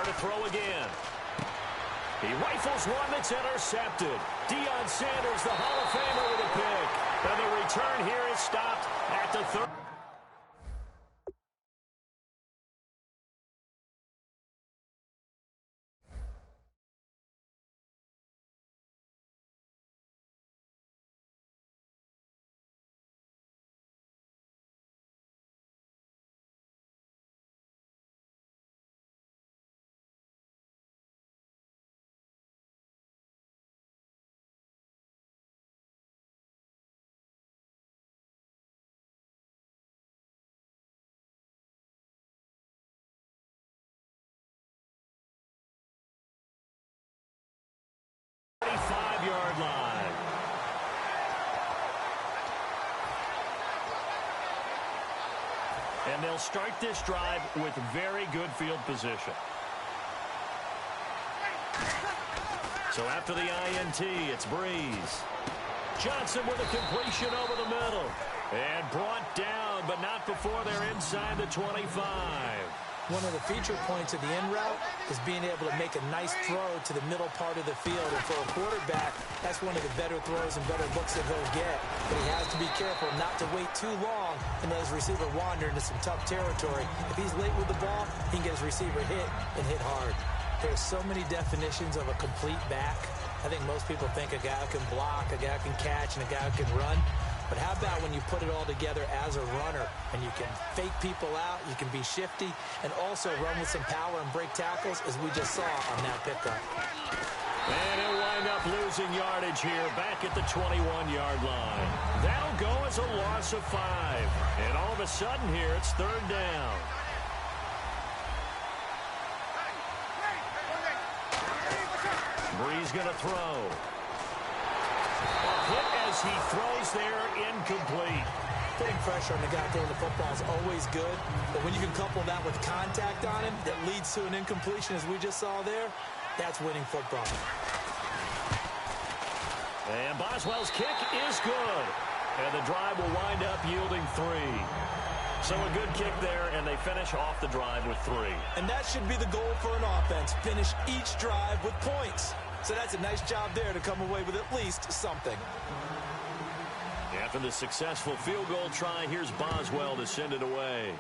to throw again. He rifles one that's intercepted. Deion Sanders, the Hall of Famer, with a pick. And the return here is stopped at the 30. Yard line. And they'll start this drive with very good field position. So after the INT, it's Breeze. Johnson with a completion over the middle. And brought down, but not before they're inside the 25. One of the feature points of the in route is being able to make a nice throw to the middle part of the field. And for a quarterback, that's one of the better throws and better looks that he'll get. But he has to be careful not to wait too long and let his receiver wander into some tough territory. If he's late with the ball, he can get his receiver hit and hit hard. There's so many definitions of a complete back. I think most people think a guy who can block, a guy who can catch, and a guy who can run. But how about when you put it all together as a runner and you can fake people out, you can be shifty, and also run with some power and break tackles, as we just saw on that pickup. And he'll wind up losing yardage here back at the 21-yard line. That'll go as a loss of 5. And all of a sudden here, it's third down. Breeze going to throw. Hit as he throws there, incomplete. Putting pressure on the guy throwing the football is always good, but when you can couple that with contact on him that leads to an incompletion, as we just saw there, that's winning football. And Boswell's kick is good. And the drive will wind up yielding 3. So a good kick there, and they finish off the drive with 3. And that should be the goal for an offense, finish each drive with points. So that's a nice job there to come away with at least something. After the successful field goal try, here's Boswell to send it away.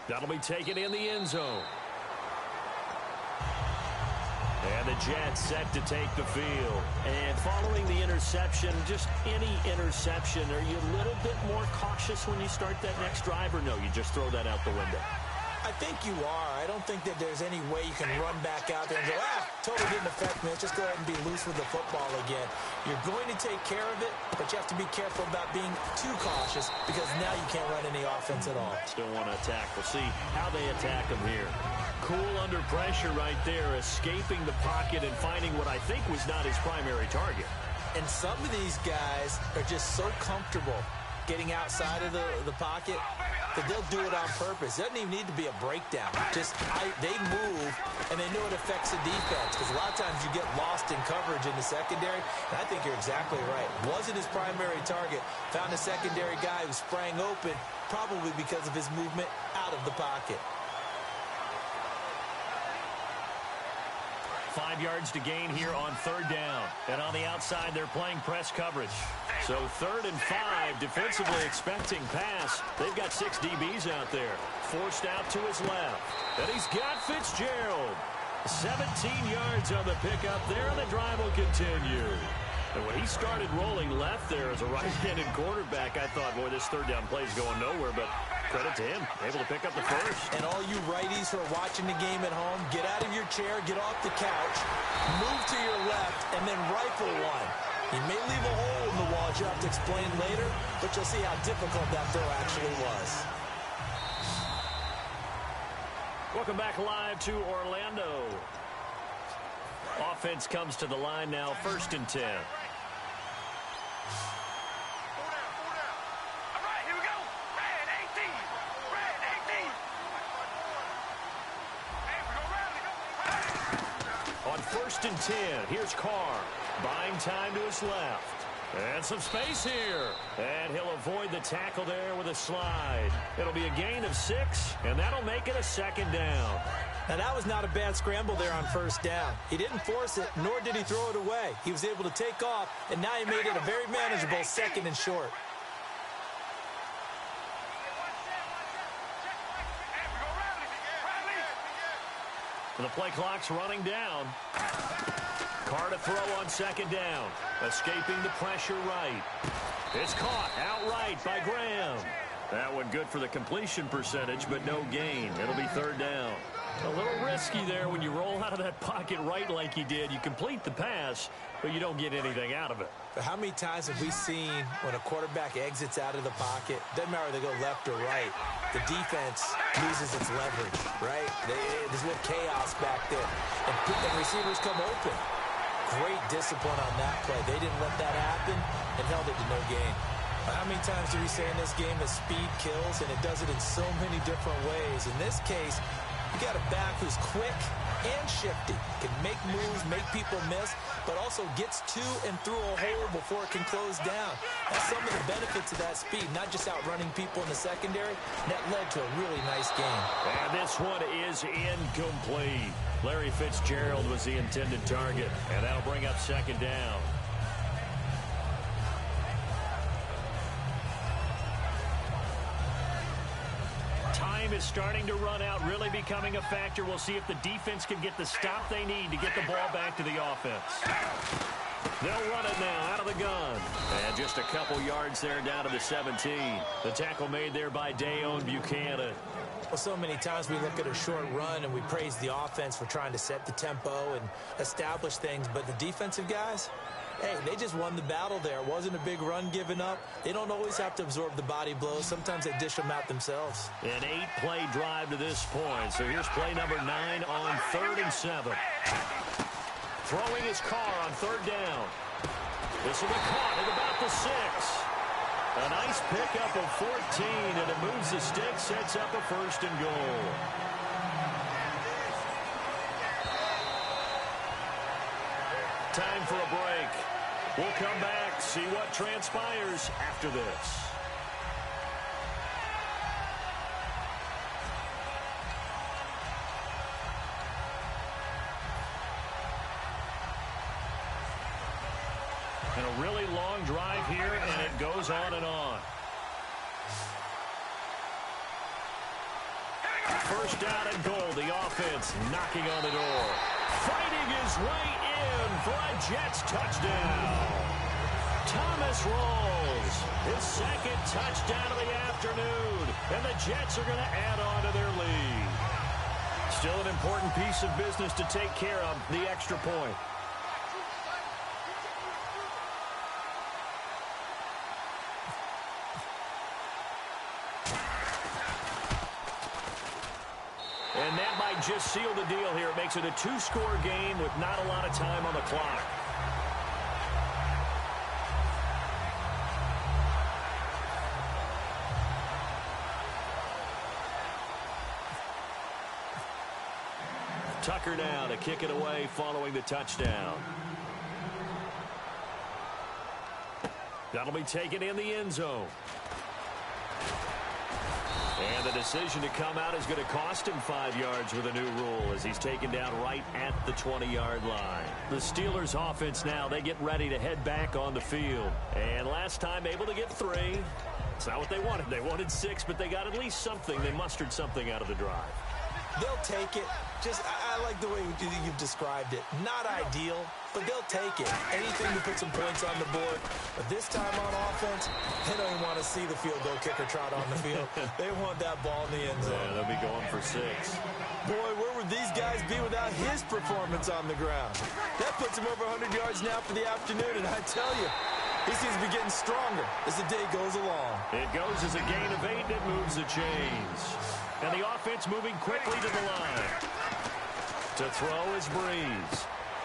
That'll be taken in the end zone. And the Jets set to take the field. And following the interception, just any interception, are you a little bit more cautious when you start that next drive, or no, you just throw that out the window? I think you are. I don't think that there's any way you can run back out there and go, totally didn't affect me. Let's just go ahead and be loose with the football again. You're going to take care of it, but you have to be careful about being too cautious because now you can't run any offense at all. Still want to attack. We'll see how they attack him here. Cool under pressure right there, escaping the pocket and finding what I think was not his primary target. And some of these guys are just so comfortable getting outside of the pocket that they'll do it on purpose. It doesn't even need to be a breakdown. They move, and they know it affects the defense because a lot of times you get lost in coverage in the secondary, and I think you're exactly right. Wasn't his primary target. Found a secondary guy who sprang open, probably because of his movement out of the pocket. 5 yards to gain here on third down. And on the outside, they're playing press coverage. So 3rd and 5, defensively expecting pass. They've got 6 DBs out there. Forced out to his left. And he's got Fitzgerald. 17 yards on the pickup there, and the drive will continue. And when he started rolling left there as a right-handed quarterback, I thought, boy, this third down play is going nowhere, but credit to him, able to pick up the first. And all you righties who are watching the game at home, get out of your chair, get off the couch, move to your left, and then rifle one. He may leave a hole in the wall, which you'll have to explain later, but you'll see how difficult that throw actually was. Welcome back live to Orlando. Offense comes to the line now, 1st and 10. On 1st and 10, here's Carr. Buying time to his left. And some space here. And he'll avoid the tackle there with a slide. It'll be a gain of 6, and that'll make it a second down. Now, that was not a bad scramble there on first down. He didn't force it, nor did he throw it away. He was able to take off, and now he made it a very manageable second and short. The play clock's running down. Carr to throw on second down. Escaping the pressure right. It's caught outright by Graham. That one good for the completion percentage, but no gain. It'll be third down. A little risky there when you roll out of that pocket right like you did. You complete the pass, but you don't get anything out of it. But how many times have we seen when a quarterback exits out of the pocket, doesn't matter if they go left or right, the defense loses its leverage, right? There's a little chaos back there, and receivers come open. Great discipline on that play. They didn't let that happen and held it to no gain. How many times do we say in this game that speed kills, and it does it in so many different ways? In this case, you got a back who's quick and shifty, can make moves, make people miss, but also gets to and through a hole before it can close down. That's some of the benefits of that speed, not just outrunning people in the secondary. That led to a really nice game. And this one is incomplete. Larry Fitzgerald was the intended target, and that'll bring up second down. Time is starting to run out, really becoming a factor. We'll see if the defense can get the stop they need to get the ball back to the offense. They'll run it now out of the gun. And just a couple yards there down to the 17. The tackle made there by Dayon Buchanan. Well, so many times we look at a short run and we praise the offense for trying to set the tempo and establish things, but the defensive guys, hey, they just won the battle there. It wasn't a big run given up. They don't always have to absorb the body blows. Sometimes they dish them out themselves. An 8-play drive to this point. So here's play number 9 on 3rd and 7. Throwing his Carr on 3rd down. This will be caught at about the 6. A nice pickup of 14, and it moves the stick, sets up a 1st and goal. Time for a break. We'll come back, see what transpires after this. And a really long drive here, and it goes on and on. First down and goal, the offense knocking on the door. Fighting his way in for a Jets touchdown. Thomas Rawls, his 2nd touchdown of the afternoon, and the Jets are going to add on to their lead. Still an important piece of business to take care of, the extra point. And that might just seal the deal here. It makes it a 2-score game with not a lot of time on the clock. Tucker now to kick it away following the touchdown. That'll be taken in the end zone. And the decision to come out is going to cost him 5 yards with a new rule as he's taken down right at the 20-yard line. The Steelers offense now, they get ready to head back on the field. And last time able to get 3. It's not what they wanted. They wanted 6, but they got at least something. They mustered something out of the drive. They'll take it. I like the way you've described it. Not ideal, but they'll take it. Anything to put some points on the board. But this time on offense, they don't even want to see the field goal kicker trot on the field. They want that ball in the end zone. Yeah, they'll be going for 6. Boy, where would these guys be without his performance on the ground? That puts him over 100 yards now for the afternoon, and I tell you, he seems to be getting stronger as the day goes along. It goes as a gain of 8, and it moves the chains. And the offense moving quickly to the line. To throw is Breeze.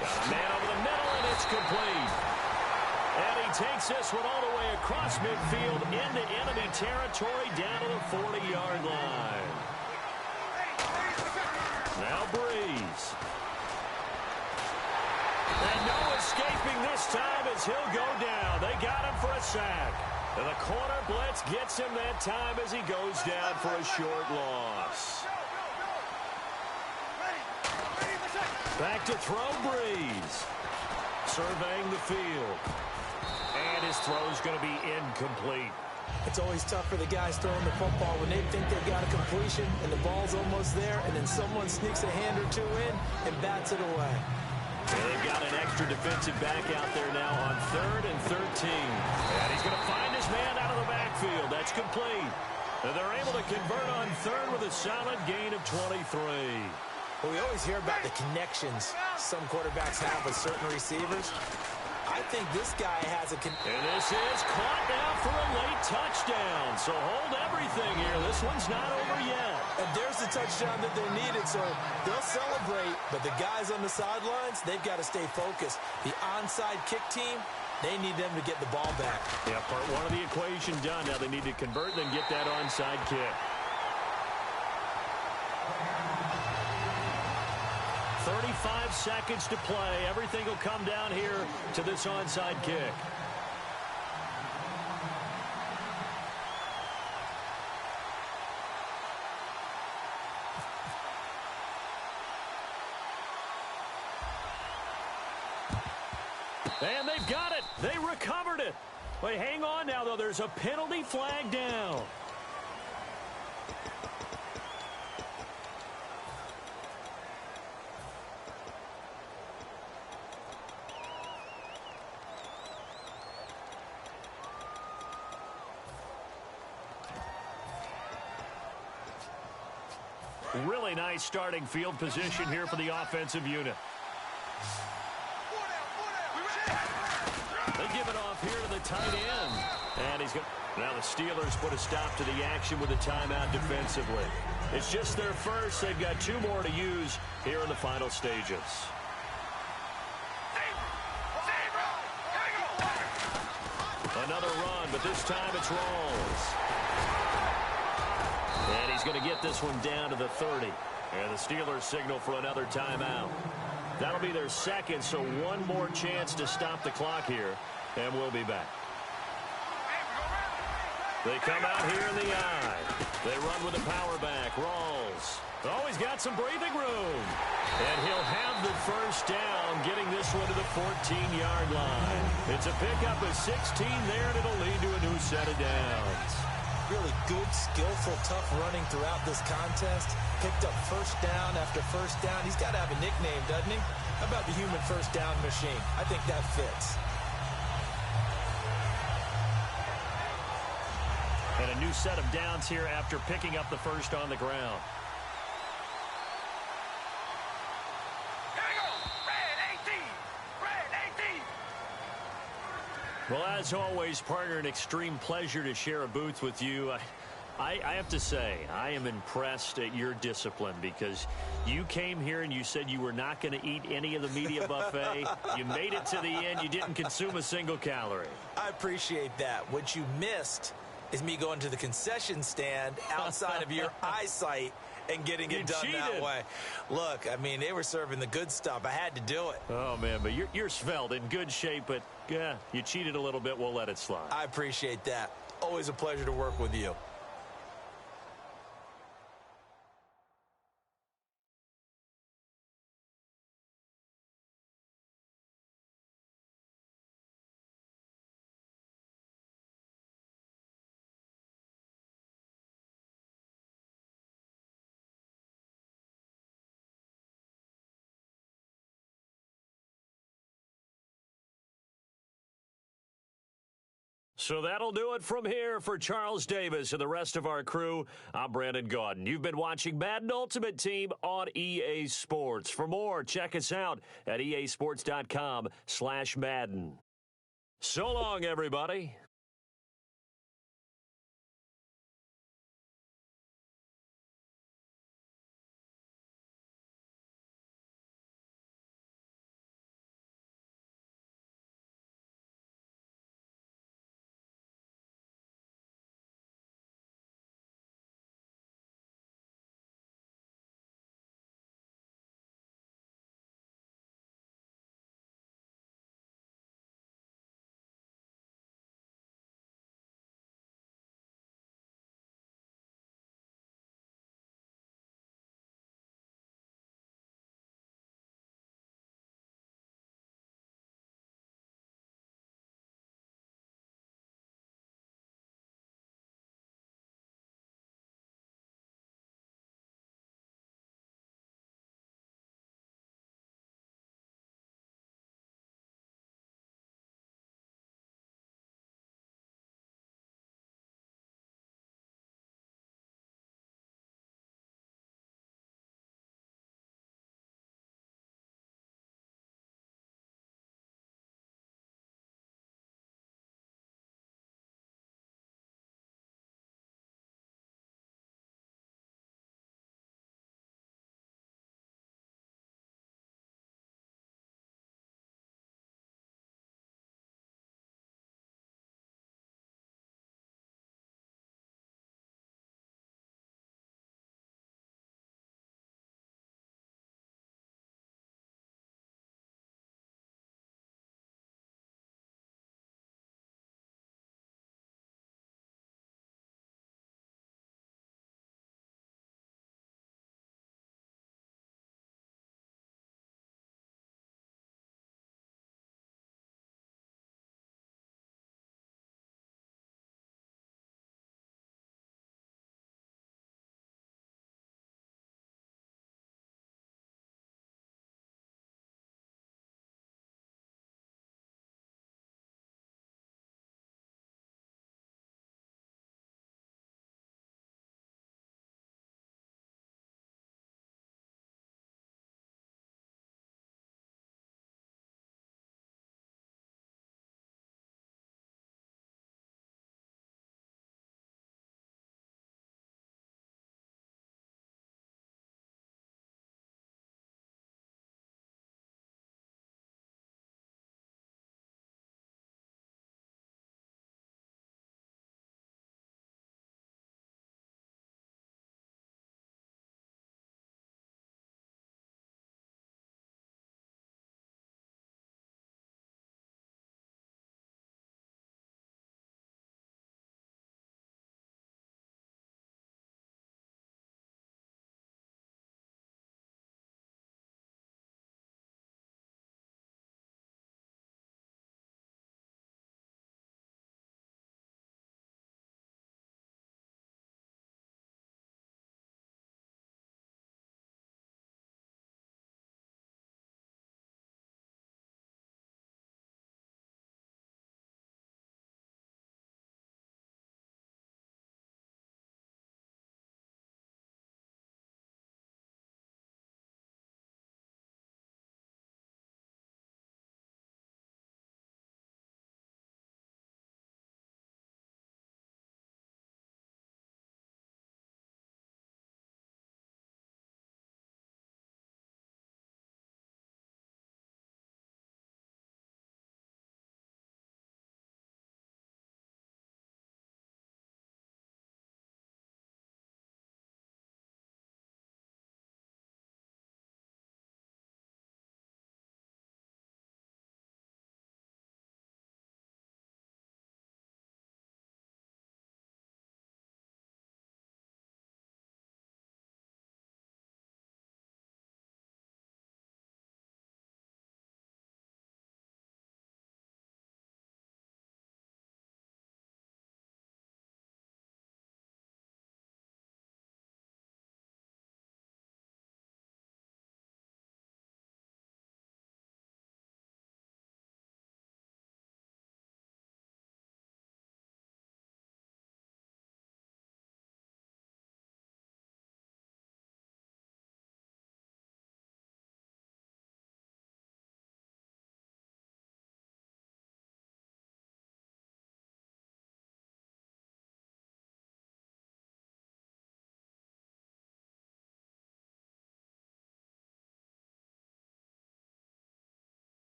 Got a man over the middle, and it's complete. And he takes this one all the way across midfield into enemy territory down to the 40-yard line. Now Breeze. And no escaping this time as he'll go down. They got him for a sack. And the corner blitz gets him that time as he goes down for a short loss. Back to throw, Breeze. Surveying the field. And his throw's going to be incomplete. It's always tough for the guys throwing the football when they think they've got a completion and the ball's almost there, and then someone sneaks a hand or two in and bats it away. And they've got an extra defensive back out there now on 3rd and 13. And he's going to find his man out of the backfield. That's complete. And they're able to convert on 3rd with a solid gain of 23. Well, we always hear about the connections some quarterbacks have with certain receivers. I think this guy has a and this is caught now for a late touchdown. So hold everything here. This one's not over yet. And there's the touchdown that they needed, so they'll celebrate. But the guys on the sidelines, they've got to stay focused. The onside kick team, they need them to get the ball back. Yeah, part one of the equation done. Now they need to convert and get that onside kick. 35 seconds to play. Everything will come down here to this onside kick. And they've got it. They recovered it. Wait, hang on now, though. There's a penalty flag down. Really nice starting field position here for the offensive unit. They give it off here to the tight end. And he's going. Now the Steelers put a stop to the action with a timeout defensively. It's just their first. They've got 2 more to use here in the final stages. Another run, but this time it's Rawls. And he's going to get this one down to the 30. And the Steelers signal for another timeout. That'll be their second, so one more chance to stop the clock here. And we'll be back. They come out here in the eye. They run with the power back. Rawls. Oh, he's got some breathing room. And he'll have the first down, getting this one to the 14-yard line. It's a pickup of 16 there, and it'll lead to a new set of downs. Really good, skillful, tough running throughout this contest. Picked up first down after first down. He's got to have a nickname, doesn't he? How about the human first down machine? I think that fits. And a new set of downs here after picking up the first on the ground. Well, as always, partner, an extreme pleasure to share a booth with you. I have to say, I am impressed at your discipline because you came here and you said you were not going to eat any of the media buffet. You made it to the end. You didn't consume a single calorie. I appreciate that. What you missed is me going to the concession stand outside of your eyesight and getting it done that way. Look, I mean, they were serving the good stuff. I had to do it. Oh, man, but you're svelte, in good shape, but yeah, you cheated a little bit. We'll let it slide. I appreciate that. Always a pleasure to work with you. So that'll do it from here for Charles Davis and the rest of our crew. I'm Brandon Gaudin. You've been watching Madden Ultimate Team on EA Sports. For more, check us out at easports.com/Madden. So long, everybody.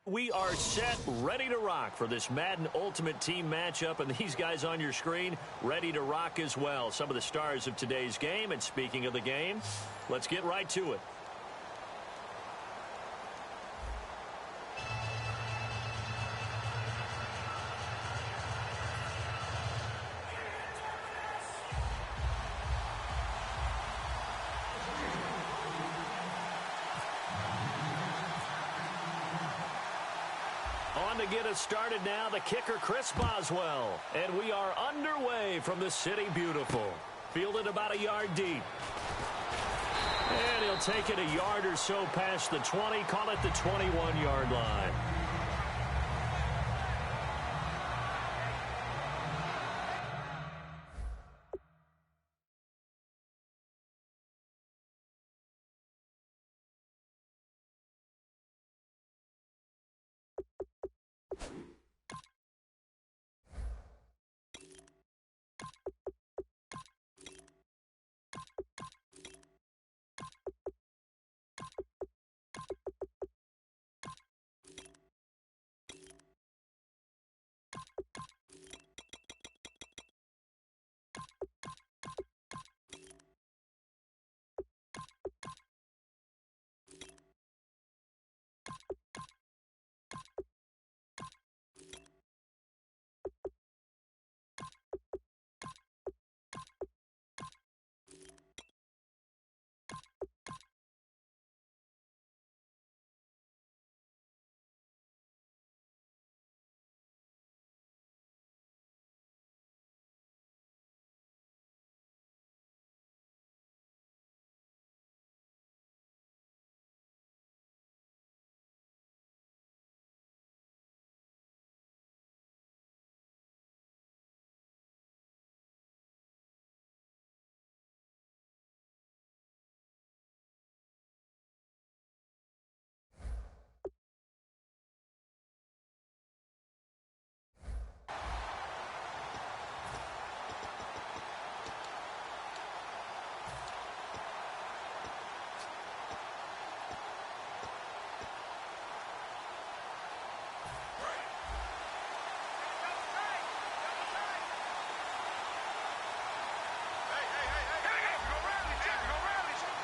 We are set, ready to rock for this Madden Ultimate Team matchup, and these guys on your screen ready to rock as well. Some of the stars of today's game, and speaking of the game, let's get right to it. On to get us started now, the kicker, Chris Boswell. And we are underway from the City Beautiful. Fielded about a yard deep. And he'll take it a yard or so past the 20, call it the 21-yard line.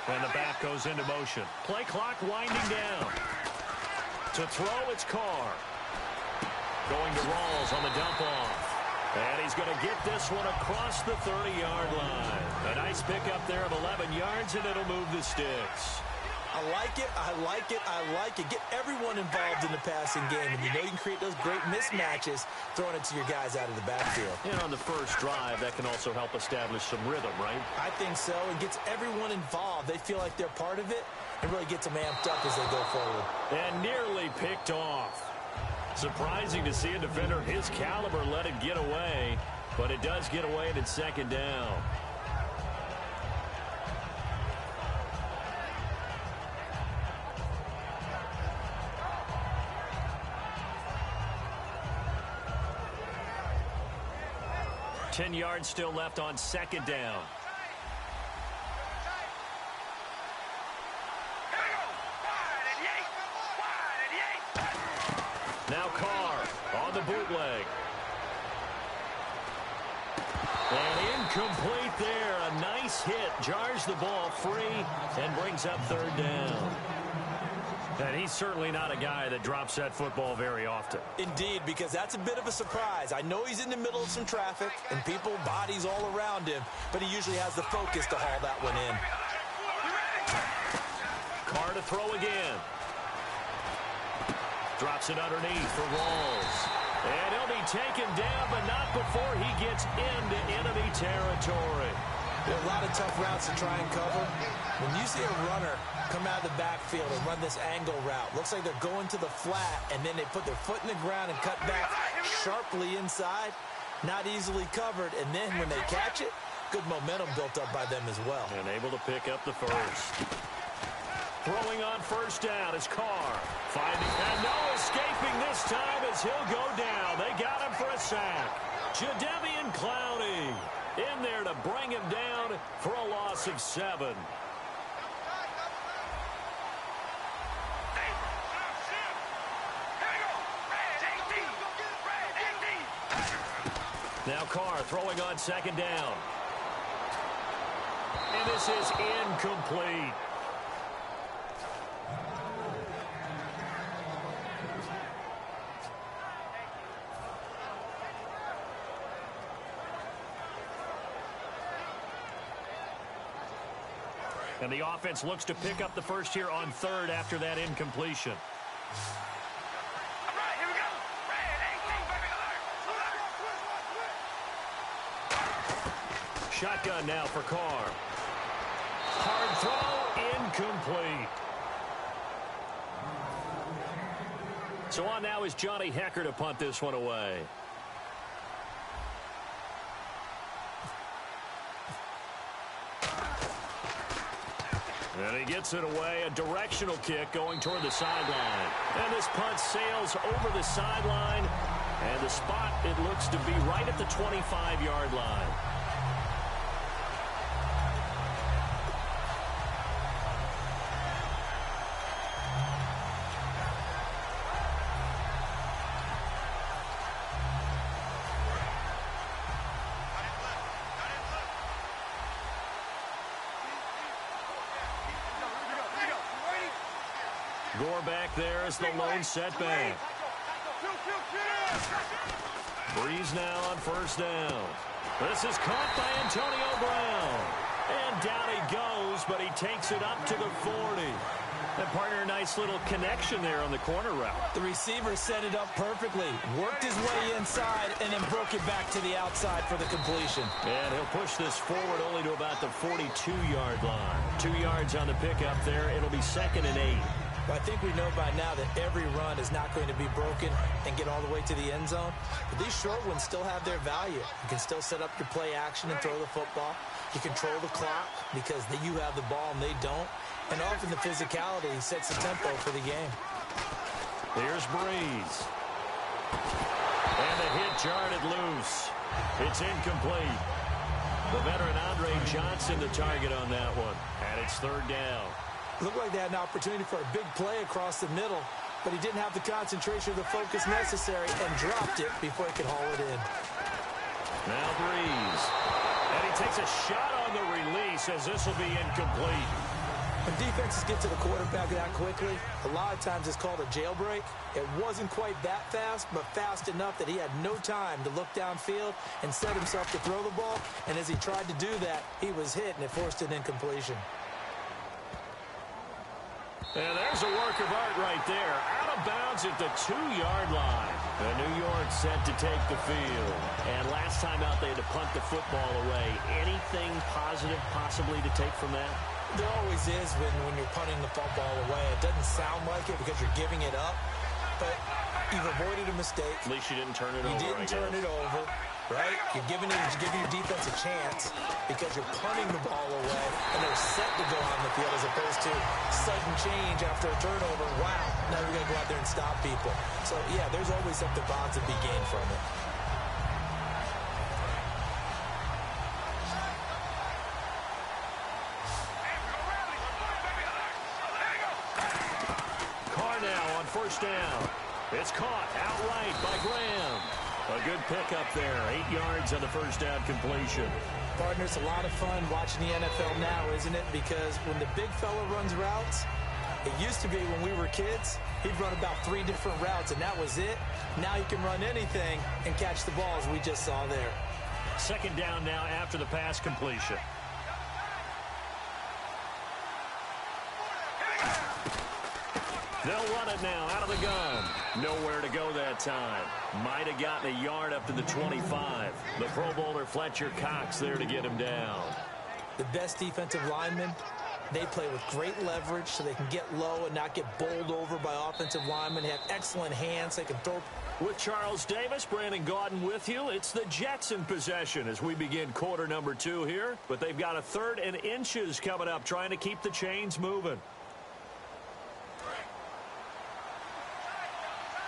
And the back goes into motion. Play clock winding down. To throw, it's Carr. Going to Rawls on the dump-off. And he's going to get this one across the 30-yard line. A nice pickup there of 11 yards, and it'll move the sticks. I like it, I like it, I like it. Get everyone involved in the passing game, and you know you can create those great mismatches throwing it to your guys out of the backfield. And on the first drive, that can also help establish some rhythm, right? I think so. It gets everyone involved. They feel like they're part of it and really gets them amped up as they go forward. And nearly picked off. Surprising to see a defender of his caliber let it get away, but it does get away and it's second down. Ten yards still left on second down. Now Carr on the bootleg. And incomplete there. A nice hit. Jars the ball free and brings up third down. And he's certainly not a guy that drops that football very often. Indeed, because that's a bit of a surprise. I know he's in the middle of some traffic and people, bodies all around him, but he usually has the focus to haul that one in. Carr to throw again. Drops it underneath for Rawls. And he'll be taken down, but not before he gets into enemy territory. There are a lot of tough routes to try and cover. When you see a runner come out of the backfield and run this angle route, looks like they're going to the flat, and then they put their foot in the ground and cut back sharply inside. Not easily covered, and then when they catch it, good momentum built up by them as well. And able to pick up the first. Throwing on first down is Carr. Finding, and no escaping this time as he'll go down. They got him for a sack. Jadeveon Clowney in there to bring him down for a loss of 7. Now Carr throwing on second down. And this is incomplete. And the offense looks to pick up the first here on third after that incompletion. Shotgun now for Carr. Hard throw, incomplete. So on now is Johnny Hecker to punt this one away. And he gets it away, a directional kick going toward the sideline. And this punt sails over the sideline. And the spot, it looks to be right at the 25-yard line. Gore back there as the lone setback. Breeze now on first down. This is caught by Antonio Brown. And down he goes, but he takes it up to the 40. And partner, a nice little connection there on the corner route. The receiver set it up perfectly, worked his way inside, and then broke it back to the outside for the completion. And he'll push this forward only to about the 42-yard line. 2 yards on the pickup there. It'll be 2nd and 8. Well, I think we know by now that every run is not going to be broken and get all the way to the end zone. But these short ones still have their value. You can still set up your play action and throw the football. You control the clock because you have the ball and they don't. And often the physicality sets the tempo for the game. Here's Breeze. And the hit jarred loose. It's incomplete. The veteran Andre Johnson the target on that one. And it's 3rd down. Looked like they had an opportunity for a big play across the middle, but he didn't have the concentration or the focus necessary and dropped it before he could haul it in. Now Breeze. And he takes a shot on the release as this will be incomplete. When defenses get to the quarterback that quickly, a lot of times it's called a jailbreak. It wasn't quite that fast, but fast enough that he had no time to look downfield and set himself to throw the ball. And as he tried to do that, he was hit and it forced an incompletion. And there's a work of art right there. Out of bounds at the 2-yard line. And New York set to take the field. And last time out, they had to punt the football away. Anything positive possibly to take from that? There always is when you're punting the football away. It doesn't sound like it because you're giving it up. But you've avoided a mistake. At least you didn't turn it over, You didn't turn it over, right? You're giving your defense a chance because you're punting the ball away, and they're set to go on the field as opposed to sudden change after a turnover. Wow, now we got to go out there and stop people. So, yeah, there's always something positive to be gained from it. Carr now on first down. It's caught outright by Graham. A good pickup there. 8 yards on the first down completion. Partner, it's a lot of fun watching the NFL now, isn't it? Because when the big fella runs routes, it used to be when we were kids, he'd run about 3 different routes, and that was it. Now he can run anything and catch the ball, as we just saw there. 2nd down now after the pass completion. They'll run it now out of the gun. Nowhere to go that time. Might have gotten a yard up to the 25. The Pro Bowler Fletcher Cox there to get him down. The best defensive linemen, they play with great leverage so they can get low and not get bowled over by offensive linemen. They have excellent hands. They can throw. With Charles Davis, Brandon Gaudin with you. It's the Jets in possession as we begin quarter number 2 here. But they've got a 3rd and inches coming up, trying to keep the chains moving.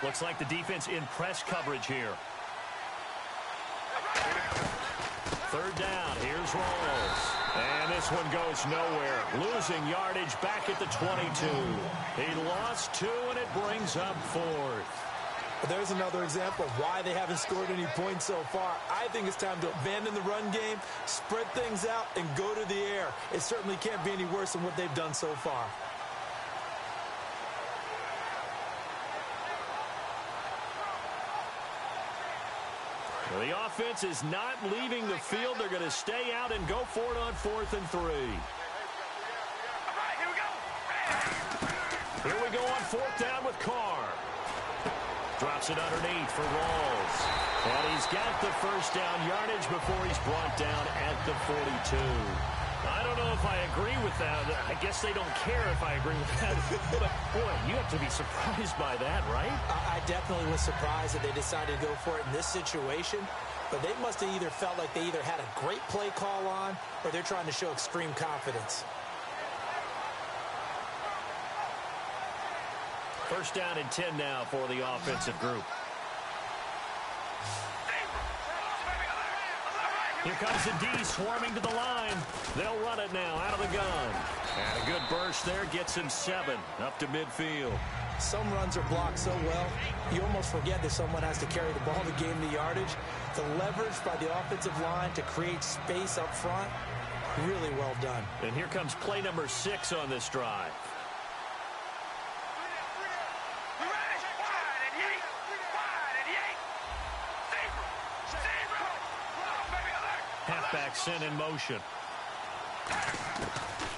Looks like the defense in press coverage here. 3rd down. Here's Rawls. And this one goes nowhere. Losing yardage back at the 22. He lost 2, and it brings up 4th. But there's another example of why they haven't scored any points so far. I think it's time to abandon the run game, spread things out, and go to the air. It certainly can't be any worse than what they've done so far. Well, the offense is not leaving the field. They're going to stay out and go for it on 4th and 3. Here we go on 4th down with Carr. Drops it underneath for Rawls. And he's got the first down yardage before he's brought down at the 42. I don't know if I agree with that. I guess they don't care if I agree with that. But, boy, you have to be surprised by that, right? I definitely was surprised that they decided to go for it in this situation. But they must have either felt like they either had a great play call on or they're trying to show extreme confidence. First down and 10 now for the offensive group. Here comes the D swarming to the line. They'll run it now out of the gun. And a good burst there gets him 7 up to midfield. Some runs are blocked so well, you almost forget that someone has to carry the ball to gain the yardage. The leverage by the offensive line to create space up front, really well done. And here comes play number 6 on this drive. Halfback sent in motion.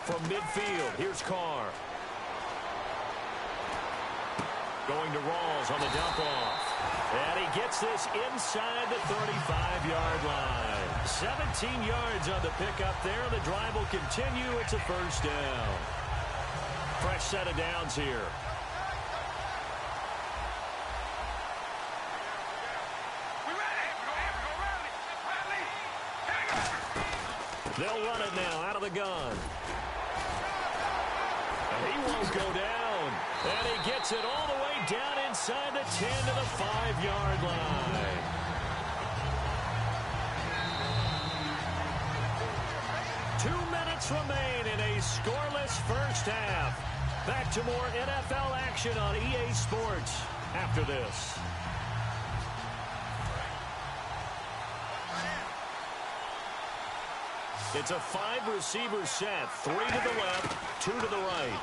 From midfield, here's Carr. Going to Rawls on the dump-off. And he gets this inside the 35-yard line. 17 yards on the pickup there. The drive will continue. It's a first down. Fresh set of downs here. They'll run it now out of the gun. And he won't go down. And he gets it all the way down inside the 10 to the 5-yard line. Two minutes remain in a scoreless first half. Back to more NFL action on EA Sports after this. It's a 5-receiver set. 3 to the left, 2 to the right.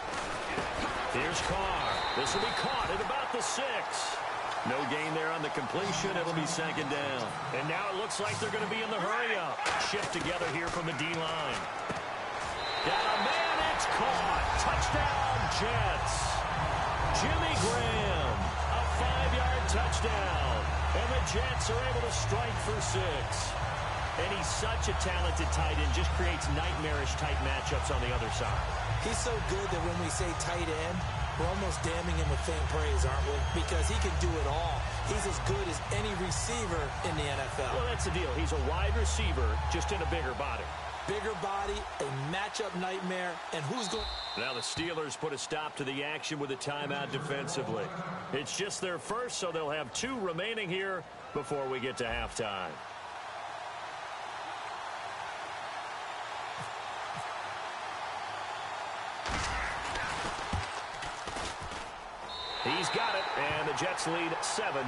Here's Carr. This will be caught at about the 6. No gain there on the completion. It'll be second down. And now it looks like they're going to be in the hurry-up. Shift together here from the D-line. Got a man. It's caught. Touchdown, Jets. Jimmy Graham. A 5-yard touchdown. And the Jets are able to strike for 6. And he's such a talented tight end, just creates nightmarish-type matchups on the other side. He's so good that when we say tight end, we're almost damning him with faint praise, aren't we? Because he can do it all. He's as good as any receiver in the NFL. Well, that's the deal. He's a wide receiver, just in a bigger body. Bigger body, a matchup nightmare, and who's going... Now the Steelers put a stop to the action with a timeout defensively. It's just their first, so they'll have 2 remaining here before we get to halftime. He's got it, and the Jets lead 7-0.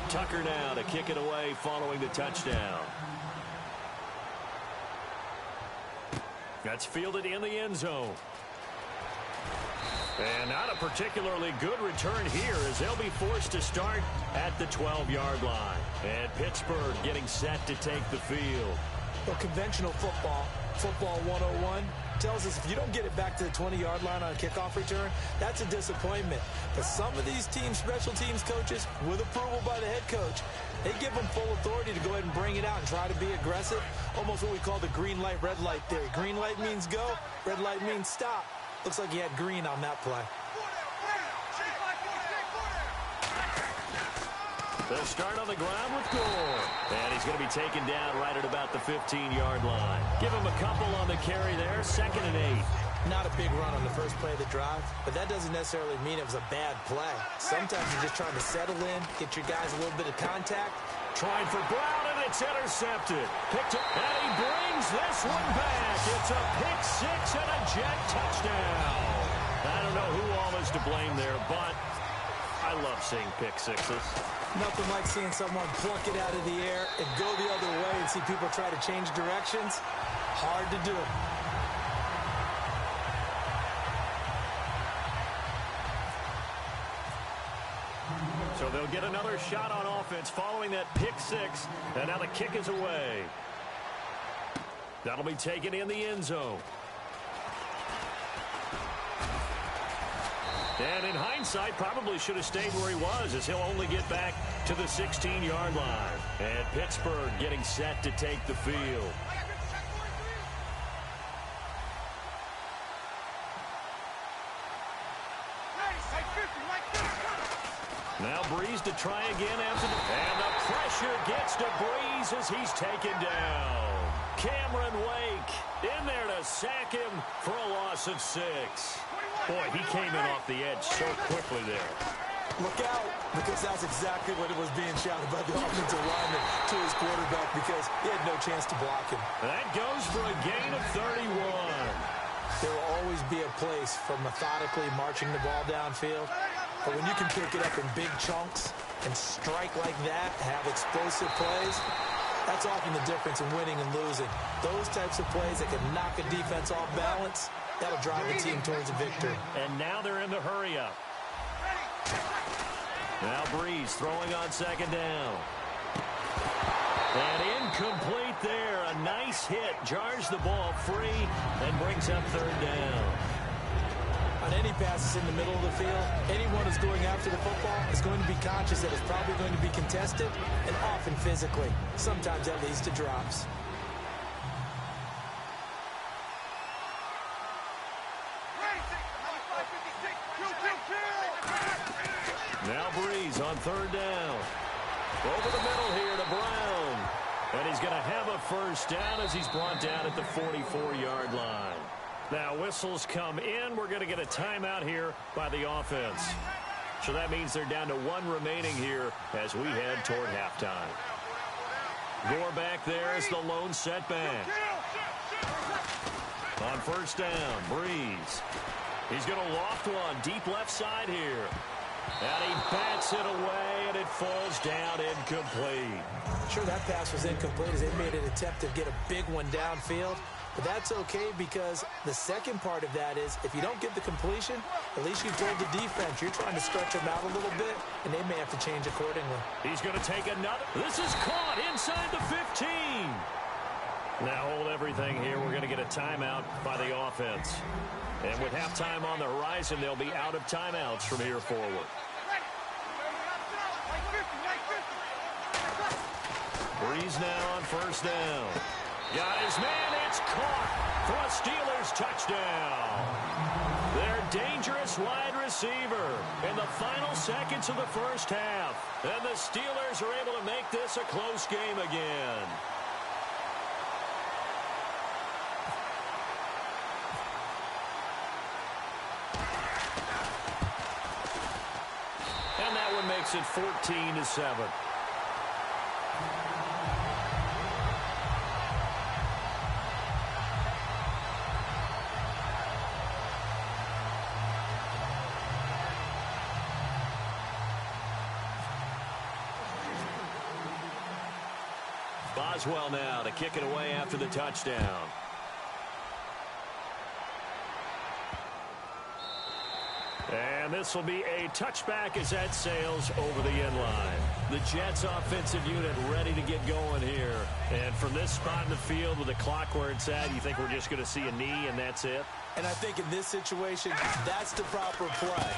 Tucker now to kick it away following the touchdown. That's fielded in the end zone. And not a particularly good return here as they'll be forced to start at the 12-yard line. And Pittsburgh getting set to take the field. Well, conventional football 101, tells us if you don't get it back to the 20-yard line on a kickoff return, that's a disappointment. But some of these teams, special teams coaches, with approval by the head coach, they give them full authority to go ahead and bring it out and try to be aggressive. Almost what we call the green light, red light theory. Green light means go, red light means stop. Looks like he had green on that play. They'll start on the ground with Gore. And he's going to be taken down right at about the 15-yard line. Give him a couple on the carry there, 2nd and 8. Not a big run on the first play of the drive, but that doesn't necessarily mean it was a bad play. Sometimes you're just trying to settle in, get your guys a little bit of contact. Trying for Brown, and it's intercepted. Picked up, and he brings this one back. It's a pick six and a Jet touchdown. I don't know who all is to blame there, but I love seeing pick sixes. Nothing like seeing someone pluck it out of the air and go the other way and see people try to change directions. Hard to do. So they'll get another shot on offense following that pick six. And now the kick is away. That'll be taken in the end zone. And in hindsight, probably should have stayed where he was, as he'll only get back to the 16-yard line. And Pittsburgh getting set to take the field. Now Breeze to try again after the... And the pressure gets to Breeze as he's taken down. Cameron Wake in there to sack him for a loss of 6. Boy, he came in off the edge so quickly there. Look out, because that's exactly what it was being shouted by the offensive lineman to his quarterback, because he had no chance to block him. That goes for a gain of 31. There will always be a place for methodically marching the ball downfield. But when you can pick it up in big chunks and strike like that, have explosive plays, that's often the difference in winning and losing. Those types of plays that can knock a defense off balance, that'll drive the team towards a victory. And now they're in the hurry-up. Now Breeze throwing on 2nd down. And incomplete there. A nice hit. Jars the ball free and brings up 3rd down. On any passes in the middle of the field, anyone who's going after the football is going to be conscious that it's probably going to be contested, and often physically. Sometimes that leads to drops. Now Breeze on 3rd down. Over the middle here to Brown. And he's going to have a 1st down as he's brought down at the 44-yard line. Now whistles come in. We're going to get a timeout here by the offense. So that means they're down to 1 remaining here as we head toward halftime. Gore back there is the lone setback. On 1st down, Breeze. He's going to loft one deep left side here. And he bats it away, and it falls down incomplete. Sure, that pass was incomplete as they made an attempt to get a big one downfield. But that's okay, because the second part of that is if you don't get the completion, at least you told the defense you're trying to stretch them out a little bit, and they may have to change accordingly. He's going to take another. This is caught inside the 15. Now hold everything here. We're going to get a timeout by the offense. And with halftime on the horizon, they'll be out of timeouts from here forward. Breeze now on 1st down. Got his man, it's caught for a Steelers touchdown. Their dangerous wide receiver in the final seconds of the 1st half. And the Steelers are able to make this a close game again. And that one makes it 14-7. Boswell now to kick it away after the touchdown. And this will be a touchback as that sails over the end line. The Jets offensive unit ready to get going here. And from this spot in the field with the clock where it's at, you think we're just going to see a knee and that's it? And I think in this situation, that's the proper play.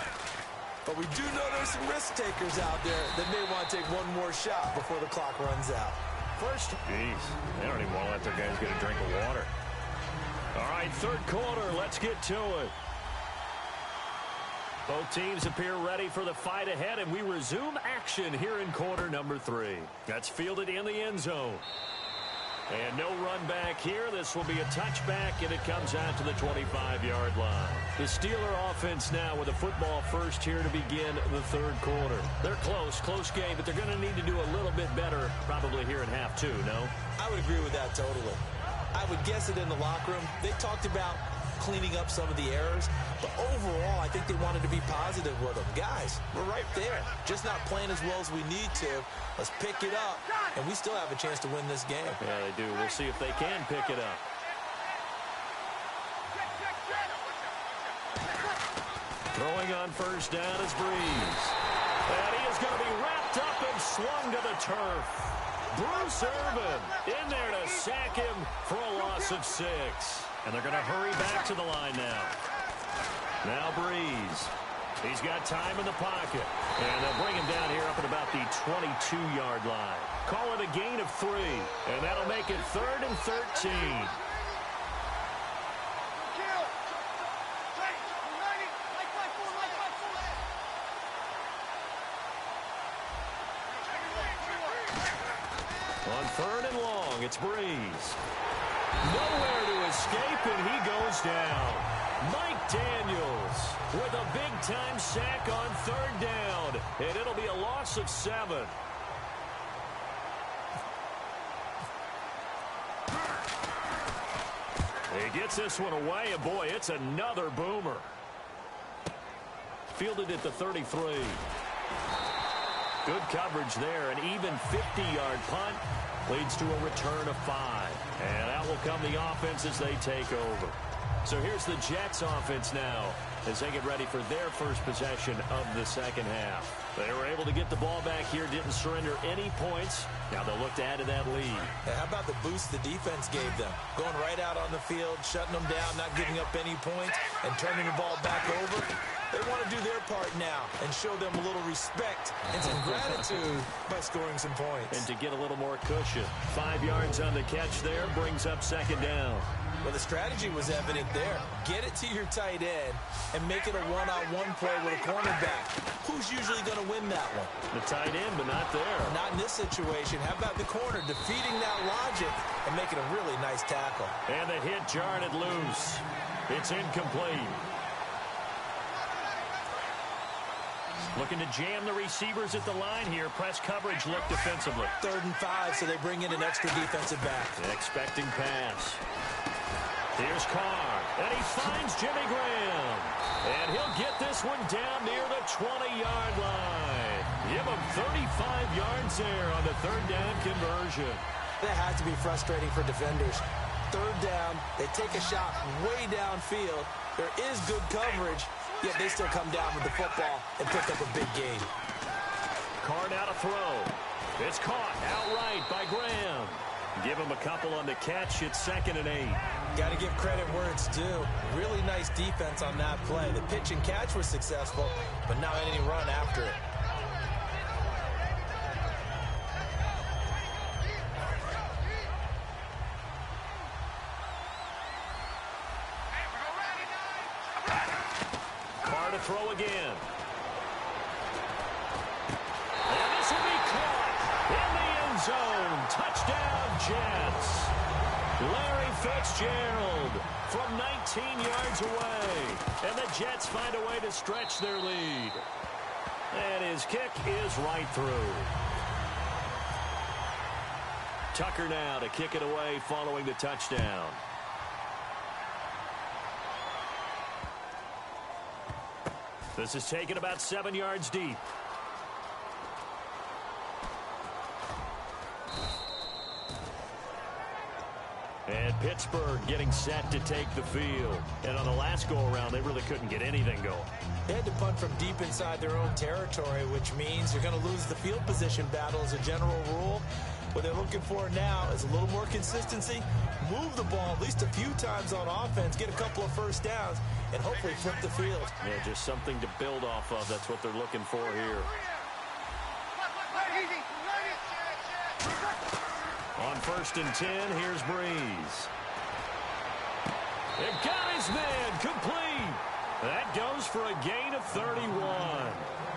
But we do know there's some risk takers out there that may want to take one more shot before the clock runs out. First, geez, they don't even want to let their guys get a drink of water. All right, 3rd quarter, let's get to it. Both teams appear ready for the fight ahead, and we resume action here in quarter number 3. That's fielded in the end zone. And no run back here. This will be a touchback, and it comes out to the 25-yard line. The Steeler offense now with a football first here to begin the third quarter. They're close game, but they're going to need to do a little bit better probably here in half 2, no? I would agree with that totally. I would guess it in the locker room. They talked about cleaning up some of the errors, but overall, I think they wanted to be positive with them. Guys, we're right there. Just not playing as well as we need to. Let's pick it up, and we still have a chance to win this game. Yeah, they do. We'll see if they can pick it up. Throwing on first down is Breeze. And he is going to be wrapped up and slung to the turf. Bruce Irvin in there to sack him for a loss of 6. And they're going to hurry back to the line now. Now Breeze. He's got time in the pocket. And they'll bring him down here up at about the 22-yard line. Call it a gain of 3. And that'll make it 3rd and 13. On 3rd and long, it's Breeze. Nowhere to escape, and he goes down. Mike Daniels with a big-time sack on 3rd down, and it'll be a loss of 7. He gets this one away, and boy, it's another boomer. Fielded at the 33. Good coverage there, an even 50-yard punt leads to a return of 5. And that will come the offense as they take over. So here's the Jets offense now as they get ready for their first possession of the second half. They were able to get the ball back here, didn't surrender any points. Now they'll look to add to that lead. And how about the boost the defense gave them? Going right out on the field, shutting them down, not giving up any points, and turning the ball back over. They want to do their part now and show them a little respect and some gratitude by scoring some points. And to get a little more cushion. 5 yards on the catch there brings up second down. Well, the strategy was evident there. Get it to your tight end and make it a one-on-one play with a cornerback. Who's usually going to win that one? The tight end, but not there. Not in this situation. How about the corner defeating that logic and making a really nice tackle? And the hit jarred it loose. It's incomplete. Looking to jam the receivers at the line here. Press coverage look defensively. 3rd and 5, so they bring in an extra defensive back. Expecting pass. Here's Carr, and he finds Jimmy Graham. And he'll get this one down near the 20-yard line. Give him 35 yards there on the 3rd down conversion. That has to be frustrating for defenders. 3rd down, they take a shot way downfield. There is good coverage, yet they still come down with the football and pick up a big gain. Carr now to throw. It's caught outright by Graham. Give him a couple on the catch. It's 2nd and 8. Got to give credit where it's due. Really nice defense on that play. The pitch and catch was successful, but not any run after it. Carr to throw again. And this will be caught in the end zone. Touchdown, Jets. Larry Fitzgerald from 19 yards away. And the Jets find a way to stretch their lead. And his kick is right through. Tucker now to kick it away following the touchdown. This is taken about 7 yards deep. And Pittsburgh getting set to take the field. And on the last go-around, they really couldn't get anything going. They had to punt from deep inside their own territory, which means you're going to lose the field position battle as a general rule. What they're looking for now is a little more consistency, move the ball at least a few times on offense, get a couple of first downs, and hopefully flip the field. Yeah, just something to build off of. That's what they're looking for here. On 1st and 10, here's Breeze. They've got his man complete. That goes for a gain of 31.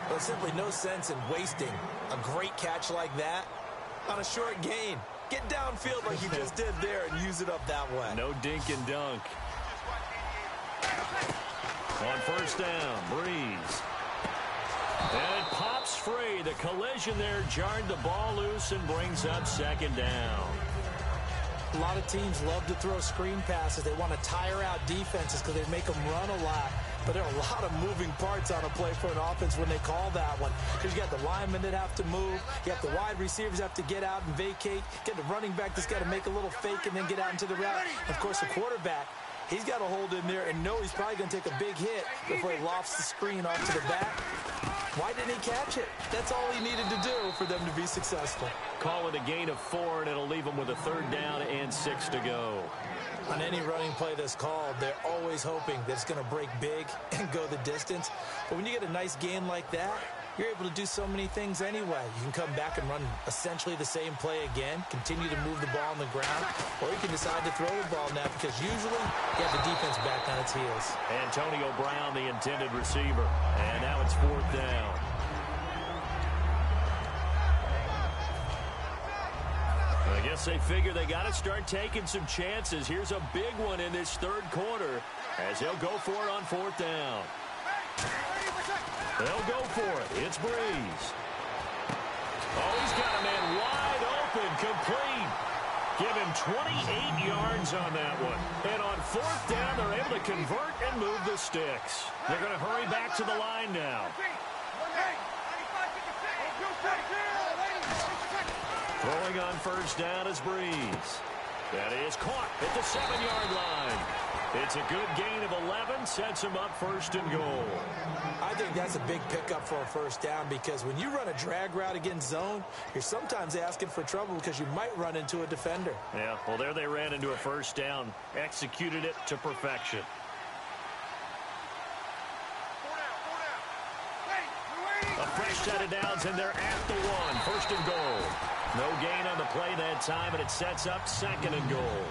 There's simply no sense in wasting a great catch like that on a short gain. Get downfield like you just did there and use it up that way. No dink and dunk. On first down, Breeze. And it pops free. The collision there jarred the ball loose and brings up second down. A lot of teams love to throw screen passes. They want to tire out defenses because they make them run a lot. But there are a lot of moving parts on a play for an offense when they call that one. Because you got the linemen that have to move. You have the wide receivers have to get out and vacate. You got the running back that's got to make a little fake and then get out into the route. And of course, the quarterback, he's got to hold in there and know he's probably going to take a big hit before he lofts the screen off to the back. Why didn't he catch it? That's all he needed to do for them to be successful. Call it a gain of 4, and it'll leave them with a third down and 6 to go. On any running play that's called, they're always hoping that it's going to break big and go the distance. But when you get a nice gain like that, you're able to do so many things anyway. You can come back and run essentially the same play again, continue to move the ball on the ground, or you can decide to throw the ball now because usually you have the defense back on its heels. Antonio Brown, the intended receiver. And now it's fourth down. I guess they figure they got to start taking some chances. Here's a big one in this third quarter as they'll go for it on fourth down. They'll go for it. It's Breeze. Oh, he's got a man wide open, complete. Give him 28 yards on that one. And on fourth down, they're able to convert and move the sticks. They're going to hurry back to the line now. Throwing on first down is Breeze. That is caught at the 7-yard line. It's a good gain of 11, sets him up first and goal. I think that's a big pickup for a first down because when you run a drag route against zone, you're sometimes asking for trouble because you might run into a defender. Yeah, well, there they ran into a first down, executed it to perfection. A fresh set of downs, and they're at the 1, first and goal. No gain on the play that time, and it sets up second and goal.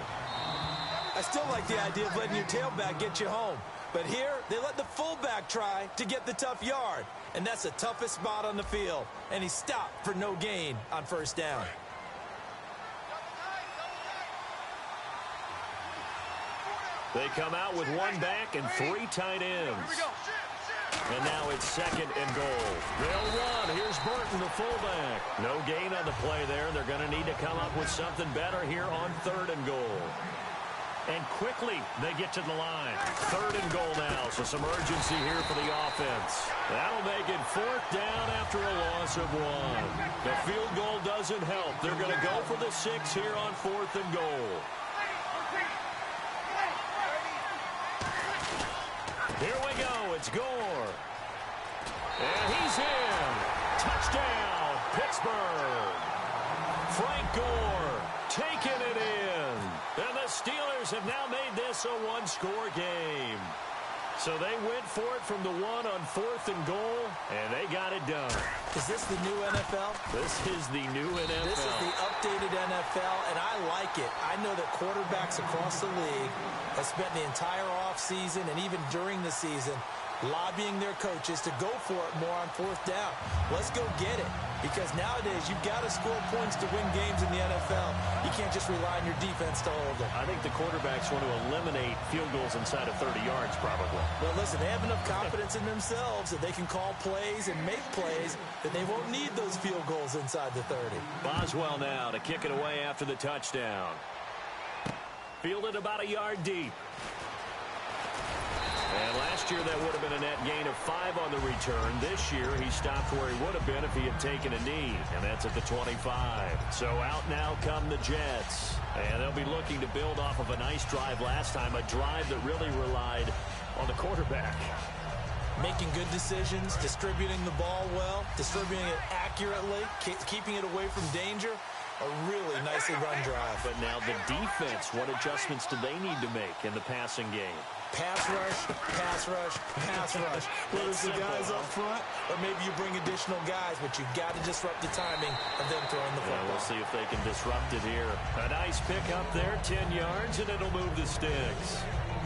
I still like the idea of letting your tailback get you home. But here, they let the fullback try to get the tough yard. And that's the toughest spot on the field. And he stopped for no gain on first down. They come out with 1 back and 3 tight ends. And now it's second and goal. They'll run. Here's Burton, the fullback. No gain on the play there. They're going to need to come up with something better here on third and goal. And quickly, they get to the line. Third and goal now, so some urgency here for the offense. That'll make it fourth down after a loss of 1. The field goal doesn't help. They're going to go for the 6 here on fourth and goal. Here we go. It's Gore. And he's in. Touchdown, Pittsburgh. Frank Gore taking it in. And the Steelers have now made this a 1-score game. So they went for it from the 1 on fourth and goal, and they got it done. Is this the new NFL? This is the new NFL. This is the updated NFL, and I like it. I know that quarterbacks across the league have spent the entire offseason and even during the season lobbying their coaches to go for it more on fourth down. Let's go get it. Because nowadays, you've got to score points to win games in the NFL. You can't just rely on your defense to hold them. I think the quarterbacks want to eliminate field goals inside of 30 yards, probably. Well, listen, they have enough confidence in themselves that they can call plays and make plays that they won't need those field goals inside the 30. Boswell now to kick it away after the touchdown. Fielded about a yard deep. And last year, that would have been a net gain of 5 on the return. This year, he stopped where he would have been if he had taken a knee, and that's at the 25. So out now come the Jets. And they'll be looking to build off of a nice drive last time, a drive that really relied on the quarterback. Making good decisions, distributing the ball well, distributing it accurately, keeping it away from danger. A really nicely run drive. But now the defense, what adjustments do they need to make in the passing game? Pass rush, pass rush, pass rush. Whether it's the guys up front or maybe you bring additional guys, but you've got to disrupt the timing of them throwing the football. Yeah, we'll see if they can disrupt it here. A nice pick up there, 10 yards, and it'll move the sticks.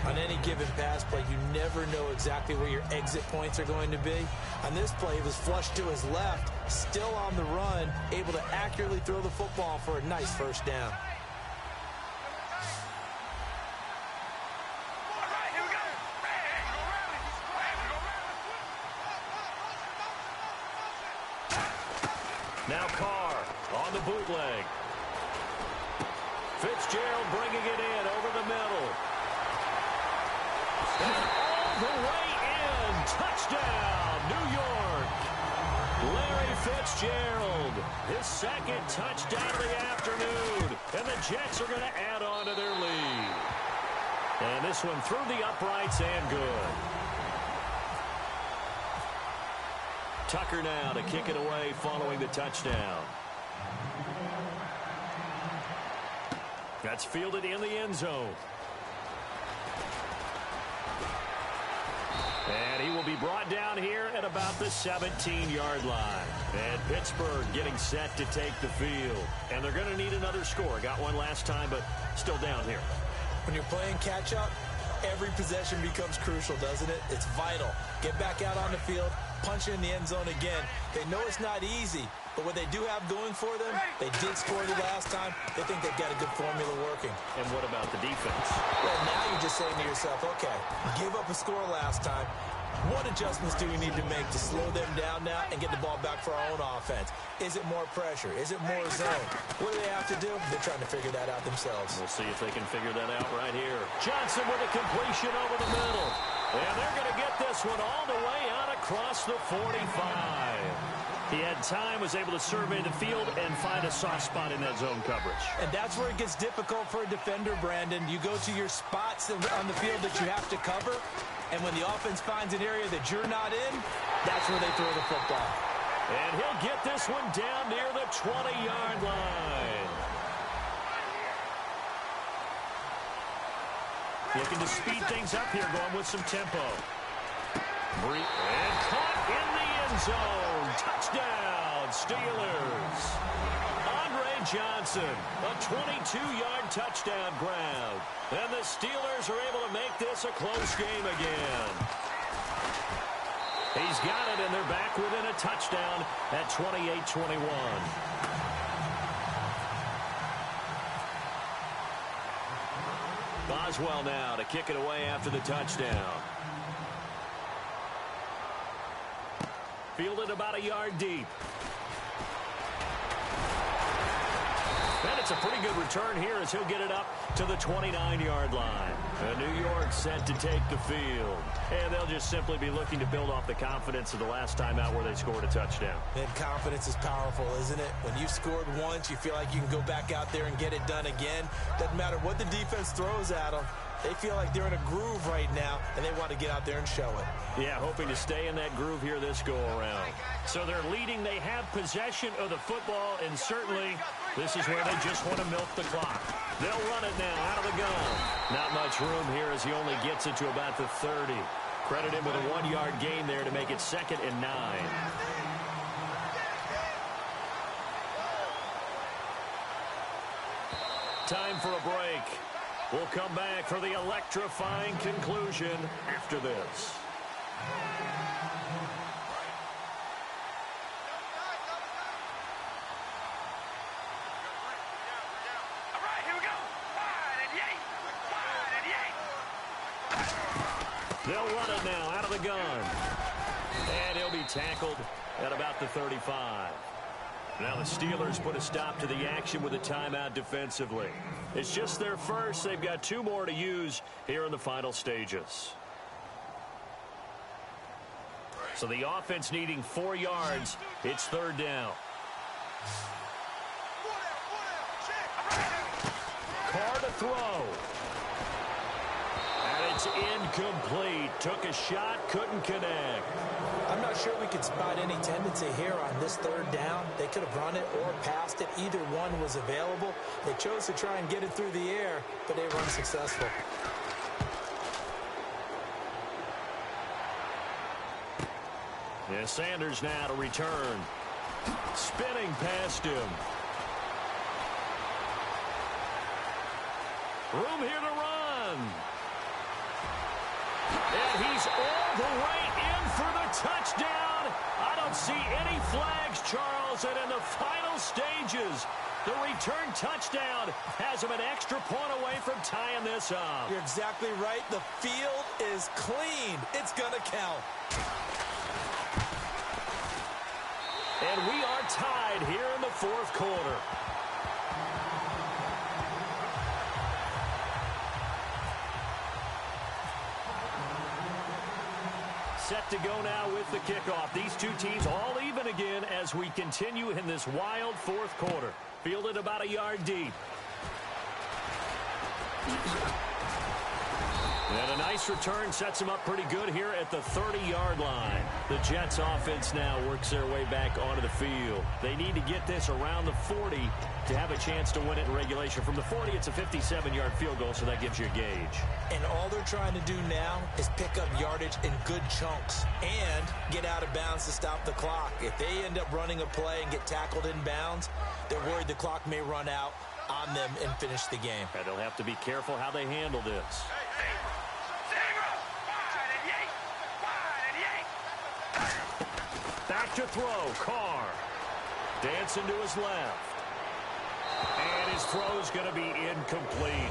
On any given pass play, you never know exactly where your exit points are going to be. On this play, he was flushed to his left, still on the run, able to accurately throw the football for a nice first down. Now Carr on the bootleg. Fitzgerald bringing it in over the middle. And all the way in. Touchdown, New York. Larry Fitzgerald, his second touchdown of the afternoon. And the Jets are going to add on to their lead. And this one through the uprights and good. Tucker now to kick it away following the touchdown. That's fielded in the end zone. And he will be brought down here at about the 17-yard line. And Pittsburgh getting set to take the field. And they're going to need another score. Got one last time, but still down here. When you're playing catch-up, every possession becomes crucial, doesn't it? It's vital. Get back out on the field, punch it in the end zone again. They know it's not easy, but what they do have going for them, they did score the last time. They think they've got a good formula working. And what about the defense? Well, now you're just saying to yourself, okay, give up a score last time. What adjustments do we need to make to slow them down now and get the ball back for our own offense? Is it more pressure? Is it more zone? What do they have to do? They're trying to figure that out themselves. We'll see if they can figure that out right here. Johnson with a completion over the middle. And they're going to get this one all the way out across the 45. He had time, was able to survey the field and find a soft spot in that zone coverage. And that's where it gets difficult for a defender, Brandon. You go to your spots on the field that you have to cover, and when the offense finds an area that you're not in, that's where they throw the football. And he'll get this one down near the 20-yard line. Looking to speed things up here, going with some tempo. And caught in the end zone. Touchdown, Steelers. Andre Johnson, a 22-yard touchdown grab. And the Steelers are able to make this a close game again. He's got it, and they're back within a touchdown at 28-21. Boswell now to kick it away after the touchdown. Fielded about a yard deep. And it's a pretty good return here as he'll get it up to the 29-yard line. And New York set to take the field. And they'll just simply be looking to build off the confidence of the last time out where they scored a touchdown. And confidence is powerful, isn't it? When you've scored once, you feel like you can go back out there and get it done again. Doesn't matter what the defense throws at them. They feel like they're in a groove right now, and they want to get out there and show it. Yeah, hoping to stay in that groove here this go-around. So they're leading. They have possession of the football, and certainly this is where they just want to milk the clock. They'll run it now out of the gun. Not much room here as he only gets it to about the 30. Credit him with a 1-yard gain there to make it 2nd and 9. Time for a break. We'll come back for the electrifying conclusion after this. All right, here we go. They'll run it now out of the gun. And he'll be tackled at about the 35. Now the Steelers put a stop to the action with a timeout defensively. It's just their first. They've got 2 more to use here in the final stages. So the offense needing 4 yards. It's 3rd down. Carr to throw. And it's incomplete. Took a shot, couldn't connect. I'm not sure we could spot any tendency here on this 3rd down. They could have run it or passed it. Either one was available. They chose to try and get it through the air, but they were unsuccessful. Yeah, Sanders now to return. Spinning past him. Room here to run. he's all the way in for the touchdown. I don't see any flags, Charles, and in the final stages, the return touchdown has him an extra point away from tying this up. You're exactly right. The field is clean. It's going to count. And we are tied here in the fourth quarter. Set to go now with the kickoff. These two teams all even again as we continue in this wild fourth quarter. Fielded about a yard deep. And a nice return sets them up pretty good here at the 30-yard line. The Jets offense now works their way back onto the field. They need to get this around the 40 to have a chance to win it in regulation. From the 40, it's a 57-yard field goal, so that gives you a gauge. And all they're trying to do now is pick up yardage in good chunks and get out of bounds to stop the clock. If they end up running a play and get tackled in bounds, they're worried the clock may run out on them and finish the game. And they'll have to be careful how they handle this. Back to throw, Carr. Dancing to his left. And his throw is going to be incomplete.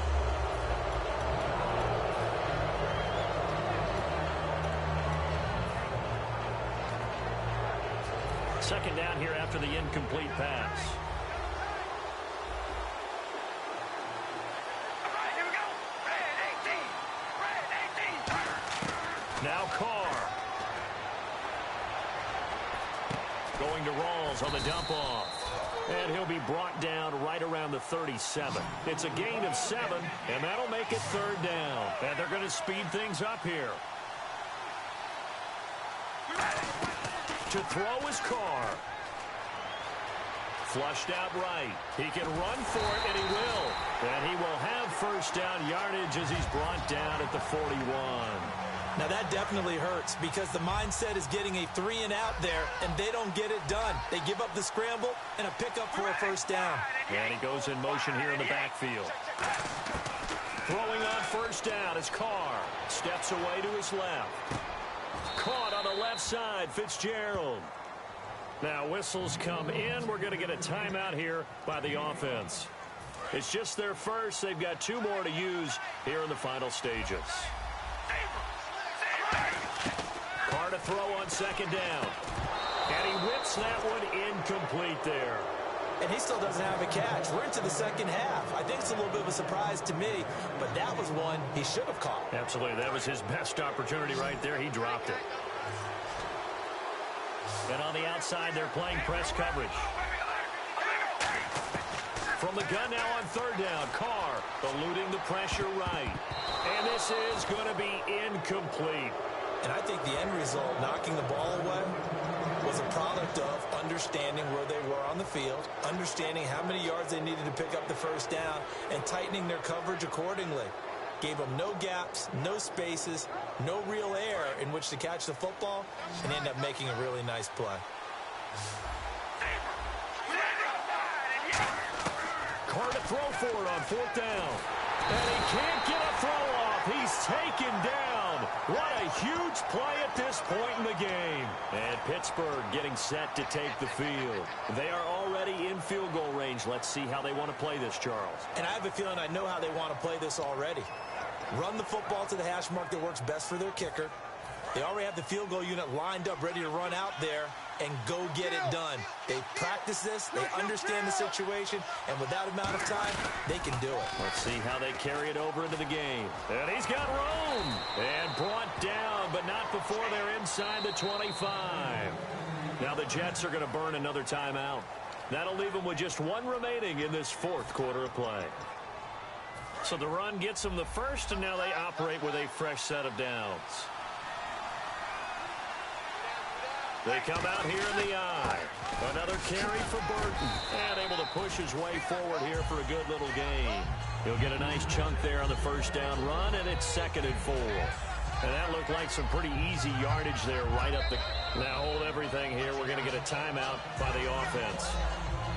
Second down here after the incomplete pass. Here we go. Red 18. Now Carr. Going to Rawls on the dump-off. And he'll be brought down right around the 37. It's a gain of 7, and that'll make it third down. And they're going to speed things up here. To throw is Carr. Flushed out right. He can run for it, and he will. And he will have first down yardage as he's brought down at the 41. Now, that definitely hurts because the mindset is getting a 3-and-out there, and they don't get it done. They give up the scramble and a pickup for a first down. And he goes in motion here in the backfield. Throwing on first down is Carr. Steps away to his left. Caught on the left side, Fitzgerald. Now whistles come in. We're going to get a timeout here by the offense. It's just their first. They've got 2 more to use here in the final stages. Carr to throw on second down. And he whips that one incomplete there. And he still doesn't have a catch. We're into the second half. I think it's a little bit of a surprise to me, but that was one he should have caught. Absolutely. That was his best opportunity right there. He dropped it. And on the outside, they're playing press coverage. From the gun now on third down, Carr eluding the pressure right. And this is going to be incomplete. And I think the end result, knocking the ball away, was a product of understanding where they were on the field, understanding how many yards they needed to pick up the first down, and tightening their coverage accordingly. Gave them no gaps, no spaces, no real air in which to catch the football, and end up making a really nice play. Carr to throw for it on fourth down. And he can't get a throw off. He's taken down. What a huge play at this point in the game. And Pittsburgh getting set to take the field. They are already in field goal range. Let's see how they want to play this, Charles. And I have a feeling I know how they want to play this already. Run the football to the hash mark that works best for their kicker. They already have the field goal unit lined up, ready to run out there and go get it done. They practice this, they understand the situation, and with that amount of time, they can do it. Let's see how they carry it over into the game. And he's got room. And brought down, but not before they're inside the 25. Now the Jets are going to burn another timeout. That'll leave them with just 1 remaining in this fourth quarter of play. So the run gets them the first, and now they operate with a fresh set of downs. They come out here in the eye. Another carry for Burton. And able to push his way forward here for a good little gain. He'll get a nice chunk there on the first down run, and it's 2nd and 4. And that looked like some pretty easy yardage there right up the... Now hold everything here. We're going to get a timeout by the offense.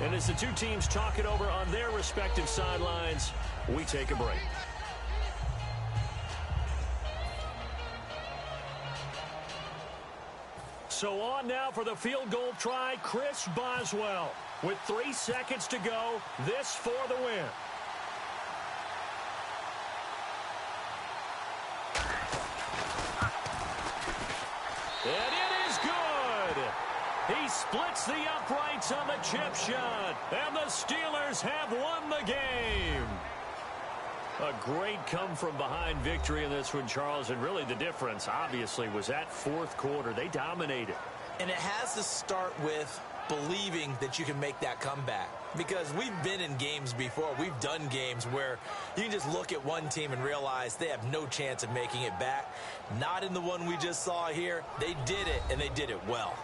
And as the two teams talk it over on their respective sidelines, we take a break. So on now for the field goal try, Chris Boswell. With 3 seconds to go, this for the win. And it is good. He splits the uprights on the chip shot. And the Steelers have won the game. A great come-from-behind victory in this one, Charles. And really the difference, obviously, was that fourth quarter. They dominated. And it has to start with believing that you can make that comeback. Because we've been in games before. We've done games where you can just look at one team and realize they have no chance of making it back. Not in the one we just saw here. They did it, and they did it well.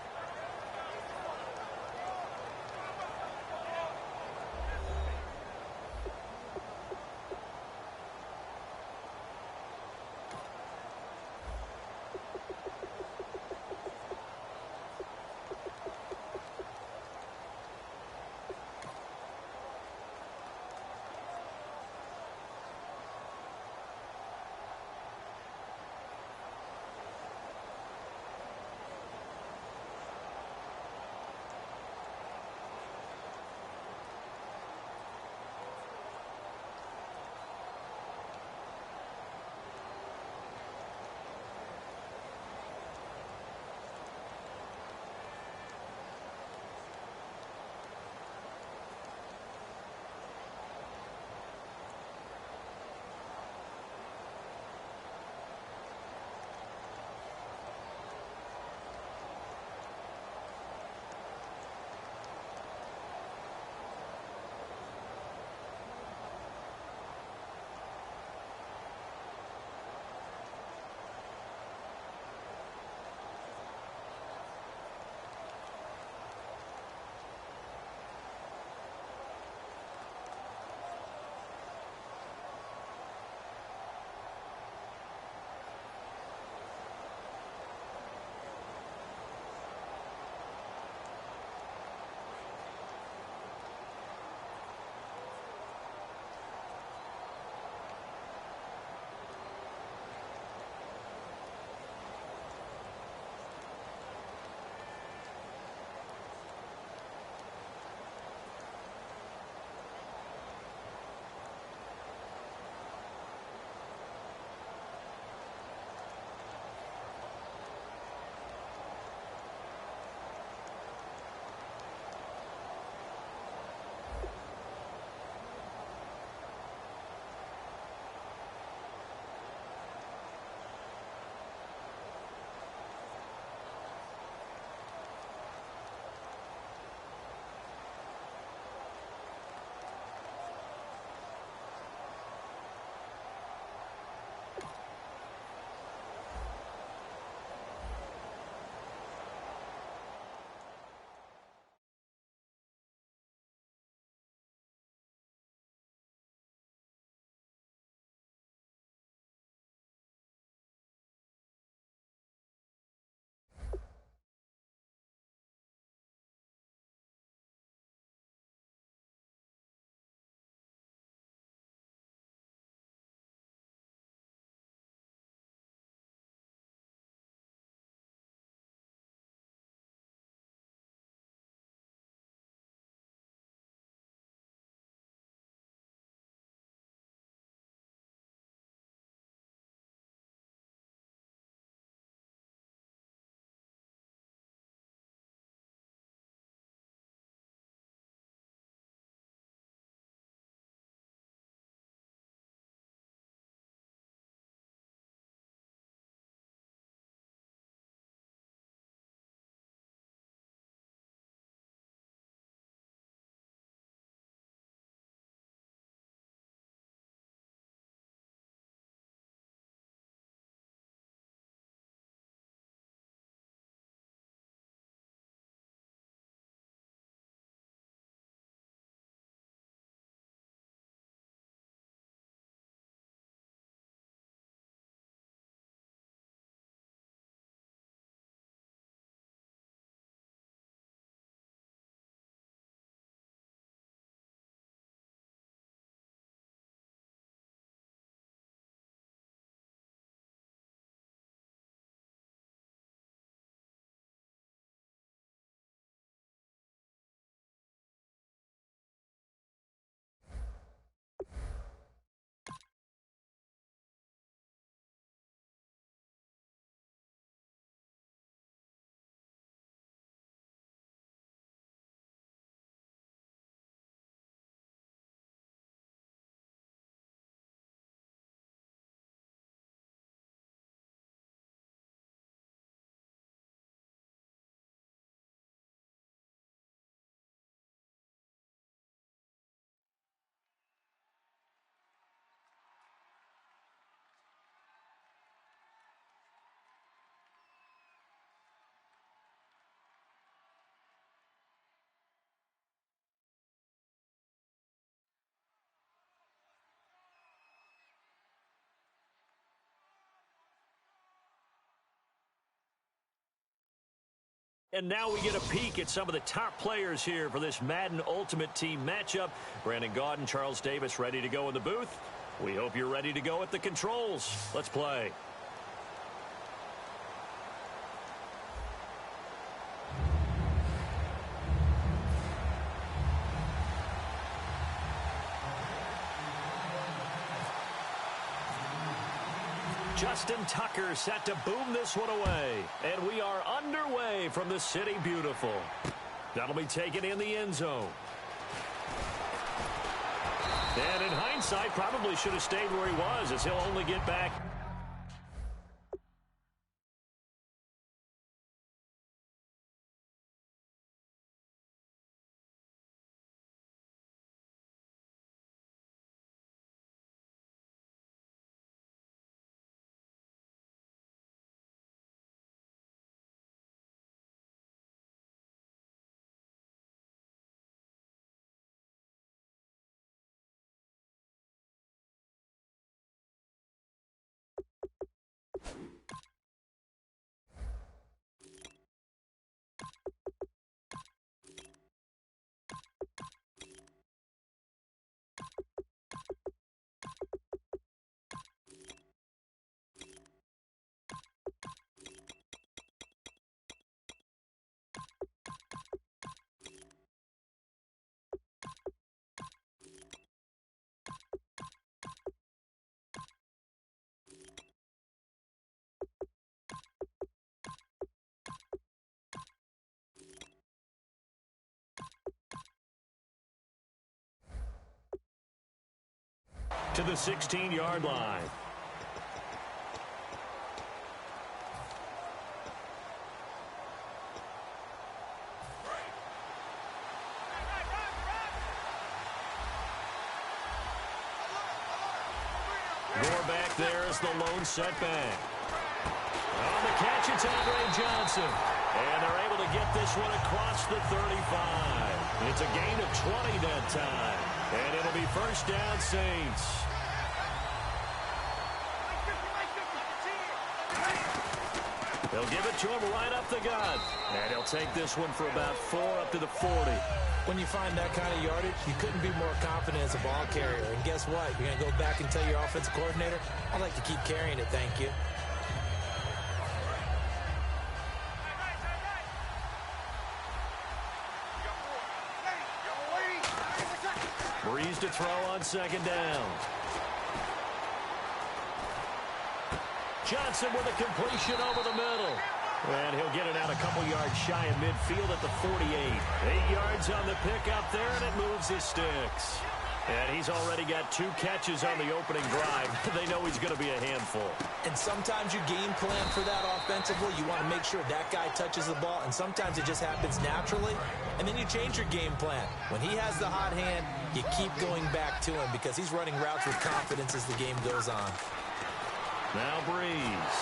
And now we get a peek at some of the top players here for this Madden Ultimate Team matchup. Brandon Gaudin, Charles Davis ready to go in the booth. We hope you're ready to go at the controls. Let's play. Justin Tucker set to boom this one away. And we are underway from the City Beautiful. That'll be taken in the end zone. And in hindsight, probably should have stayed where he was, as he'll only get back. To the 16-yard line. Gore back there is the lone setback. On the catch, it's Andre Johnson. And they're able to get this one across the 35. It's a gain of 20 that time. And it'll be first down, Saints. They'll give it to him right up the gut. And he'll take this one for about 4 up to the 40. When you find that kind of yardage, you couldn't be more confident as a ball carrier. And guess what? You're going to go back and tell your offensive coordinator, I'd like to keep carrying it, thank you. Breeze to throw on second down. Johnson with a completion over the middle. And he'll get it out a couple yards shy of midfield at the 48. 8 yards on the pickup there, and it moves his sticks. And he's already got 2 catches on the opening drive. They know he's going to be a handful. And sometimes you game plan for that offensively. You want to make sure that guy touches the ball, and sometimes it just happens naturally. And then you change your game plan. When he has the hot hand, you keep going back to him because he's running routes with confidence as the game goes on. Now Breeze.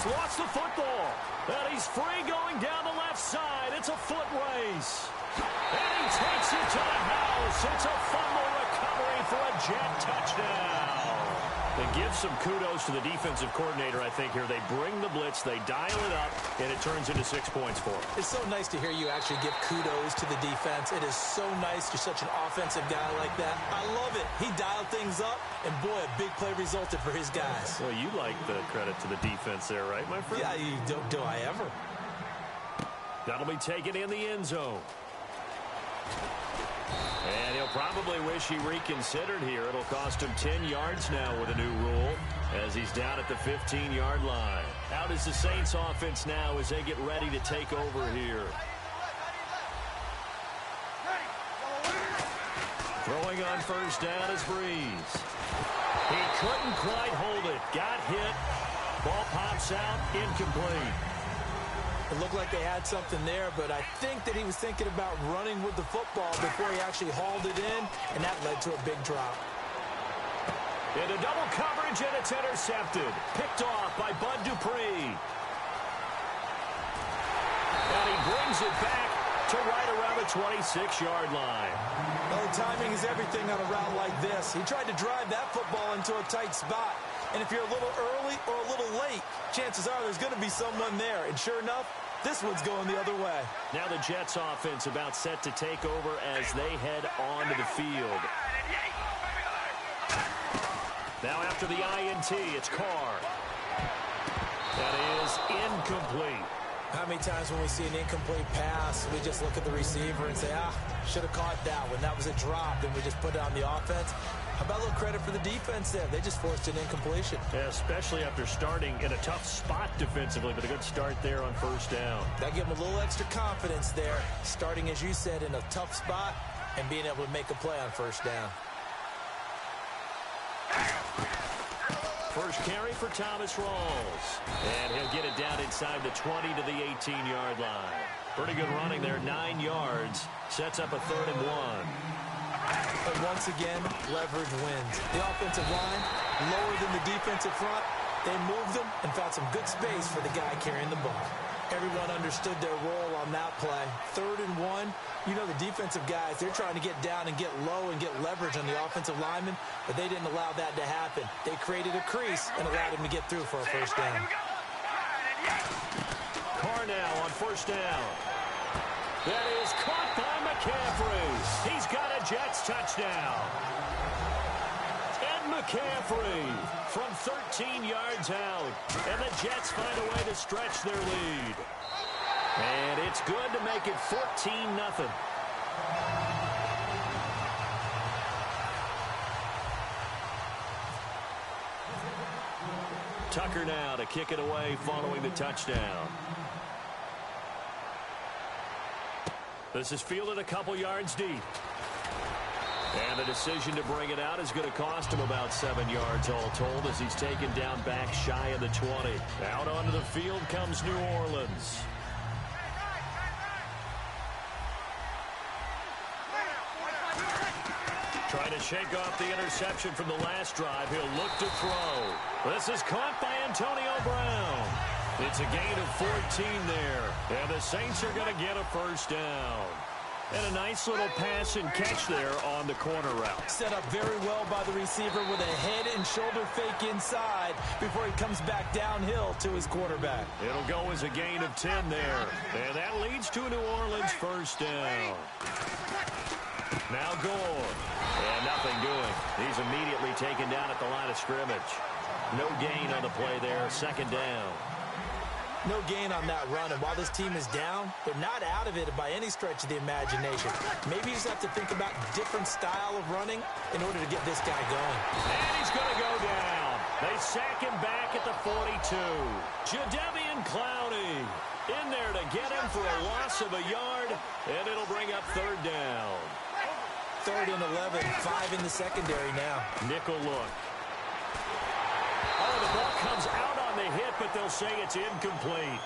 Lost the football. And he's free going down the left side. It's a foot race. And he takes it to the house. It's a fumble recovery for a jet touchdown. They give some kudos to the defensive coordinator, I think, here. They bring the blitz, they dial it up, and it turns into 6 points for them. It's so nice to hear you actually give kudos to the defense. It is so nice. You're such an offensive guy like that. I love it. He dialed things up, and boy, a big play resulted for his guys. Well, you like the credit to the defense there, right, my friend? Yeah, do I ever? That'll be taken in the end zone. And he'll probably wish he reconsidered here. It'll cost him 10 yards now with a new rule as he's down at the 15-yard line. Out is the Saints offense now as they get ready to take over here. Throwing on first down is Breeze. He couldn't quite hold it. Got hit. Ball pops out. Incomplete. It looked like they had something there, but I think that he was thinking about running with the football before he actually hauled it in, and that led to a big drop. Into double coverage, and it's intercepted. Picked off by Bud Dupree. And he brings it back to right around the 26-yard line. Well, timing is everything on a route like this. He tried to drive that football into a tight spot. And if you're a little early or a little late, chances are there's going to be someone there. And sure enough, This one's going the other way. Now the Jets offense about set to take over as they head onto the field. Now after the INT, it's Carr. That is incomplete. How many times when we see an incomplete pass, we just look at the receiver and say, should have caught that one. That was a drop. Then we just put it on the offense. How about a little credit for the defense there? They just forced an incompletion. Yeah, especially after starting in a tough spot defensively, but a good start there on first down. That gave them a little extra confidence there, starting, as you said, in a tough spot and being able to make a play on first down. First carry for Thomas Rawls. And he'll get it down inside the 20 to the 18-yard line. Pretty good running there, 9 yards. Sets up a 3rd and 1. But once again, leverage wins. The offensive line, lower than the defensive front. They moved them and found some good space for the guy carrying the ball. Everyone understood their role on that play. 3rd and 1. You know the defensive guys, they're trying to get down and get low and get leverage on the offensive lineman, but they didn't allow that to happen. They created a crease and allowed him to get through for a first down. Carr now on first down. That is caught by McCaffrey. He's got a Jets touchdown. And McCaffrey from 13 yards out. And the Jets find a way to stretch their lead. And it's good to make it 14-0. Tucker now to kick it away following the touchdown. This is fielded a couple yards deep. And the decision to bring it out is going to cost him about 7 yards all told as he's taken down back shy of the 20. Out onto the field comes New Orleans. Trying to shake off the interception from the last drive. He'll look to throw. This is caught by Antonio Brown. It's a gain of 14 there. And the Saints are going to get a first down. And a nice little pass and catch there on the corner route. Set up very well by the receiver with a head and shoulder fake inside before he comes back downhill to his quarterback. It'll go as a gain of 10 there. And that leads to a New Orleans first down. Now Gore. And nothing doing. He's immediately taken down at the line of scrimmage. No gain on the play there. Second down. No gain on that run, and while this team is down, they're not out of it by any stretch of the imagination. Maybe you just have to think about different style of running in order to get this guy going. And he's going to go down. They sack him back at the 42. Jadeveon Clowney in there to get him for a loss of a yard, and it'll bring up third down. 3rd and 11, 5 in the secondary now. Nickel look. Oh, the ball comes out on the hit, but they'll say it's incomplete.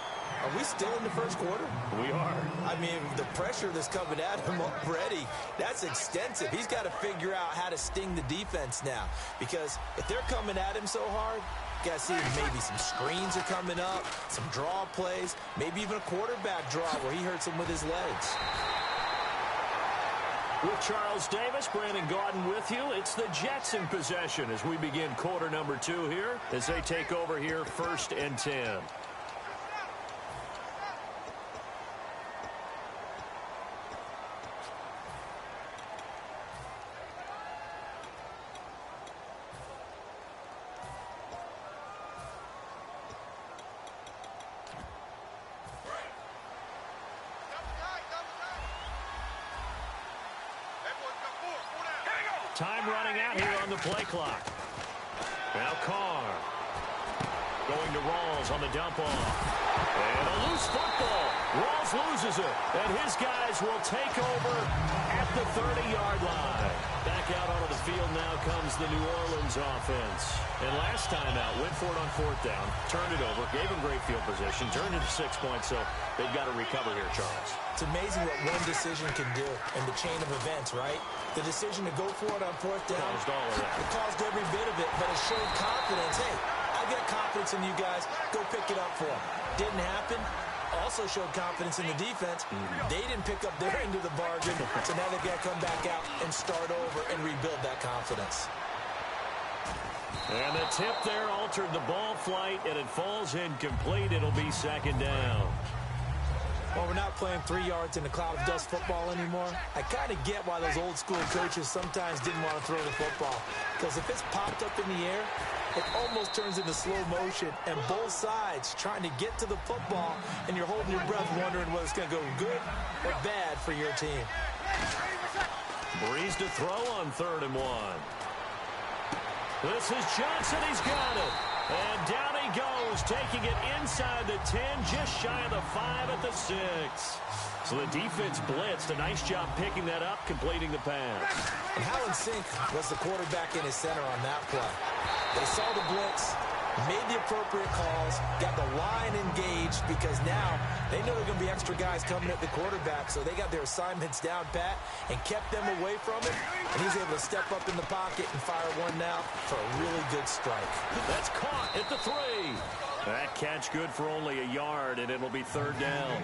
Are we still in the first quarter? We are. I mean, the pressure that's coming at him already, that's extensive. He's got to figure out how to sting the defense now. Because if they're coming at him so hard, you got to see maybe some screens are coming up, some draw plays, maybe even a quarterback draw where he hurts him with his legs. With Charles Davis, Brandon Gaudin with you. It's the Jets in possession as we begin quarter number 2 here as they take over here 1st and 10. Time running out here on the play clock. Now Carr. Going to Rawls on the dump off. And a loose football. Rawls loses it. And his guys will take over at the 30-yard line. Back out onto the field now comes the New Orleans offense. And last time out, went for it on 4th down, turned it over, gave him great field position, turned it to 6 points, so they've got to recover here, Charles. It's amazing what one decision can do in the chain of events, right? The decision to go for it on 4th down, Caused all of that. It caused every bit of it, but it showed confidence. Hey, I've got confidence in you guys. Go pick it up for them. Didn't happen. Also showed confidence in the defense. They didn't pick up their end of the bargain, so now they've got to come back out and start over and rebuild that confidence. And the tip there altered the ball flight, and it falls incomplete. It'll be 2nd down. Well, we're not playing 3 yards in a cloud of dust football anymore. I kind of get why those old school coaches sometimes didn't want to throw the football. Because if it's popped up in the air, it almost turns into slow motion. And both sides trying to get to the football, and you're holding your breath wondering whether it's going to go good or bad for your team. Breeze to throw on 3rd and 1. This is Johnson. He's got it. And down he goes, taking it inside the 10, just shy of the 5 at the 6. So the defense blitzed. A nice job picking that up, completing the pass. And how in sync was the quarterback in his center on that play? They saw the blitz, made the appropriate calls, got the line engaged, because now they know there are going to be extra guys coming at the quarterback, so they got their assignments down pat and kept them away from it, and he's able to step up in the pocket and fire one now for a really good strike. That's caught at the 3. That catch good for only a yard, and it'll be 3rd down.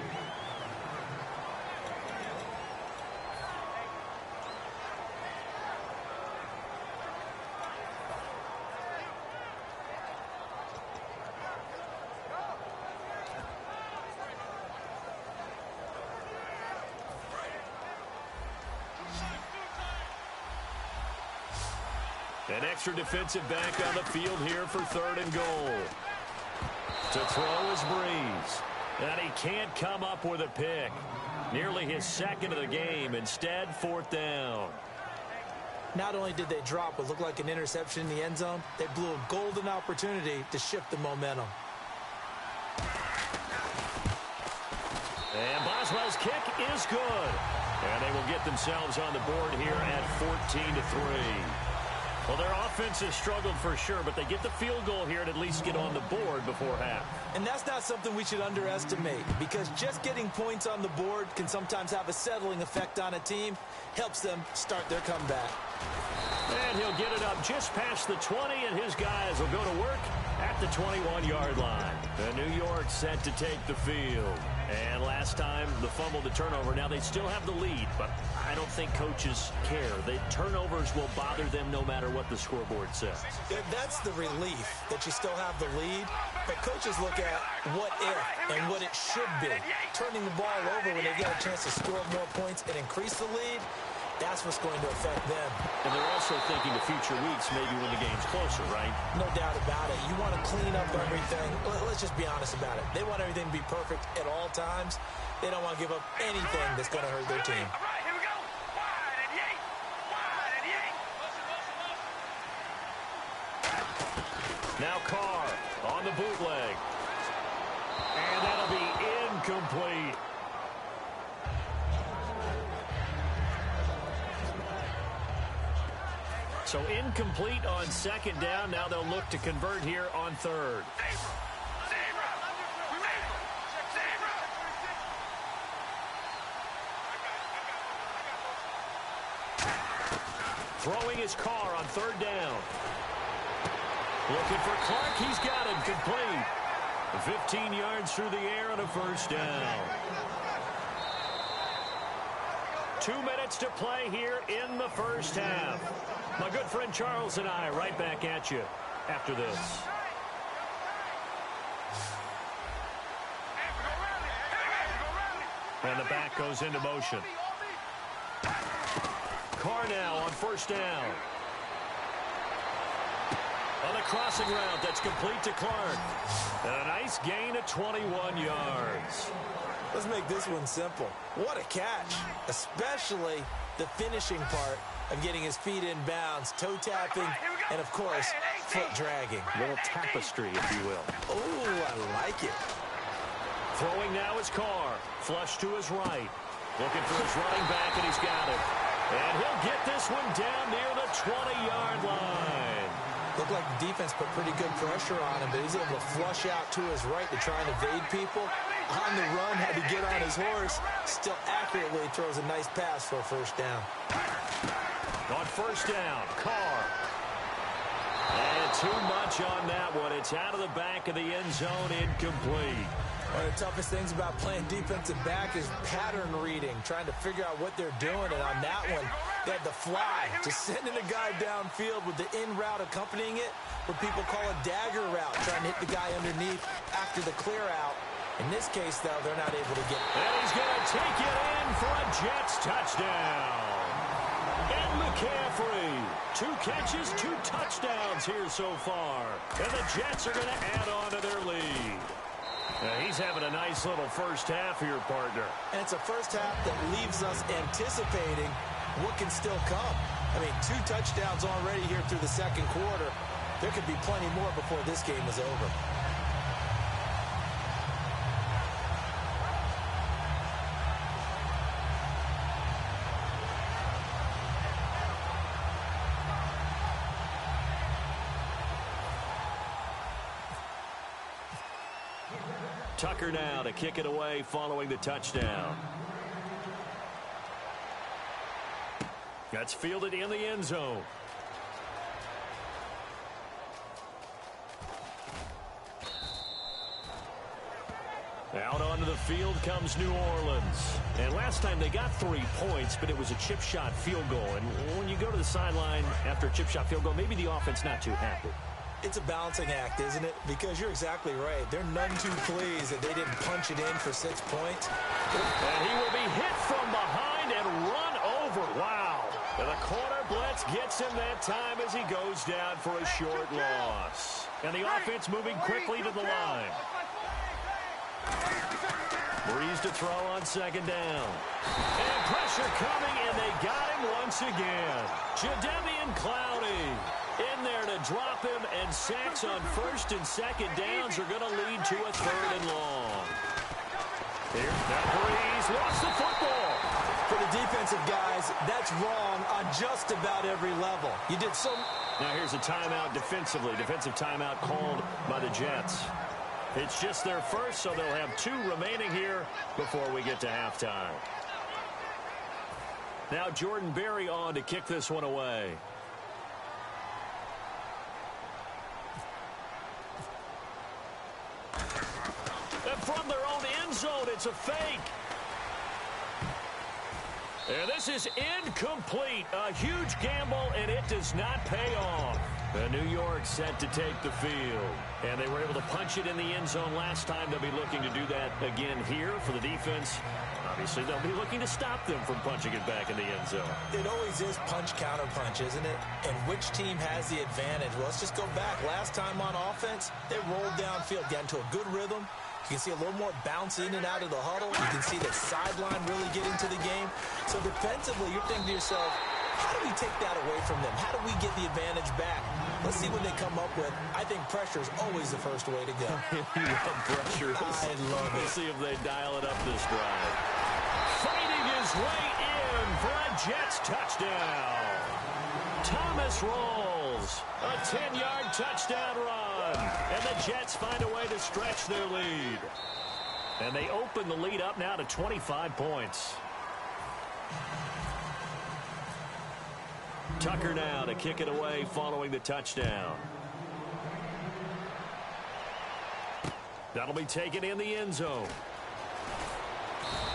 An extra defensive back on the field here for 3rd and goal. To throw is Breeze. And he can't come up with a pick. Nearly his 2nd of the game. Instead, 4th down. Not only did they drop what looked like an interception in the end zone, they blew a golden opportunity to shift the momentum. And Boswell's kick is good. And they will get themselves on the board here at 14-3. Well, their offense has struggled for sure, but they get the field goal here and at least get on the board before half. And that's not something we should underestimate, because just getting points on the board can sometimes have a settling effect on a team, helps them start their comeback. And he'll get it up just past the 20, and his guys will go to work at the 21-yard line. The New York set to take the field. And last time, the fumble, the turnover. Now they still have the lead, but I don't think coaches care. The turnovers will bother them no matter what the scoreboard says. That's the relief, that you still have the lead. But coaches look at what if and what it should be. Turning the ball over when they get a chance to score more points and increase the lead, that's what's going to affect them. And they're also thinking of future weeks, maybe when the game's closer, right? No doubt about it. You want to clean up everything. Let's just be honest about it. They want everything to be perfect at all times. They don't want to give up anything that's going to hurt their team. All right, here we go. Wide and yank. Wide and yank. Now Carr on the bootleg. And that'll be incomplete. So incomplete on 2nd down. Now they'll look to convert here on 3rd. Throwing his Carr on 3rd down. Looking for Clark. He's got it complete. 15 yards through the air on a 1st down. 2 minutes to play here in the 1st half. My good friend Charles and I right back at you after this. And the back goes into motion. Carr now on 1st down. On the crossing route, that's complete to Clark. And a nice gain of 21 yards. Let's make this one simple. What a catch, especially the finishing part of getting his feet in bounds, toe tapping, and of course, foot dragging. A little tapestry, if you will. Oh, I like it. Throwing now is Carr. Flush to his right. Looking for his running back, and he's got it. And he'll get this one down near the 20-yard line. Looked like the defense put pretty good pressure on him, but he's able to flush out to his right to try and evade people. On the run, had to get on his horse. Still accurately throws a nice pass for a 1st down. On 1st down, Carr. And too much on that one. It's out of the back of the end zone, incomplete. One of the toughest things about playing defensive back is pattern reading, trying to figure out what they're doing. And on that one, they had the fly, just sending a guy downfield with the in route accompanying it, what people call a dagger route, trying to hit the guy underneath after the clear out. In this case, though, they're not able to get it. And he's going to take it in for a Jets touchdown. And McCaffrey, 2 catches, 2 touchdowns here so far. And the Jets are going to add on to their lead. He's having a nice little first half here, partner. And it's a first half that leaves us anticipating what can still come. I mean, 2 touchdowns already here through the second quarter. There could be plenty more before this game is over. Tucker now to kick it away following the touchdown. That's fielded in the end zone. Out onto the field comes New Orleans. And last time they got 3 points, but it was a chip shot field goal. And when you go to the sideline after a chip shot field goal, maybe the offense not too happy. It's a balancing act, isn't it? Because you're exactly right. They're none too pleased that they didn't punch it in for 6 points. And he will be hit from behind and run over. Wow. And the corner blitz gets him that time as he goes down for a short loss. And the offense moving quickly to the line. Breeze to throw on second down. And pressure coming, and they got him once again. Jadeveon Clowney in there to drop him, and sacks on first and second downs are going to lead to a 3rd and long. Here's that Breeze. Lost the football. For the defensive guys, that's wrong on just about every level. You did so... Now here's a timeout defensively. Defensive timeout called by the Jets. It's just their first, so they'll have 2 remaining here before we get to halftime. Now Jordan Berry on to kick this one away. And from their own end zone, it's a fake. And this is incomplete. A huge gamble, and it does not pay off. New York set to take the field. And they were able to punch it in the end zone last time. They'll be looking to do that again here for the defense. Obviously, they'll be looking to stop them from punching it back in the end zone. It always is punch-counter-punch, isn't it? And which team has the advantage? Well, let's just go back. Last time on offense, they rolled downfield, got into a good rhythm. You can see a little more bounce in and out of the huddle. You can see the sideline really get into the game. So defensively, you're thinking to yourself, how do we take that away from them? How do we get the advantage back? Let's see what they come up with. I think pressure is always the first way to go. You love pressure. I love it. Let's see if they dial it up this drive. Fighting his way in for a Jets touchdown. Thomas rolls. A 10-yard touchdown run. And the Jets find a way to stretch their lead. And they open the lead up now to 25 points. Tucker now to kick it away following the touchdown. That'll be taken in the end zone.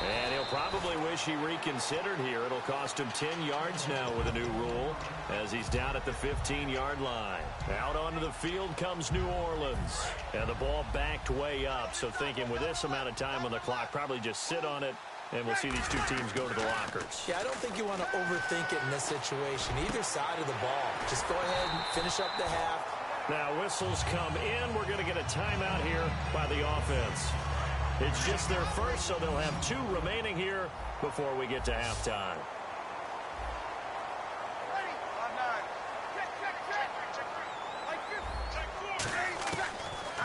And he'll probably wish he reconsidered here. It'll cost him 10 yards now with a new rule as he's down at the 15-yard line. Out onto the field comes New Orleans. And the ball backed way up. So thinking with this amount of time on the clock, probably just sit on it. And we'll see these 2 teams go to the lockers. Yeah, I don't think you want to overthink it in this situation. Either side of the ball. Just go ahead and finish up the half. Now whistles come in. We're going to get a timeout here by the offense. It's just their first, so they'll have 2 remaining here before we get to halftime.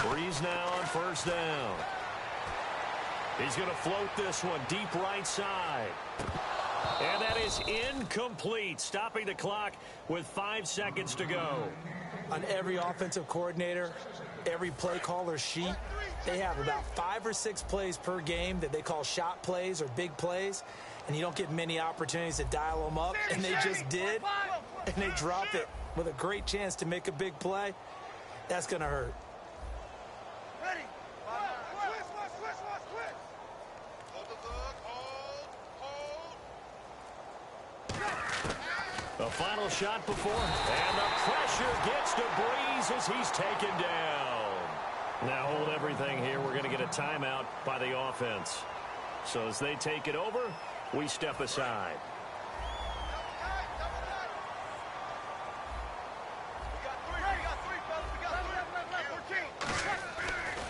Breeze now on first down. He's going to float this one deep right side. And that is incomplete, stopping the clock with 5 seconds to go. On every offensive coordinator, every play caller sheet, they have about 5 or 6 plays per game that they call shot plays or big plays, and you don't get many opportunities to dial them up, and they just did, and they drop it with a great chance to make a big play. That's going to hurt. The final shot before, and the pressure gets to Breeze as he's taken down. Now hold everything here. We're going to get a timeout by the offense. So as they take it over, we step aside.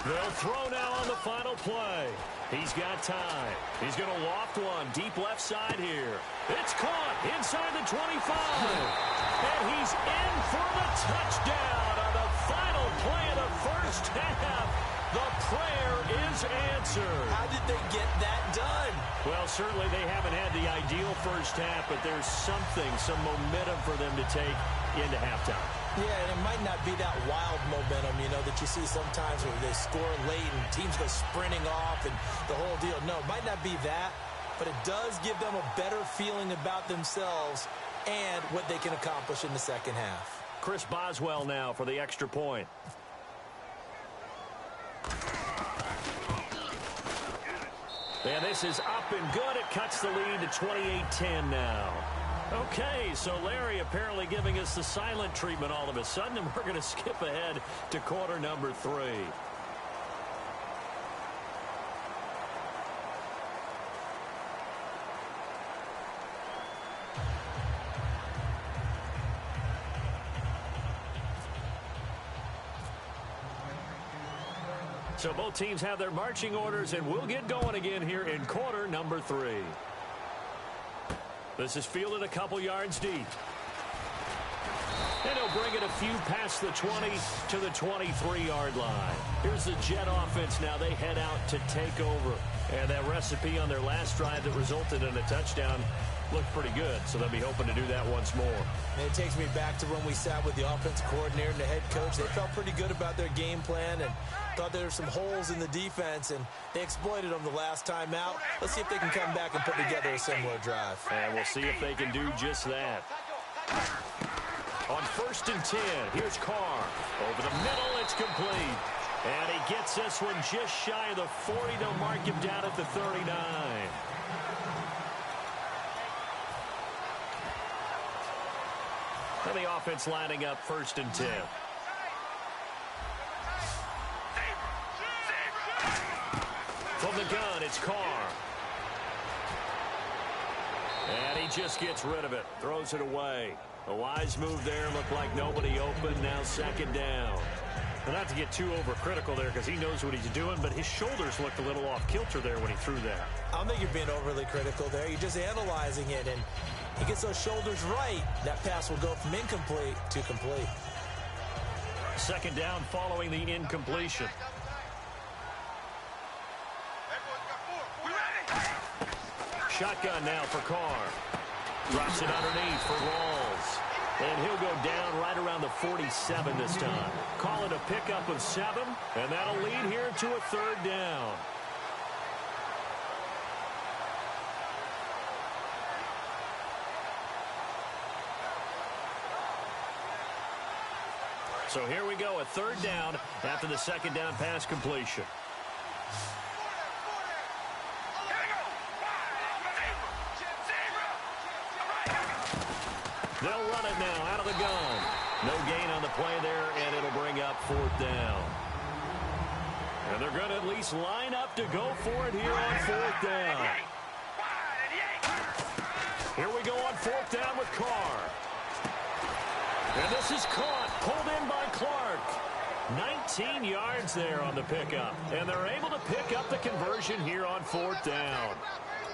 They'll throw now on the final play. He's got time. He's going to loft one deep left side here. It's caught inside the 25. And he's in for the touchdown on the final play of the first half. The prayer is answered. How did they get that done? Well, certainly they haven't had the ideal first half, but there's something, some momentum for them to take into halftime. Yeah, and it might not be that wild momentum, you know, that you see sometimes where they score late and teams go sprinting off and the whole deal. No, it might not be that, but it does give them a better feeling about themselves and what they can accomplish in the second half. Chris Boswell now for the extra point. And this is up and good. It cuts the lead to 28-10 now. Okay, so Larry apparently giving us the silent treatment all of a sudden, and we're going to skip ahead to quarter number 3. So both teams have their marching orders, and we'll get going again here in quarter number 3. This is fielded a couple yards deep. And he'll bring it a few past the 20 to the 23-yard line. Here's the Jet offense now. They head out to take over. And that recipe on their last drive that resulted in a touchdown looked pretty good, so they'll be hoping to do that once more. And it takes me back to when we sat with the offensive coordinator and the head coach. They felt pretty good about their game plan and thought there were some holes in the defense, and they exploited them the last time out. Let's see if they can come back and put together a similar drive. And we'll see if they can do just that. On 1st and 10, here's Carr. Over the middle, it's complete. And he gets this one just shy of the 40. They'll mark him down at the 39. And the offense lining up 1st and 10. From the gun, it's Carr. And he just gets rid of it. Throws it away. A wise move there. Looked like nobody open. Now 2nd down. And not to get too overcritical there because he knows what he's doing, but his shoulders looked a little off kilter there when he threw that. I don't think you're being overly critical there. You're just analyzing it, and he gets those shoulders right. That pass will go from incomplete to complete. 2nd down following the incompletion. Shotgun now for Carr. Drops it underneath for Rawls. And he'll go down right around the 47 this time. Call it a pickup of 7, and that'll lead here to a 3rd down. So here we go, a 3rd down after the 2nd down pass completion. They'll run it now out of the gun. No gain on the play there, and it'll bring up 4th down. And they're going to at least line up to go for it here on 4th down. Here we go on 4th down with Carr. And this is caught, pulled in by Clark. 19 yards there on the pickup. And they're able to pick up the conversion here on 4th down.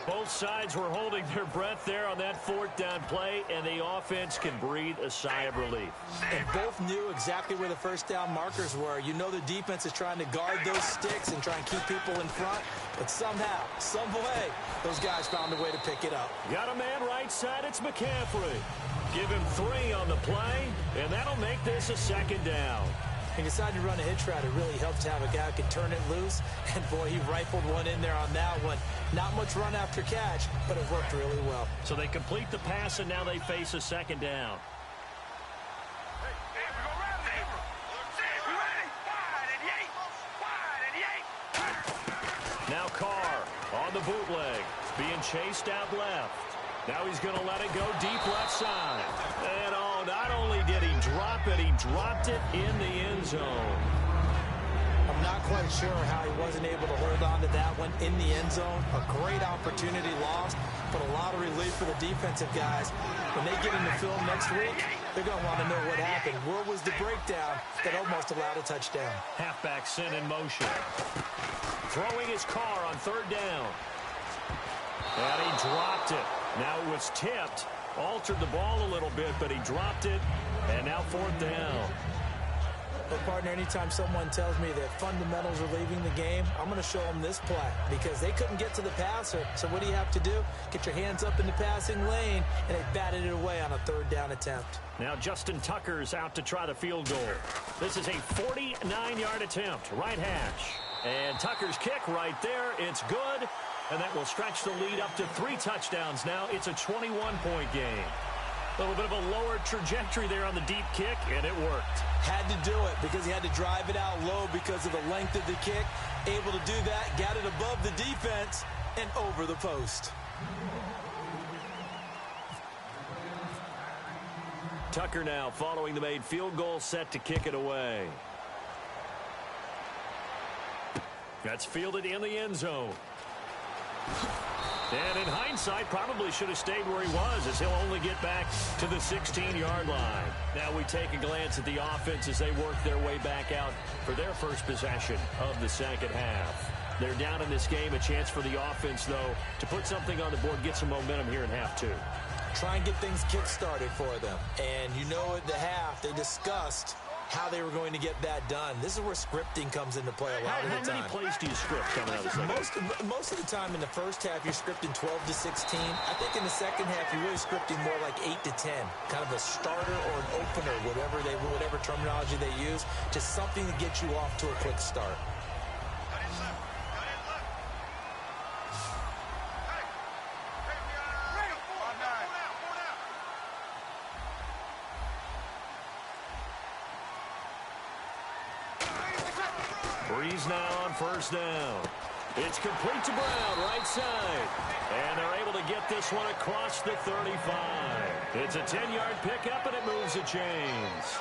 Both sides were holding their breath there on that 4th down play, and the offense can breathe a sigh of relief. And both knew exactly where the 1st down markers were. You know the defense is trying to guard those sticks and try and keep people in front, but somehow, some way, those guys found a way to pick it up. Got a man right side, it's McCaffrey. Give him 3 on the play, and that'll make this a 2nd down. He decided to run a hitch route. It really helps to have a guy who can turn it loose. And, boy, he rifled one in there on that one. Not much run after catch, but it worked really well. So they complete the pass, and now they face a 2nd down. Now Carr on the bootleg. Being chased out left. Now he's going to let it go deep left side. And, oh, not only did he drop it, he dropped it in the end zone. I'm not quite sure how he wasn't able to hold on to that one in the end zone. A great opportunity lost, but a lot of relief for the defensive guys. When they get into film next week, they're going to want to know what happened. Where was the breakdown that almost allowed a touchdown? Halfback sent in motion. Throwing his car on third down. And he dropped it. Now it was tipped. Altered the ball a little bit, but he dropped it. And now fourth down. But, partner, anytime someone tells me that fundamentals are leaving the game, I'm going to show them this play because they couldn't get to the passer. So what do you have to do? Get your hands up in the passing lane, and they batted it away on a third down attempt. Now Justin Tucker's out to try the field goal. This is a 49-yard attempt, right hash. And Tucker's kick right there, it's good. And that will stretch the lead up to 3 touchdowns now. It's a 21-point game. A little bit of a lower trajectory there on the deep kick, and it worked. Had to do it because he had to drive it out low because of the length of the kick. Able to do that, got it above the defense and over the post. Tucker now following the made field goal, set to kick it away. That's fielded in the end zone. And in hindsight, probably should have stayed where he was, as he'll only get back to the 16-yard line. Now we take a glance at the offense as they work their way back out for their first possession of the second half. They're down in this game. A chance for the offense, though, to put something on the board, get some momentum here in half 2. Try and get things kick-started for them. And you know at the half, they discussed how they were going to get that done. This is where scripting comes into play a lot of the time. How many plays do you script coming out of the second? Most of the time in the first half, you're scripting 12 to 16. I think in the second half, you're really scripting more like 8 to 10. Kind of a starter or an opener, whatever terminology they use. Just something to get you off to a quick start. Breeze now on first down. It's complete to Brown, right side. And they're able to get this one across the 35. It's a 10-yard pickup, and it moves the chains.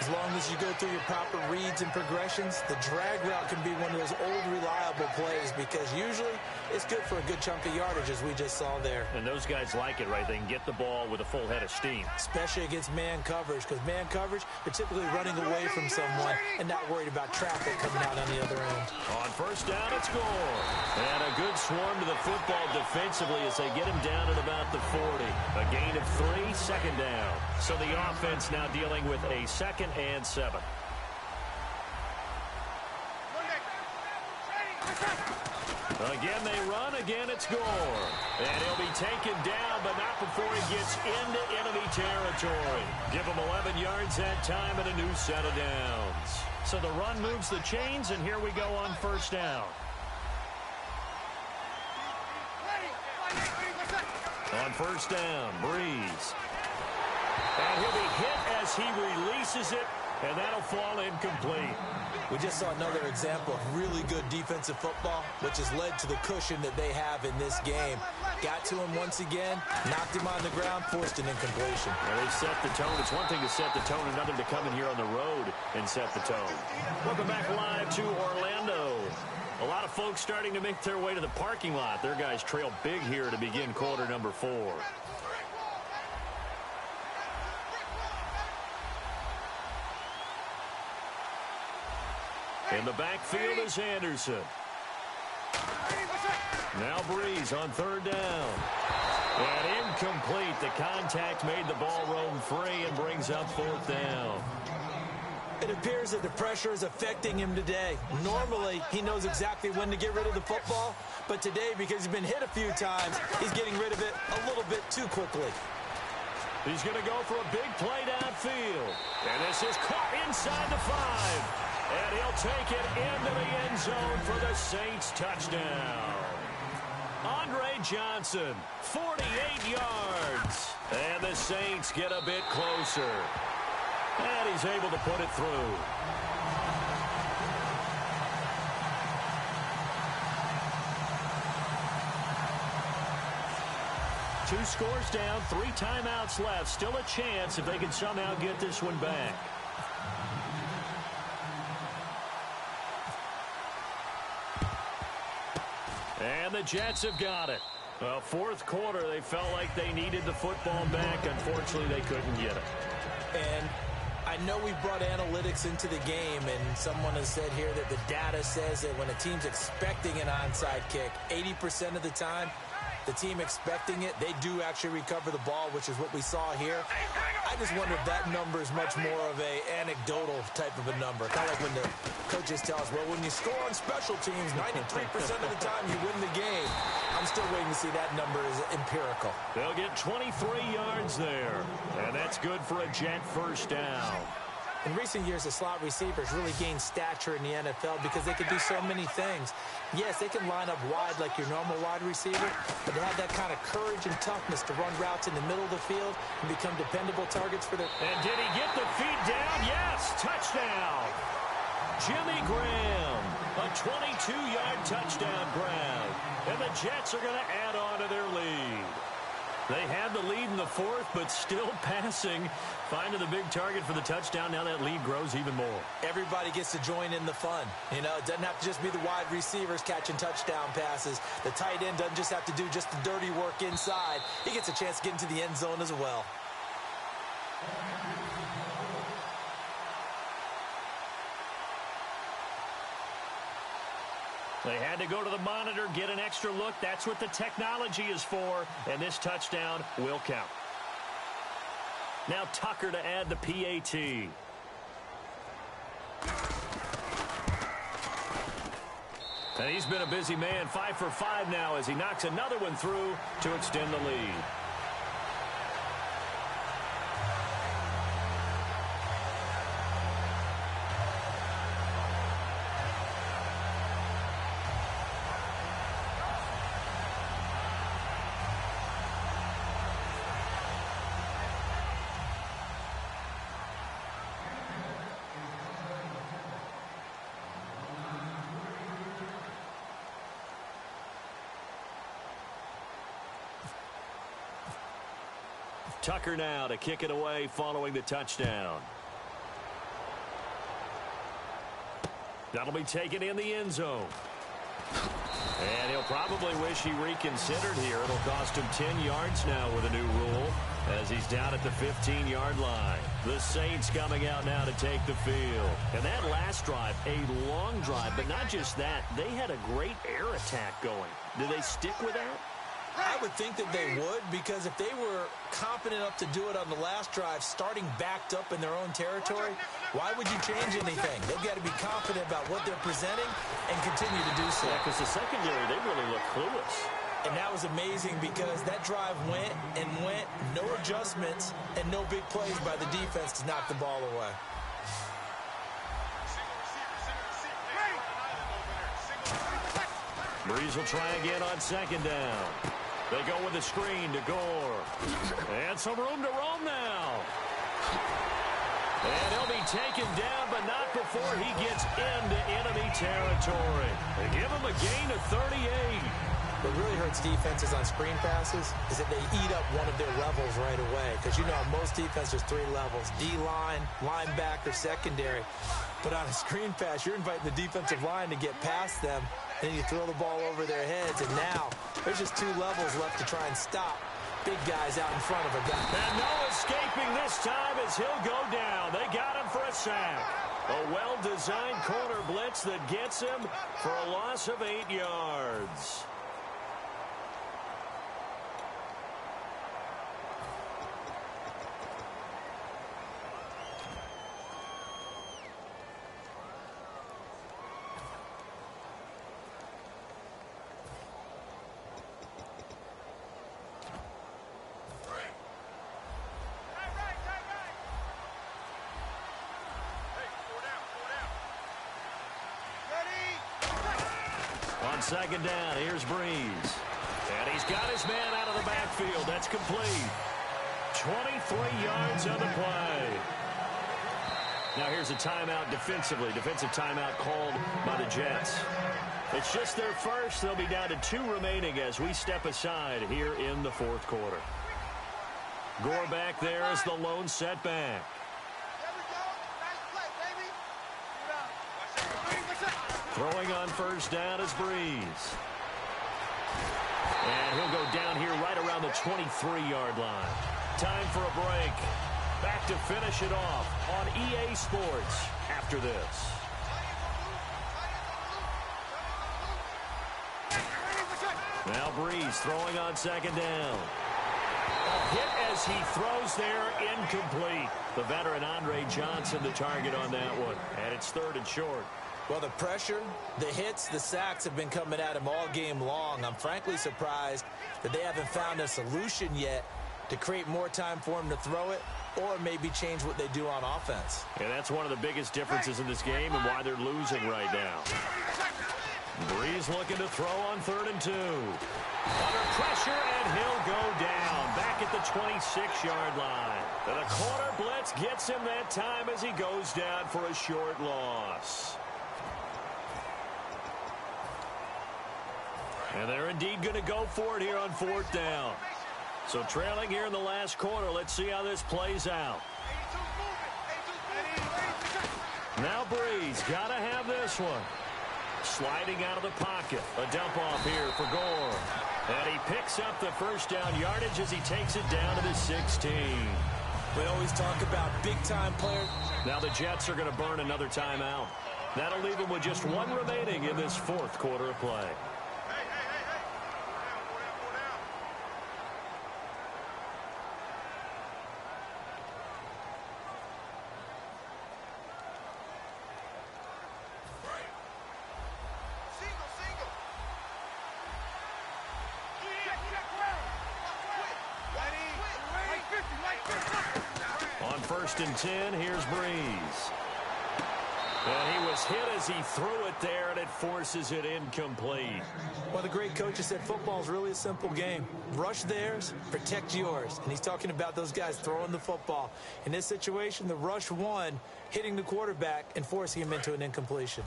As long as you go through your proper reads and progressions, the drag route can be one of those old reliable plays because usually it's good for a good chunk of yardage, as we just saw there. And those guys like it, right? They can get the ball with a full head of steam. Especially against man coverage, because man coverage, they're typically running away from someone and not worried about traffic coming out on the other end. On first down, it's score. And a good swarm to the football defensively as they get him down at about the 40. A gain of 3, second down. So the offense now dealing with a 2nd and 7. Again, they run. Again, it's Gore. And he'll be taken down, but not before he gets into enemy territory. Give him 11 yards that time and a new set of downs. So the run moves the chains, and here we go on first down. On first down, Breeze. And he'll be hit as he releases it, and that'll fall incomplete. We just saw another example of really good defensive football, which has led to the cushion that they have in this game. Got to him once again, knocked him on the ground, forced an incompletion. Well, they've set the tone. It's one thing to set the tone, another to come in here on the road and set the tone. Welcome back live to Orlando. A lot of folks starting to make their way to the parking lot. Their guys trail big here to begin quarter number 4. In the backfield is Anderson. Now Breeze on third down. And incomplete. The contact made the ball roam free and brings up fourth down. It appears that the pressure is affecting him today. Normally, he knows exactly when to get rid of the football, but today, because he's been hit a few times, he's getting rid of it a little bit too quickly. He's going to go for a big play downfield. And this is caught inside the 5. And he'll take it into the end zone for the Saints touchdown. Andre Johnson, 48 yards. And the Saints get a bit closer. And he's able to put it through. Two scores down, 3 timeouts left. Still a chance if they can somehow get this one back. And the Jets have got it. Well, fourth quarter, they felt like they needed the football back. Unfortunately, they couldn't get it. And I know we brought analytics into the game, and someone has said here that the data says that when a team's expecting an onside kick, 80% of the time, the team expecting it, they do actually recover the ball, which is what we saw here. I just wonder if that number is much more of a anecdotal type of a number. Kind of like when the coaches tell us, well, when you score on special teams, 93% of the time you win the game. I'm still waiting to see that number is empirical. They'll get 23 yards there, and that's good for a Jet first down. In recent years, the slot receivers really gained stature in the NFL because they can do so many things. Yes, they can line up wide like your normal wide receiver, but they have that kind of courage and toughness to run routes in the middle of the field and become dependable targets for their... And did he get the feet down? Yes, touchdown. Jimmy Graham, a 22-yard touchdown grab. And the Jets are going to add on to their lead. They had the lead in the fourth, but still passing. Finding the big target for the touchdown. Now that lead grows even more. Everybody gets to join in the fun. You know, it doesn't have to just be the wide receivers catching touchdown passes. The tight end doesn't just have to do just the dirty work inside. He gets a chance to get into the end zone as well. They had to go to the monitor, get an extra look. That's what the technology is for, and this touchdown will count. Now Tucker to add the PAT. And he's been a busy man, 5 for 5 now as he knocks another one through to extend the lead. Tucker now to kick it away following the touchdown. That'll be taken in the end zone. And he'll probably wish he reconsidered here. It'll cost him 10 yards now with a new rule as he's down at the 15-yard line. The Saints coming out now to take the field. And that last drive, a long drive, but not just that. They had a great air attack going. Do they stick with that? I would think that they would, because if they were confident enough to do it on the last drive, starting backed up in their own territory, why would you change anything? They've got to be confident about what they're presenting and continue to do so. Yeah, because the secondary, they really look clueless. And that was amazing because that drive went and went, no adjustments, and no big plays by the defense to knock the ball away. Breeze will try again on second down. They go with a screen to Gore. And some room to roam now. And he'll be taken down, but not before he gets into enemy territory. They give him a gain of 38. What really hurts defenses on screen passes is that they eat up one of their levels right away. Because you know, most defense there's 3 levels: D-line, linebacker, secondary. But on a screen pass, you're inviting the defensive line to get past them. Then you throw the ball over their heads, and now there's just 2 levels left to try and stop big guys out in front of a guy. And no escaping this time as he'll go down. They got him for a sack. A well-designed corner blitz that gets him for a loss of 8 yards. On second down, here's Breeze. And he's got his man out of the backfield. That's complete. 23 yards on the play. Now here's a timeout defensively. Defensive timeout called by the Jets. It's just their first. They'll be down to 2 remaining as we step aside here in the fourth quarter. Gore back there as the lone setback. Throwing on first down is Breeze. And he'll go down here right around the 23-yard line. Time for a break. Back to finish it off on EA Sports after this. Now Breeze throwing on second down. A hit as he throws there, incomplete. The veteran Andre Johnson the target on that one. And it's third and short. Well, the pressure, the hits, the sacks have been coming at him all game long. I'm frankly surprised that they haven't found a solution yet to create more time for him to throw it or maybe change what they do on offense. And that's one of the biggest differences in this game and why they're losing right now. Breeze looking to throw on 3rd and 2. Under pressure, and he'll go down back at the 26-yard line. And the corner blitz gets him that time as he goes down for a short loss. And they're indeed going to go for it here on 4th down. So trailing here in the last quarter, let's see how this plays out. Now Breeze got to have this one. Sliding out of the pocket. A dump off here for Gore. And he picks up the first down yardage as he takes it down to the 16. We always talk about big-time players. Now the Jets are going to burn another timeout. That'll leave them with just one remaining in this 4th quarter of play. On 1st and 10, here's Breeze. And he was hit as he threw it there, and it forces it incomplete. Well, the great coach has said football is really a simple game. Rush theirs, protect yours. And he's talking about those guys throwing the football. In this situation, the rush won, hitting the quarterback and forcing him into an incompletion.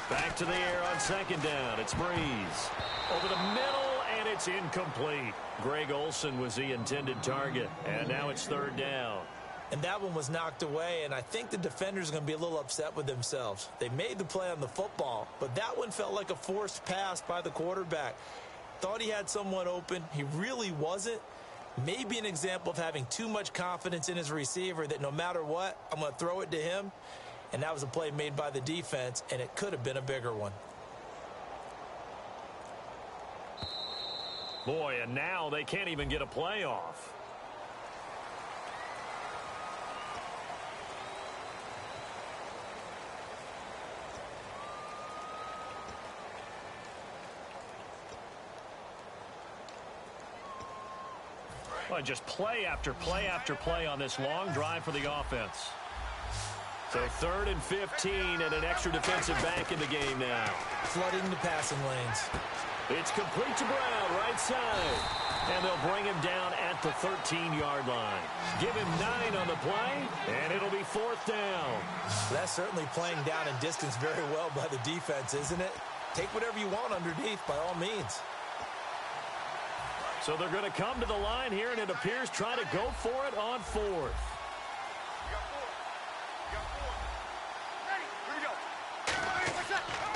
Back to the air on 2nd down. It's Breeze. Over the middle, and it's incomplete. Greg Olsen was the intended target, and now it's 3rd down. And that one was knocked away, and I think the defenders are going to be a little upset with themselves. They made the play on the football, but that one felt like a forced pass by the quarterback. Thought he had someone open. He really wasn't. Maybe an example of having too much confidence in his receiver that no matter what, I'm going to throw it to him. And that was a play made by the defense, and it could have been a bigger one. Boy, and now they can't even get a play off. Well, just play after play after play on this long drive for the offense. So 3rd and 15 and an extra defensive back in the game now. Flooding the passing lanes. It's complete to Brown, right side. And they'll bring him down at the 13-yard line. Give him 9 on the play, and it'll be 4th down. That's certainly playing down in distance very well by the defense, isn't it? Take whatever you want underneath, by all means. So they're going to come to the line here, and it appears try to go for it on 4th.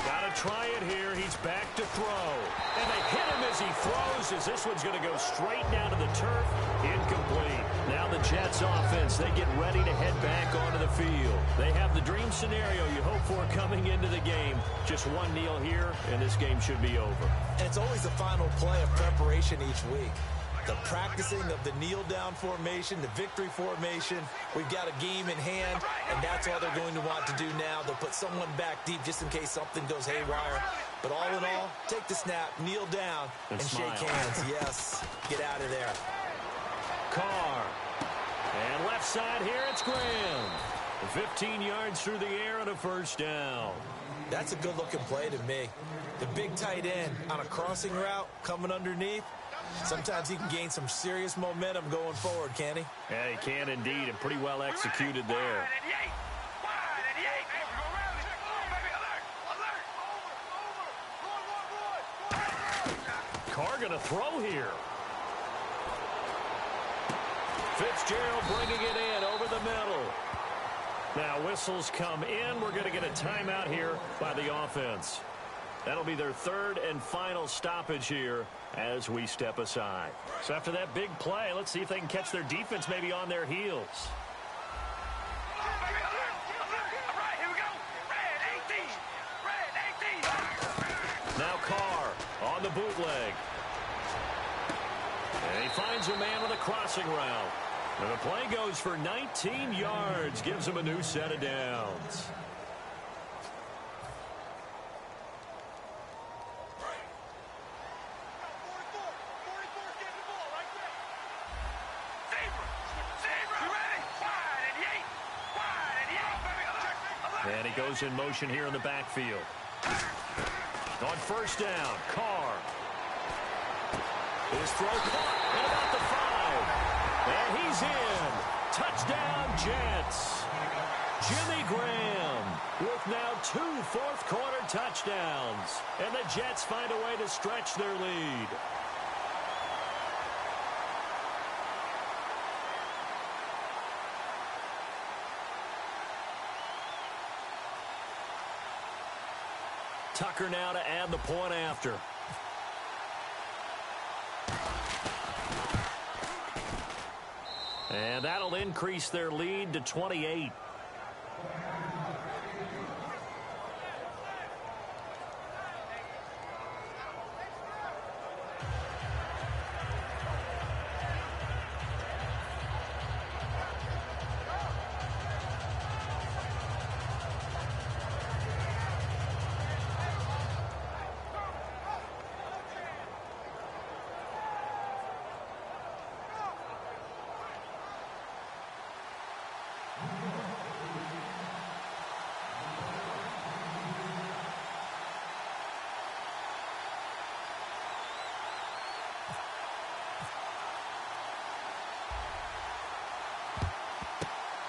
Gotta try it here. He's back to throw. And they hit him as he throws, as this one's going to go straight down to the turf. Incomplete. Now the Jets offense, they get ready to head back onto the field. They have the dream scenario you hope for coming into the game. Just one kneel here, and this game should be over. And it's always the final play of preparation each week. The practicing of the kneel-down formation, the victory formation. We've got a game in hand, and that's all they're going to want to do now. They'll put someone back deep just in case something goes haywire. But all in all, take the snap, kneel down, and shake hands. Yes, get out of there. Carr. And left side here, it's Graham. 15 yards through the air and a first down. That's a good-looking play to me. The big tight end on a crossing route coming underneath. Sometimes he can gain some serious momentum going forward, can he? Yeah, he can indeed, and pretty well executed there. Carr going to throw here. Fitzgerald bringing it in over the middle. Now whistles come in. We're going to get a timeout here by the offense. That'll be their third and final stoppage here as we step aside. So after that big play, let's see if they can catch their defense maybe on their heels. Now Carr on the bootleg. And he finds a man with a crossing route. And the play goes for 19 yards. Gives him a new set of downs. And he goes in motion here in the backfield. On first down, Carr. His throw caught at about the 5. And he's in. Touchdown, Jets. Jimmy Graham with now 2 fourth-quarter touchdowns. And the Jets find a way to stretch their lead. Tucker now to add the point after. And that'll increase their lead to 28.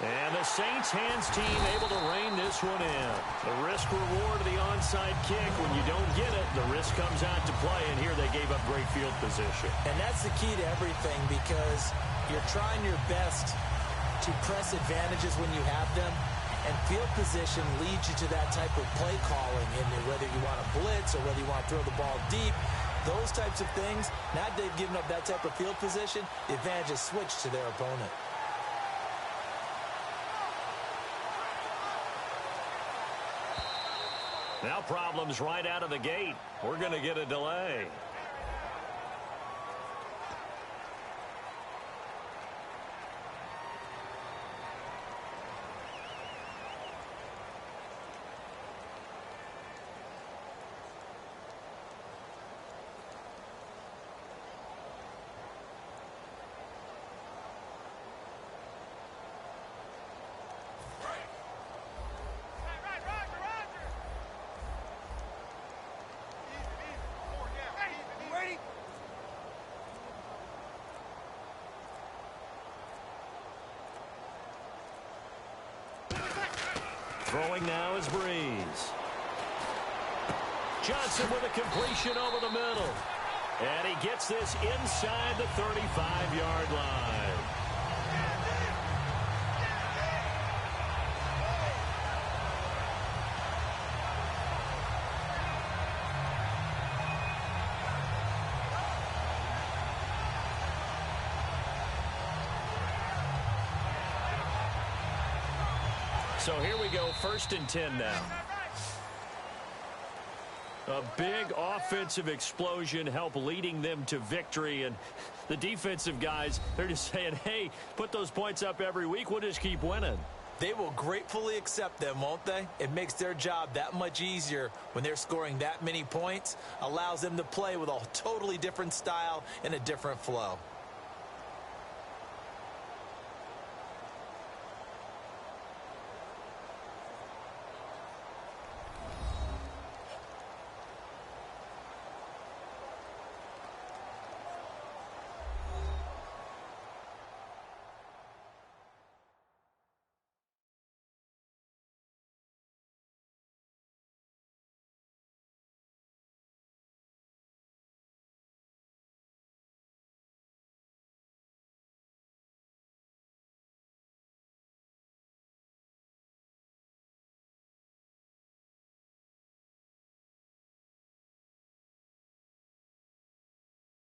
And the Saints hands team able to rein this one in. The risk-reward of the onside kick. When you don't get it, the risk comes out to play, and here they gave up great field position. And that's the key to everything, because you're trying your best to press advantages when you have them, and field position leads you to that type of play calling, and whether you want to blitz or whether you want to throw the ball deep, those types of things. Now that they've given up that type of field position, the advantage is switched to their opponent. Now problems right out of the gate. We're going to get a delay. Throwing now is Breeze. Johnson with a completion over the middle. And he gets this inside the 35-yard line. So here we go, 1st and 10 now. A big offensive explosion helped leading them to victory. And the defensive guys, they're just saying, hey, put those points up every week. We'll just keep winning. They will gratefully accept them, won't they? It makes their job that much easier when they're scoring that many points. Allows them to play with a totally different style and a different flow.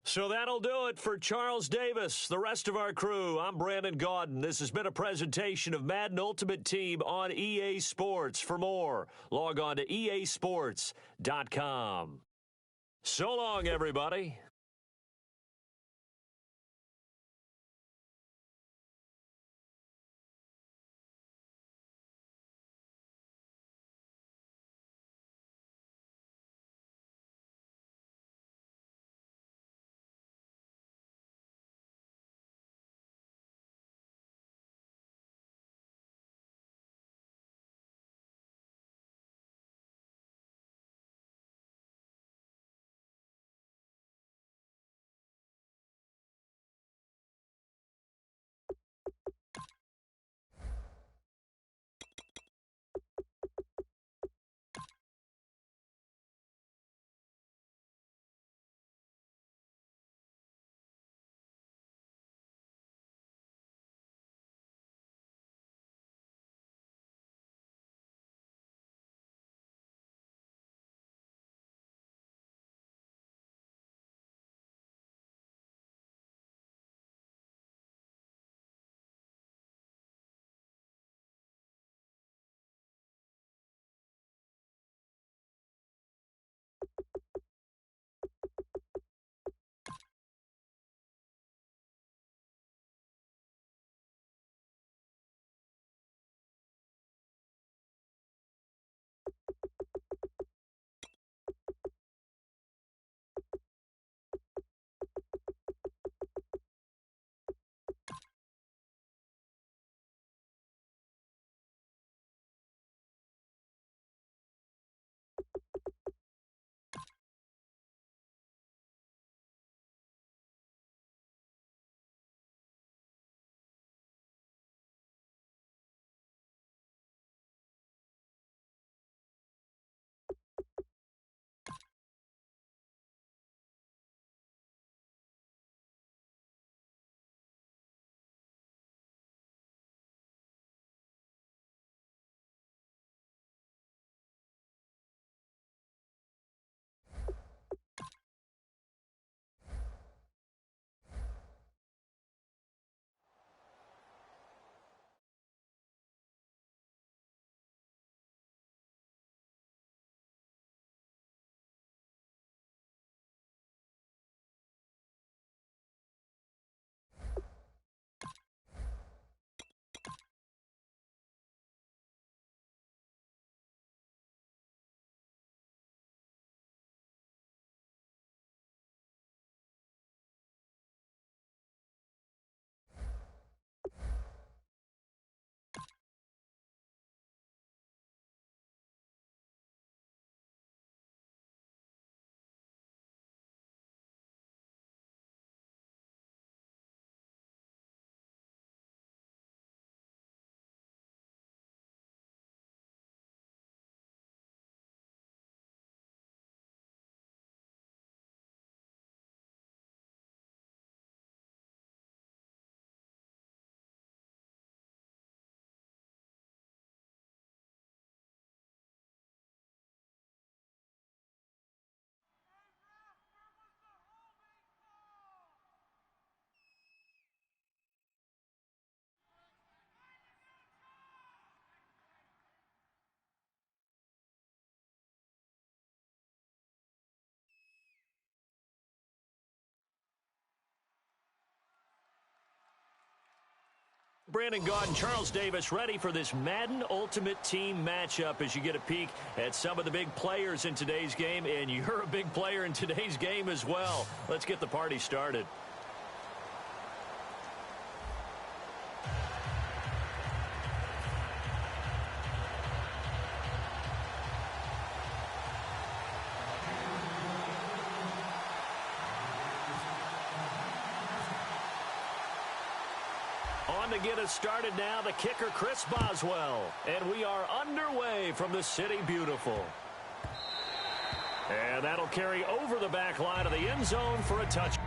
So that'll do it for Charles Davis, the rest of our crew. I'm Brandon Gaudin. This has been a presentation of Madden Ultimate Team on EA Sports. For more, log on to easports.com. So long, everybody. Brandon Gaudin, Charles Davis ready for this Madden Ultimate Team matchup as you get a peek at some of the big players in today's game, and you're a big player in today's game as well. Let's get the party started. On to get us started now, the kicker, Chris Boswell. And we are underway from the City Beautiful. And that'll carry over the back line of the end zone for a touchdown.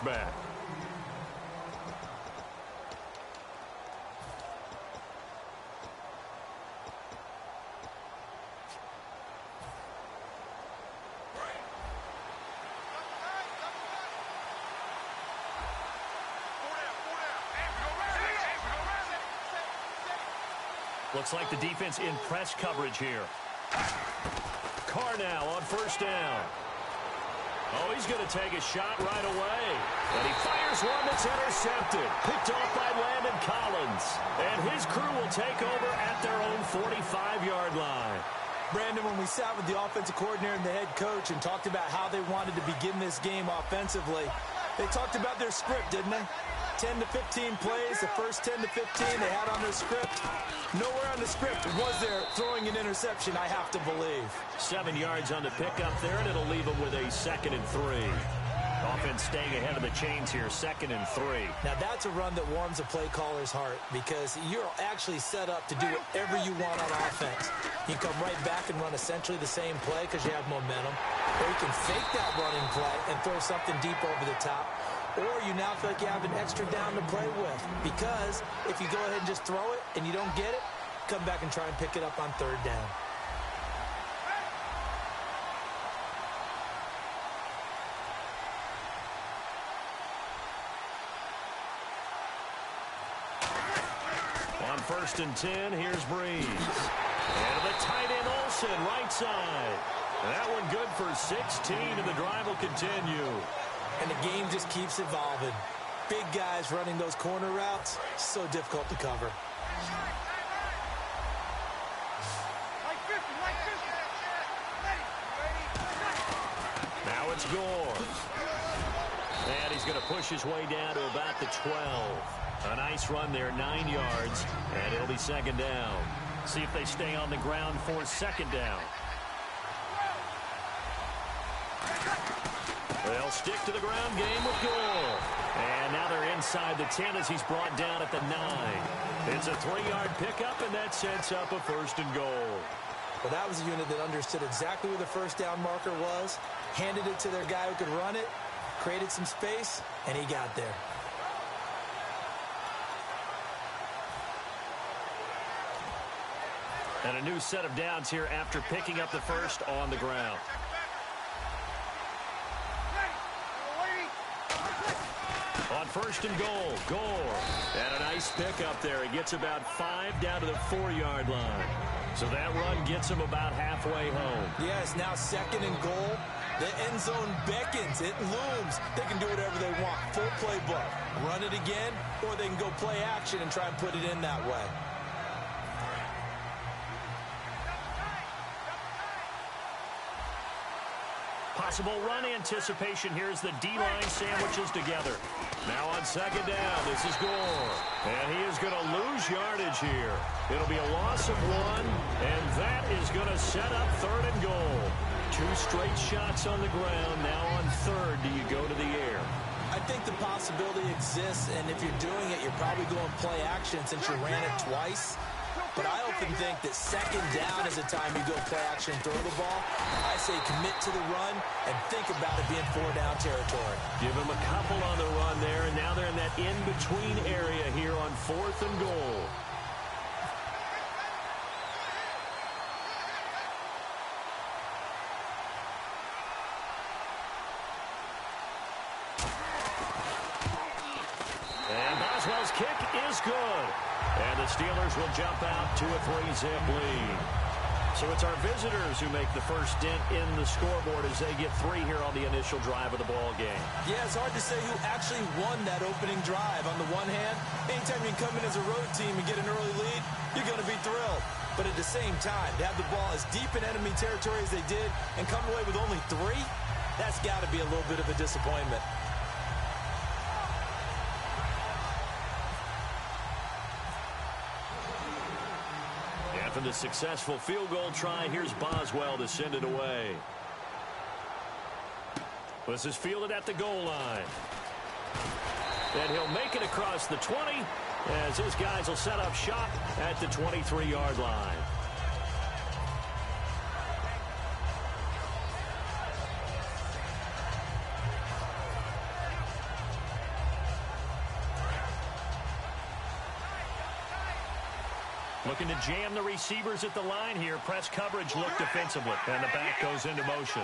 back. Looks like the defense in press coverage here. Carr now on first down. Oh, he's going to take a shot right away. And he fires one that's intercepted. Picked off by Landon Collins. And his crew will take over at their own 45-yard line. Brandon, when we sat with the offensive coordinator and the head coach and talked about how they wanted to begin this game offensively, they talked about their script, didn't they? 10 to 15 plays, the first 10 to 15 they had on their script. Nowhere on the script was there throwing an interception, I have to believe. 7 yards on the pickup there, and it'll leave them with a 2nd and 3. Offense staying ahead of the chains here, 2nd and 3. Now that's a run that warms a play caller's heart because you're actually set up to do whatever you want on offense. You come right back and run essentially the same play because you have momentum, or you can fake that running play and throw something deep over the top. Or you now feel like you have an extra down to play with. Because if you go ahead and just throw it and you don't get it, come back and try and pick it up on third down. On 1st and 10, here's Breeze. And the tight end Olsen, right side. That one good for 16, and the drive will continue. And the game just keeps evolving. Big guys running those corner routes, so difficult to cover. Now it's Gore. And he's going to push his way down to about the 12. A nice run there, 9 yards, and it'll be 2nd down. See if they stay on the ground for 2nd down. They'll stick to the ground game with Gore. And now they're inside the 10 as he's brought down at the 9. It's a 3-yard pickup, and that sets up a 1st and goal. Well, that was a unit that understood exactly where the first down marker was, handed it to their guy who could run it, created some space, and he got there. And a new set of downs here after picking up the first on the ground. On 1st and goal, Gore. And a nice pick up there. He gets about 5 down to the 4-yard line. So that run gets him about halfway home. Yes, now 2nd and goal. The end zone beckons. It looms. They can do whatever they want. Full playbook. Run it again, or they can go play action and try and put it in that way. Possible run anticipation here as the D-line sandwiches together. Now on 2nd down, this is Gore. And he is going to lose yardage here. It'll be a loss of 1, and that is going to set up 3rd and goal. 2 straight shots on the ground. Now on 3rd, do you go to the air? I think the possibility exists, and if you're doing it, you're probably going play action since you ran it twice. But I often think that 2nd down is the time you go play action and throw the ball. I say commit to the run and think about it being 4-down territory. Give them a couple on the run there, and now they're in that in-between area here on 4th and goal. And Boswell's kick is good. And the Steelers will jump out to a 3-zip lead. So it's our visitors who make the first dent in the scoreboard as they get 3 here on the initial drive of the ball game. Yeah, it's hard to say who actually won that opening drive. On the one hand, anytime you can come in as a road team and get an early lead, you're going to be thrilled. But at the same time, to have the ball as deep in enemy territory as they did and come away with only 3, that's got to be a little bit of a disappointment. After the successful field goal try, here's Boswell to send it away. This is fielded at the goal line. And he'll make it across the 20 as his guys will set up shop at the 23-yard line. Looking to jam the receivers at the line here. Press coverage look defensively. And the back goes into motion.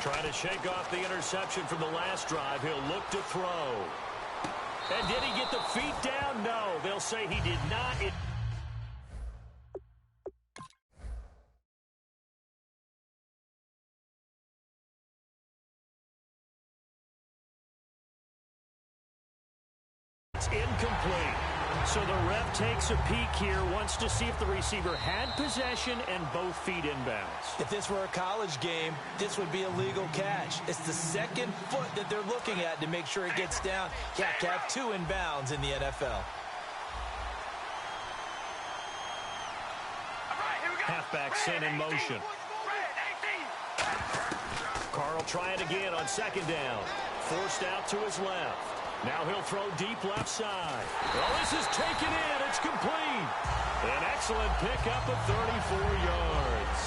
Trying to shake off the interception from the last drive. He'll look to throw. And did he get the feet down? No. They'll say he did not. It's incomplete. So the ref takes a peek here, wants to see if the receiver had possession and both feet inbounds. If this were a college game, this would be a legal catch. It's the second foot that they're looking at to make sure it gets down. You have to have 2 inbounds in the NFL. Halfback sent in motion. Carl trying again on second down. Forced out to his left. Now he'll throw deep left side. Well, this is taken in. It's complete. An excellent pickup of 34 yards.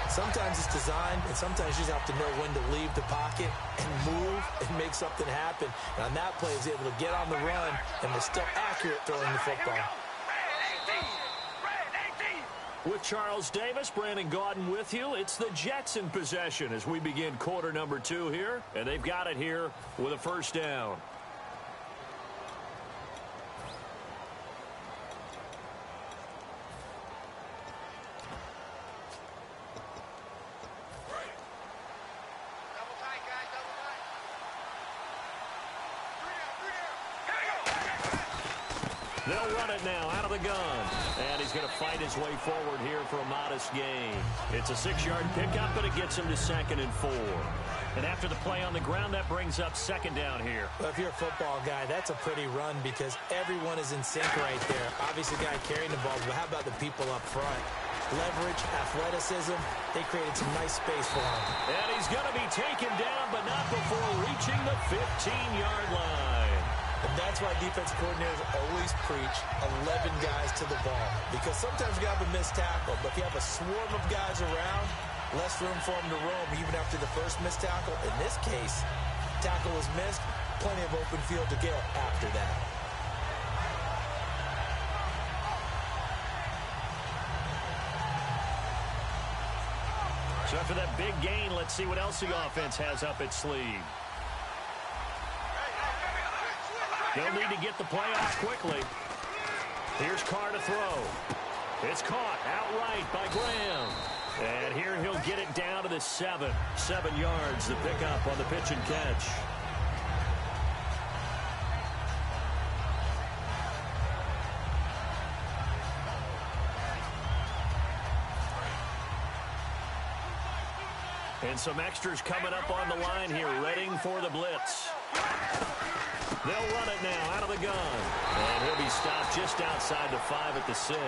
Sometimes it's designed, and sometimes you just have to know when to leave the pocket and move and make something happen. And on that play, he was able to get on the run and was still accurate throwing the football. With Charles Davis, Brandon Gaudin with you. It's the Jets in possession as we begin quarter number 2 here. And they've got it here with a first down. They'll run it now out of the gun. And he's going to fight his way forward here for a modest gain. It's a 6-yard pickup, but it gets him to 2nd and 4. And after the play on the ground, that brings up 2nd down here. Well, if you're a football guy, that's a pretty run because everyone is in sync right there. Obviously, the guy carrying the ball, but how about the people up front? Leverage, athleticism, they created some nice space for him. And he's going to be taken down, but not before reaching the 15-yard line. And that's why defensive coordinators always preach 11 guys to the ball. Because sometimes you have a missed tackle, but if you have a swarm of guys around, less room for them to roam even after the first missed tackle. In this case, tackle was missed, plenty of open field to get after that. So after that big gain, let's see what else the offense has up its sleeve. They'll need to get the play off quickly. Here's Carr to throw. It's caught outright by Graham. And here he'll get it down to the 7. 7 yards, the pickup on the pitch and catch. And some extras coming up on the line here, readying for the blitz. They'll run it now out of the gun. And he'll be stopped just outside the 5 at the 6.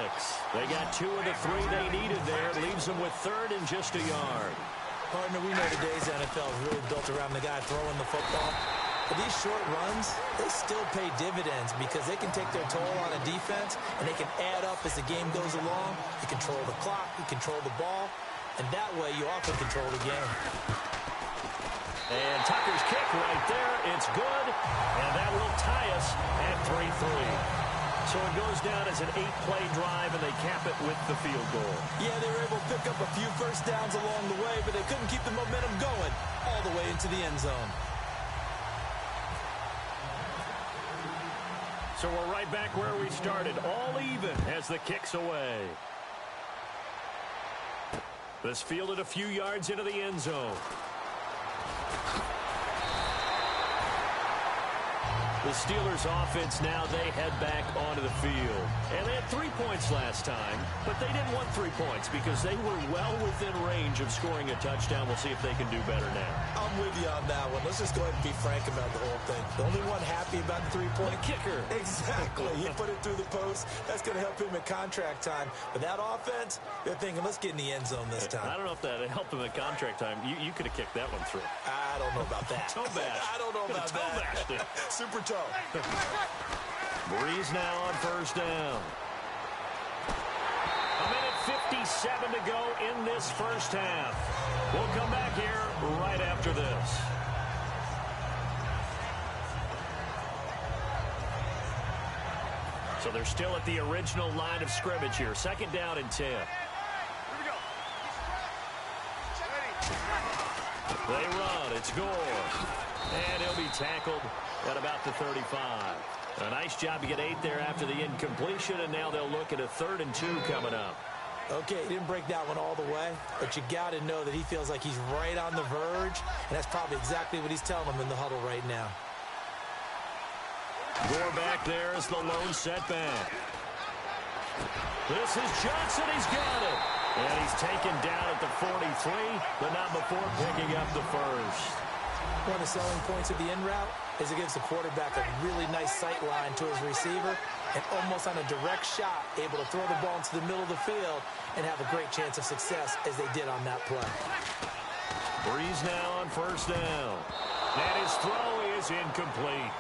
They got 2 of the 3 they needed there. Leaves them with 3rd and just a yard. Partner, we know today's NFL is really built around the guy throwing the football. But these short runs, they still pay dividends because they can take their toll on a defense and they can add up as the game goes along. You control the clock, you control the ball, and that way you often control the game. And Tucker's kick right there. It's good. And that will tie us at 3-3. So it goes down as an 8-play drive, and they cap it with the field goal. Yeah, they were able to pick up a few first downs along the way, but they couldn't keep the momentum going all the way into the end zone. So we're right back where we started. All even as the kick's away. This fielded a few yards into the end zone. The Steelers offense now, they head back onto the field. And they had 3 points last time, but they didn't want 3 points because they were well within range of scoring a touchdown. We'll see if they can do better now. I'm with you on that one. Let's just go ahead and be frank about the whole thing. The only one happy about the 3-point kicker. Exactly. He put it through the post. That's going to help him at contract time. But that offense, they're thinking, let's get in the end zone this time. I don't know if that helped him at contract time. You could have kicked that one through. I don't know about that. Toe bash. I don't know about that. Super toe. Breeze now on first down. A minute 57 to go in this first half. We'll come back here right after this. So they're still at the original line of scrimmage here. Second down and 10. They run. It's Gore. And he'll be tackled at about the 35. A nice job to get 8 there after the incompletion, and now they'll look at a 3rd and 2 coming up. Okay, he didn't break that one all the way, but you got to know that he feels like he's right on the verge, and that's probably exactly what he's telling them in the huddle right now. Gore back there is the lone setback. This is Johnson. He's got it. And he's taken down at the 43, but not before picking up the first. One of the selling points of the in route is it gives the quarterback a really nice sight line to his receiver and almost on a direct shot able to throw the ball into the middle of the field and have a great chance of success as they did on that play. Breeze now on first down. And his throw is incomplete.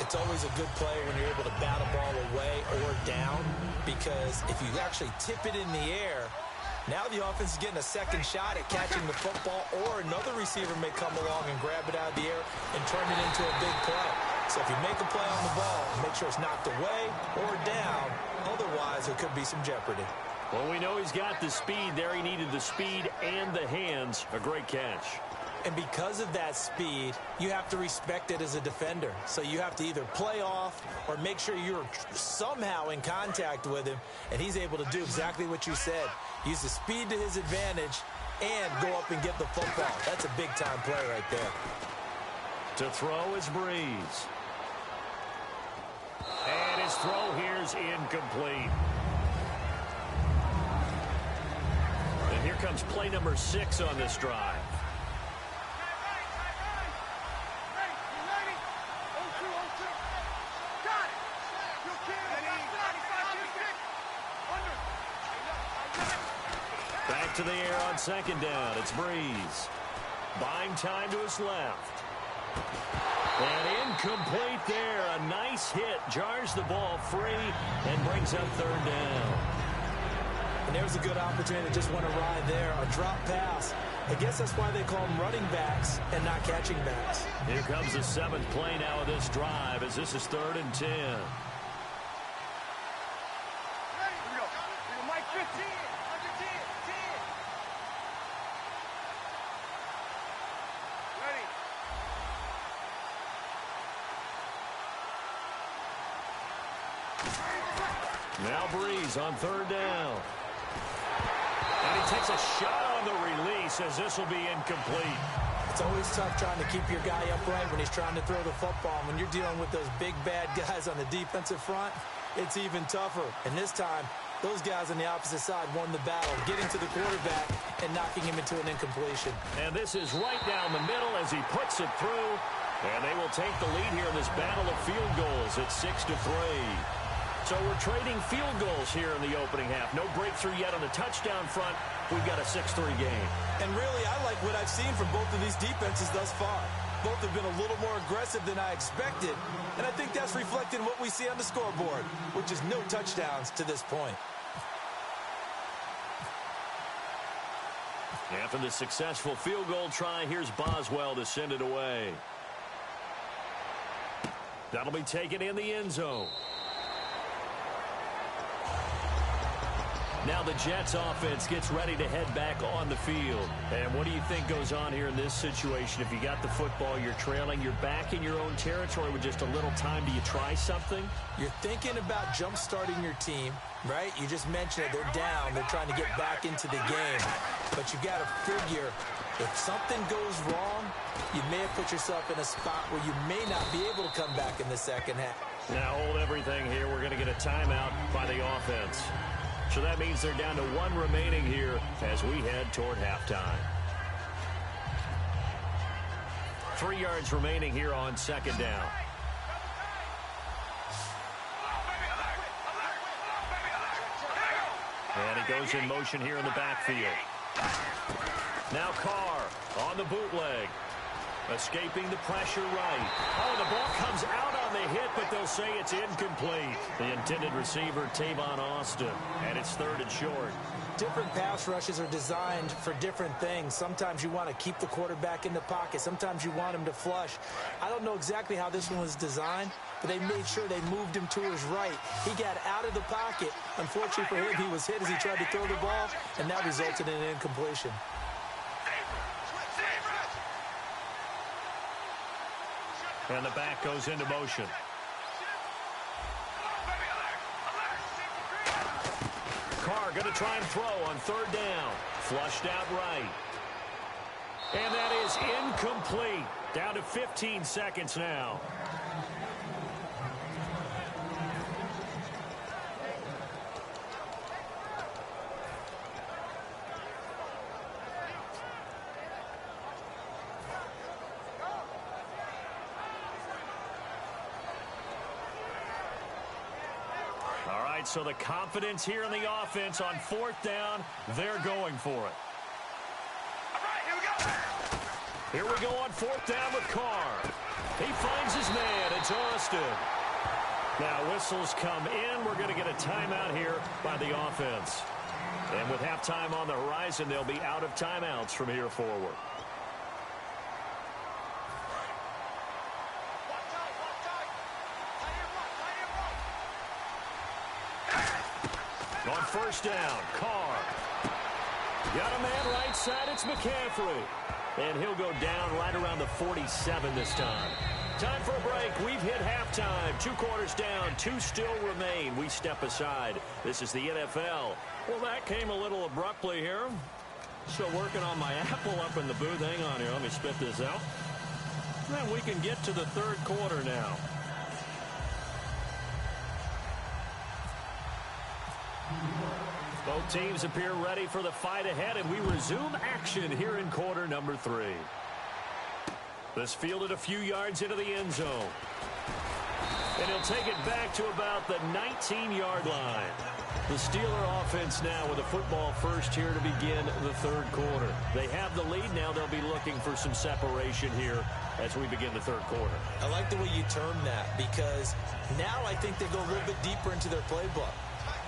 It's always a good play when you're able to bat a ball away or down, because if you actually tip it in the air, now the offense is getting a second shot at catching the football, or another receiver may come along and grab it out of the air and turn it into a big play. So if you make a play on the ball, make sure it's knocked away or down. Otherwise, there could be some jeopardy. Well, we know he's got the speed there. He needed the speed and the hands. A great catch. And because of that speed, you have to respect it as a defender. So you have to either play off or make sure you're somehow in contact with him, and he's able to do exactly what you said. Use the speed to his advantage and go up and get the football. That's a big-time play right there. To throw is Breeze. And his throw here's incomplete. And here comes play number 6 on this drive. Back to the air on second down. It's Breeze. Buying time to his left. And incomplete there. A nice hit. Jars the ball free and brings up third down. And there's a good opportunity to just want to ride there. A drop pass. I guess that's why they call them running backs and not catching backs. Here comes the 7th play now of this drive as this is 3rd and 10. Now Breeze on 3rd down. And he takes a shot on the release as this will be incomplete. It's always tough trying to keep your guy upright when he's trying to throw the football. When you're dealing with those big, bad guys on the defensive front, it's even tougher. And this time, those guys on the opposite side won the battle, getting to the quarterback and knocking him into an incompletion. And this is right down the middle as he puts it through. And they will take the lead here in this battle of field goals at 6-3. So we're trading field goals here in the opening half. No breakthrough yet on the touchdown front. We've got a 6-3 game. And really, I like what I've seen from both of these defenses thus far. Both have been a little more aggressive than I expected. And I think that's reflected in what we see on the scoreboard, which is no touchdowns to this point. After the successful field goal try, here's Boswell to send it away. That'll be taken in the end zone. Now the Jets offense gets ready to head back on the field. And what do you think goes on here in this situation? If you got the football, you're trailing, you're back in your own territory with just a little time. Do you try something? You're thinking about jump-starting your team, right? You just mentioned it. They're down. They're trying to get back into the game. But you got to figure, if something goes wrong, you may have put yourself in a spot where you may not be able to come back in the second half. Now hold everything here. We're going to get a timeout by the offense. So that means they're down to 1 remaining here as we head toward halftime. 3 yards remaining here on second down. And he goes in motion here in the backfield. Now Carr on the bootleg. Escaping the pressure right. Oh, the ball comes out on the hit, but they'll say it's incomplete. The intended receiver, Tavon Austin, and it's 3rd and short. Different pass rushes are designed for different things. Sometimes you want to keep the quarterback in the pocket. Sometimes you want him to flush. I don't know exactly how this one was designed, but they made sure they moved him to his right. He got out of the pocket. Unfortunately for him, he was hit as he tried to throw the ball, and that resulted in an incompletion. And the back goes into motion. Carr going to try and throw on 3rd down. Flushed out right. And that is incomplete. Down to 15 seconds now. So the confidence here in the offense on 4th down, they're going for it. All right, Here we go on 4th down with Carr. He finds his man. It's Austin. Now whistles come in. We're going to get a timeout here by the offense. And with halftime on the horizon, they'll be out of timeouts from here forward. On 1st down, Carr. Got a man right side, it's McCaffrey. And he'll go down right around the 47 this time. Time for a break. We've hit halftime. 2 quarters down, 2 still remain. We step aside. This is the NFL. Well, that came a little abruptly here. Still working on my apple up in the booth. Hang on here, let me spit this out. Then we can get to the 3rd quarter now. Both teams appear ready for the fight ahead, and we resume action here in quarter number 3. This fielded a few yards into the end zone. And he'll take it back to about the 19-yard line. The Steeler offense now with a football first here to begin the 3rd quarter. They have the lead. Now they'll be looking for some separation here as we begin the 3rd quarter. I like the way you term that, because now I think they go a little bit deeper into their playbook.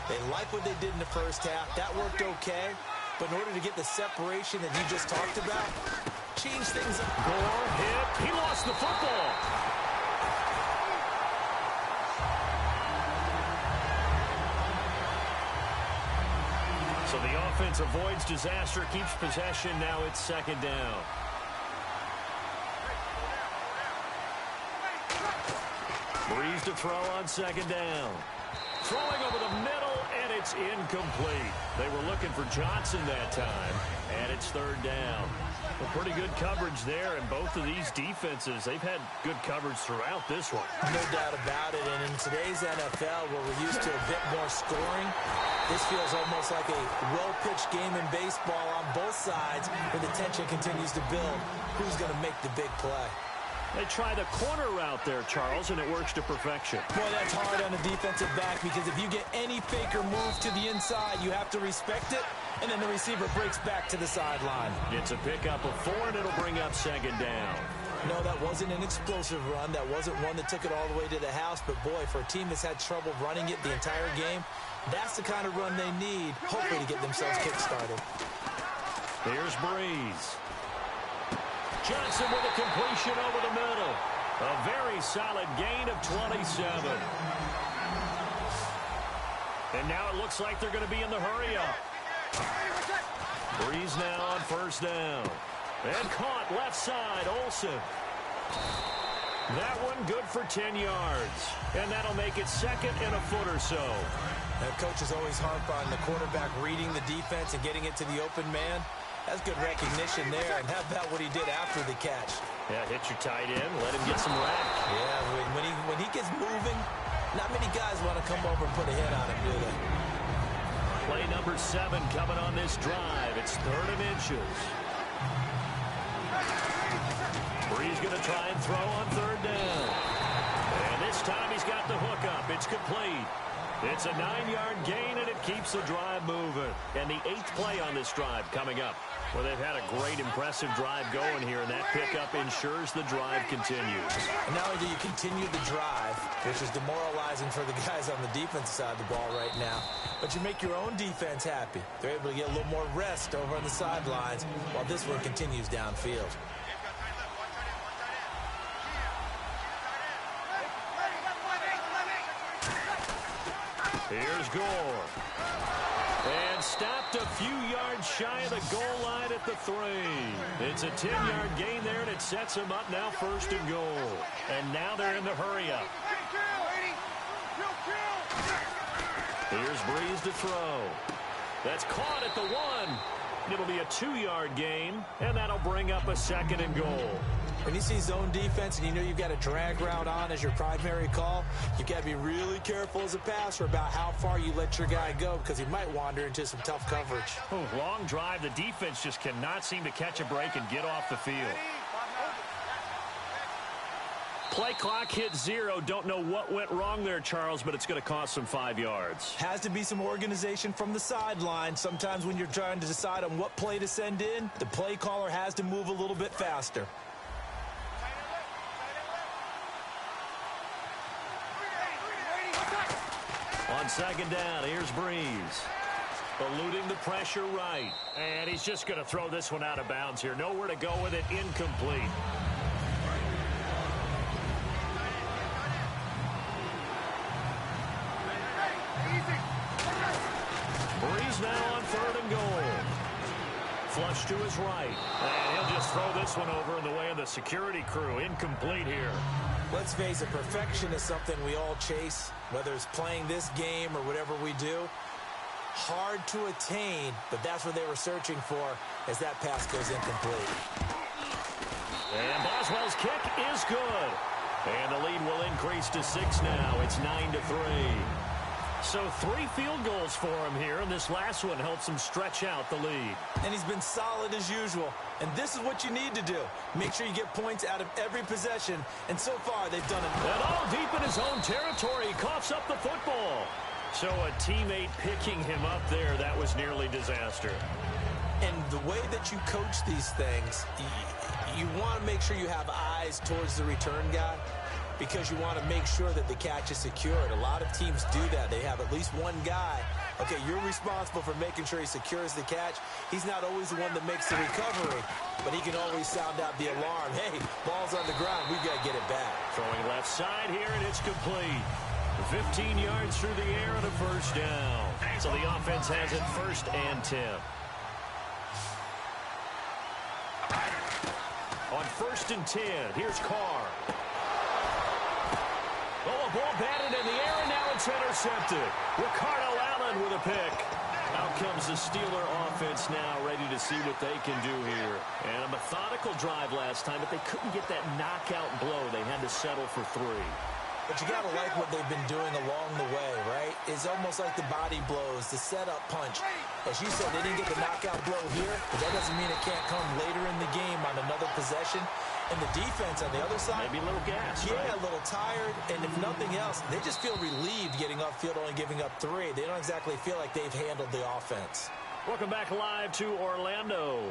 They like what they did in the first half. That worked okay. But in order to get the separation that you just talked about, change things up. Gore hit. He lost the football. So the offense avoids disaster, keeps possession. Now it's 2nd down. Breeze to throw on 2nd down. Throwing over the middle, and it's incomplete. They were looking for Johnson that time, and it's 3rd down. Well, pretty good coverage there, and both of these defenses, they've had good coverage throughout this one. No doubt about it, and in today's NFL, where we're used to a bit more scoring, this feels almost like a well-pitched game in baseball on both sides, where the tension continues to build. Who's going to make the big play? They try the corner route there, Charles, and it works to perfection. Boy, that's hard on a defensive back, because if you get any fake or move to the inside, you have to respect it, and then the receiver breaks back to the sideline. It's a pickup of 4, and it'll bring up 2nd down. No, that wasn't an explosive run. That wasn't one that took it all the way to the house. But, boy, for a team that's had trouble running it the entire game, that's the kind of run they need, hopefully, to get themselves kick-started. Here's Breeze. Johnson with a completion over the middle. A very solid gain of 27. And now it looks like they're going to be in the hurry-up. Breeze now on 1st down. And caught left side, Olsen. That one good for 10 yards. And that'll make it 2nd and a foot or so. That coach is always harp on the quarterback reading the defense and getting it to the open man. That's good recognition there. And how about what he did after the catch? Yeah, hit your tight end, let him get some rack. Yeah, when he gets moving, not many guys want to come over and put a hit on him, do they? Play number 7 coming on this drive. It's 3rd and inches. Breeze going to try and throw on 3rd down. And this time he's got the hook up. It's complete. It's a 9-yard gain, and it keeps the drive moving. And the 8th play on this drive coming up. Well, they've had a great, impressive drive going here, and that pickup ensures the drive continues. And not only do you continue the drive, which is demoralizing for the guys on the defensive side of the ball right now, but you make your own defense happy. They're able to get a little more rest over on the sidelines while this one continues downfield. Here's Gore. And stopped a few yards shy of the goal line at the 3. It's a 10-yard gain there, and it sets them up now 1st and goal. And now they're in the hurry-up. Here's Breeze to throw. That's caught at the 1. It'll be a 2-yard gain, and that'll bring up a 2nd and goal. When you see zone defense and you know you've got a drag route on as your primary call, you've got to be really careful as a passer about how far you let your guy go because he might wander into some tough coverage. Oh, long drive. The defense just cannot seem to catch a break and get off the field. Play clock hit 0. Don't know what went wrong there, Charles, but it's going to cost them 5 yards. Has to be some organization from the sideline. Sometimes when you're trying to decide on what play to send in, the play caller has to move a little bit faster. On 2nd down, here's Breeze. Eluding the pressure right. And he's just going to throw this one out of bounds here. Nowhere to go with it. Incomplete. Breeze now on 3rd and goal. Flush to his right. And he'll just throw this one over in the way of the security crew. Incomplete here. Let's face it, perfection is something we all chase, whether it's playing this game or whatever we do. Hard to attain, but that's what they were searching for as that pass goes incomplete. And Boswell's kick is good. And the lead will increase to 6 now. It's 9-3. So 3 field goals for him here, and this last one helps him stretch out the lead. And he's been solid as usual. And this is what you need to do. Make sure you get points out of every possession. And so far, they've done it. And all deep in his own territory, he coughs up the football. So a teammate picking him up there, that was nearly disaster. And the way that you coach these things, you want to make sure you have eyes towards the return guy, because you want to make sure that the catch is secured. A lot of teams do that. They have at least one guy. Okay, you're responsible for making sure he secures the catch. He's not always the one that makes the recovery, but he can always sound out the alarm. Hey, ball's on the ground. We've got to get it back. Throwing left side here, and it's complete. 15 yards through the air and a 1st down. So the offense has it 1st and 10. On 1st and 10, here's Carr. Oh, a ball batted in the air, and now it's intercepted. Ricardo Allen with a pick. Out comes the Steeler offense now, ready to see what they can do here. And a methodical drive last time, but they couldn't get that knockout blow. They had to settle for 3. But you got to like what they've been doing along the way, right? It's almost like the body blows, the setup punch. As you said, they didn't get the knockout blow here, but that doesn't mean it can't come later in the game on another possession. And the defense on the other side, maybe a little gas, yeah, right? A little tired. And if nothing else, they just feel relieved getting upfield, only giving up 3. They don't exactly feel like they've handled the offense. Welcome back live to Orlando.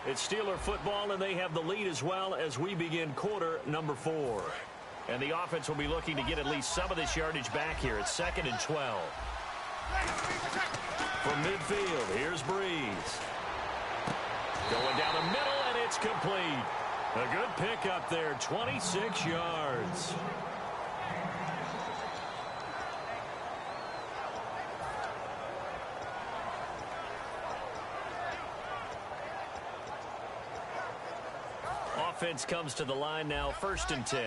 It's Steeler football, and they have the lead as well as we begin quarter number 4. And the offense will be looking to get at least some of this yardage back here. It's 2nd and 12. From midfield, here's Breeze. Going down the middle, and it's complete. A good pickup there, 26 yards. Offense comes to the line now, 1st and 10.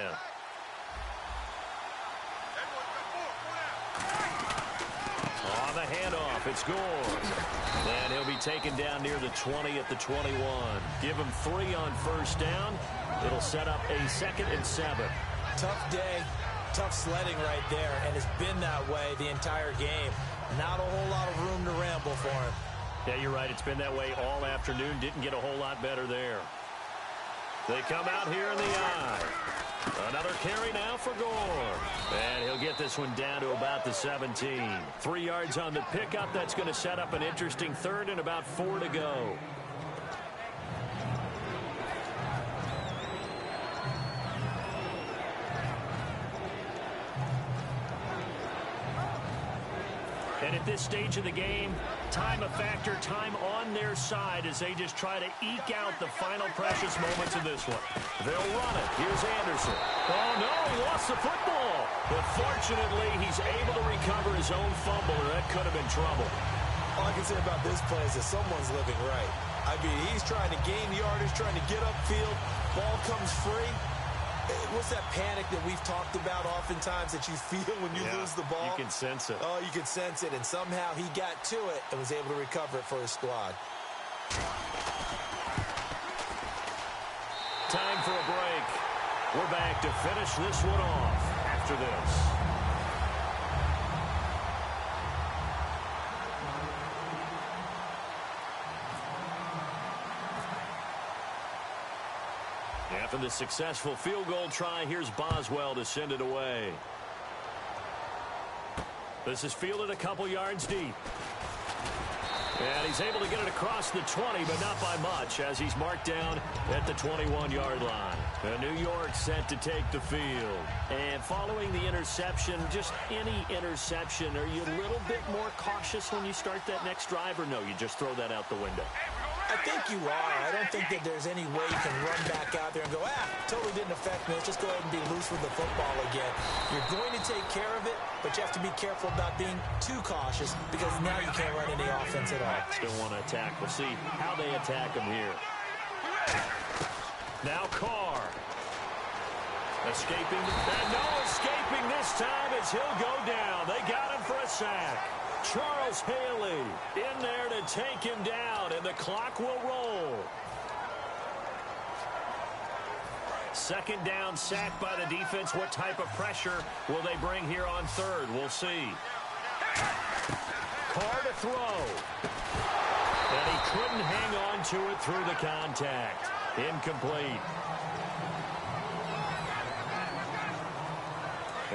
On the handoff, it's Gore. And he'll be taken down near the 20 at the 21. Give him 3 on 1st down. It'll set up a 2nd and 7. Tough day, tough sledding right there, and it's been that way the entire game. Not a whole lot of room to ramble for him. Yeah, you're right. It's been that way all afternoon. Didn't get a whole lot better there. They come out here in the eye. Another carry now for Gore. And he'll get this one down to about the 17. 3 yards on the pickup. That's going to set up an interesting third and about 4 to go. And at this stage of the game, time a factor, time on their side as they just try to eke out the final precious moments of this one. They'll run it. Here's Anderson. Oh, no, he lost the football. But fortunately, he's able to recover his own fumble, or that could have been trouble. All I can say about this play is that someone's living right. I mean, he's trying to gain yardage, trying to get upfield. Ball comes free. What's that panic that we've talked about oftentimes that you feel when you lose the ball? You can sense it. Oh, you can sense it. And somehow he got to it and was able to recover it for his squad. Time for a break. We're back to finish this one off after this. After the successful field goal try, here's Boswell to send it away. This is fielded a couple yards deep. And he's able to get it across the 20, but not by much, as he's marked down at the 21-yard line. And New York set to take the field. And following the interception, just any interception, are you a little bit more cautious when you start that next drive, or no, you just throw that out the window? I think you are. I don't think that there's any way you can run back out there and go, totally didn't affect me. Let's just go ahead and be loose with the football again. You're going to take care of it, but you have to be careful about being too cautious because now you can't run any offense at all. Still want to attack. We'll see how they attack him here. Now Carr. Escaping. And no escaping this time as he'll go down. They got him for a sack. Charles Haley in there to take him down, and the clock will roll. Second down, sack by the defense. What type of pressure will they bring here on third? We'll see. Carr to throw. And he couldn't hang on to it through the contact. Incomplete.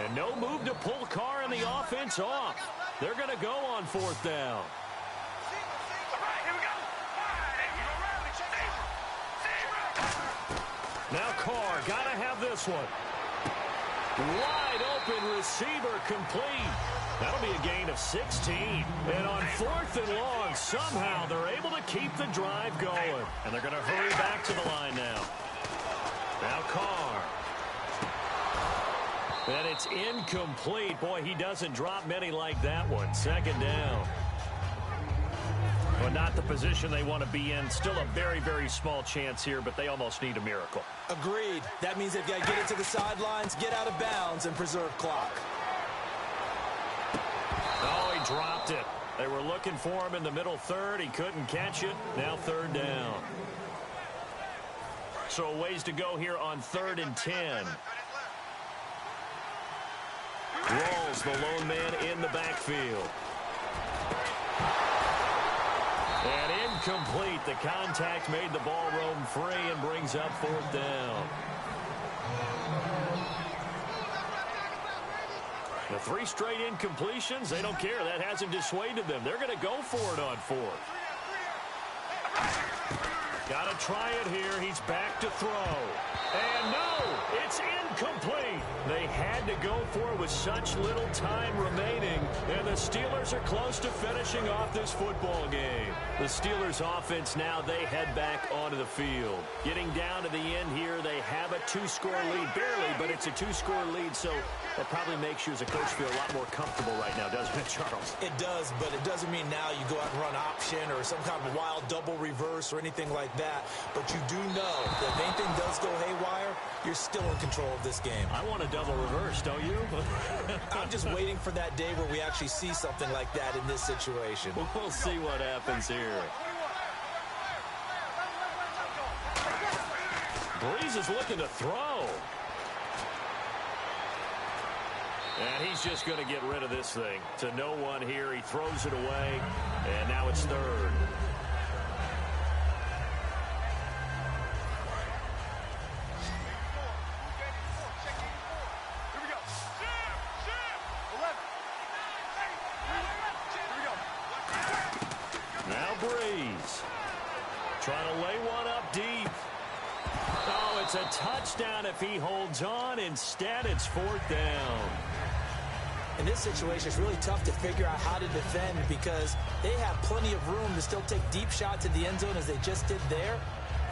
And no move to pull Carr and the offense off. They're going to go on fourth down. Now Carr, got to have this one. Wide open receiver complete. That'll be a gain of 16. And on fourth and long, somehow they're able to keep the drive going. And they're going to hurry back to the line now. Now Carr. And it's incomplete. Boy, he doesn't drop many like that one. Second down. But not the position they want to be in. Still a very, very small chance here, but they almost need a miracle. Agreed. That means they've got to get it to the sidelines, get out of bounds, and preserve clock. Oh, he dropped it. They were looking for him in the middle third. He couldn't catch it. Now third down. So a ways to go here on 3rd and 10. Rawls, the lone man in the backfield. And incomplete. The contact made the ball roam free and brings up fourth down. The 3 straight incompletions, they don't care. That hasn't dissuaded them. They're going to go for it on fourth. Got to try it here. He's back to throw. And no, it's incomplete. They had to go for it with such little time remaining. And the Steelers are close to finishing off this football game. The Steelers offense now, they head back onto the field. Getting down to the end here, they have a 2-score lead. Barely, but it's a 2-score lead, so that probably makes you as a coach feel a lot more comfortable right now, doesn't it, Charles? It does, but it doesn't mean now you go out and run option or some kind of wild double reverse or anything like that. But you do know that if anything does go haywire, you're still in control of this game. I want a double reverse, don't you? I'm just waiting for that day where we actually see something like that in this situation. We'll see what happens here. Breeze is looking to throw. And he's just going to get rid of this thing. To no one here. He throws it away. And now it's third. Trying to lay one up deep. Oh, it's a touchdown if he holds on. Instead, it's fourth down. In this situation, it's really tough to figure out how to defend because they have plenty of room to still take deep shots at the end zone as they just did there.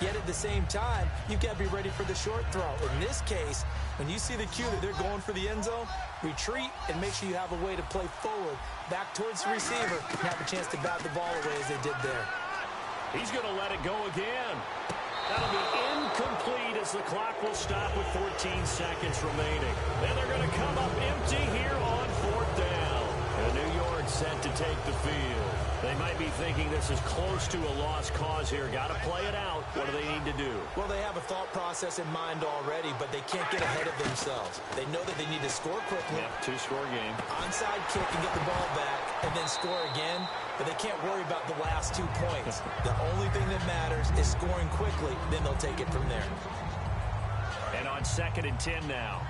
Yet at the same time, you've got to be ready for the short throw. In this case, when you see the cue that they're going for the end zone, retreat and make sure you have a way to play forward, back towards the receiver, and have a chance to bat the ball away as they did there. He's going to let it go again. That'll be incomplete as the clock will stop with 14 seconds remaining. Then they're going to come up empty here on fourth down. And New York set to take the field. They might be thinking this is close to a lost cause here. Got to play it out. What do they need to do? Well, they have a thought process in mind already, but they can't get ahead of themselves. They know that they need to score quickly. Yep, two-score game. Onside kick and get the ball back, and then score again. But they can't worry about the last 2 points. The only thing that matters is scoring quickly. Then they'll take it from there. And on 2nd and 10 now.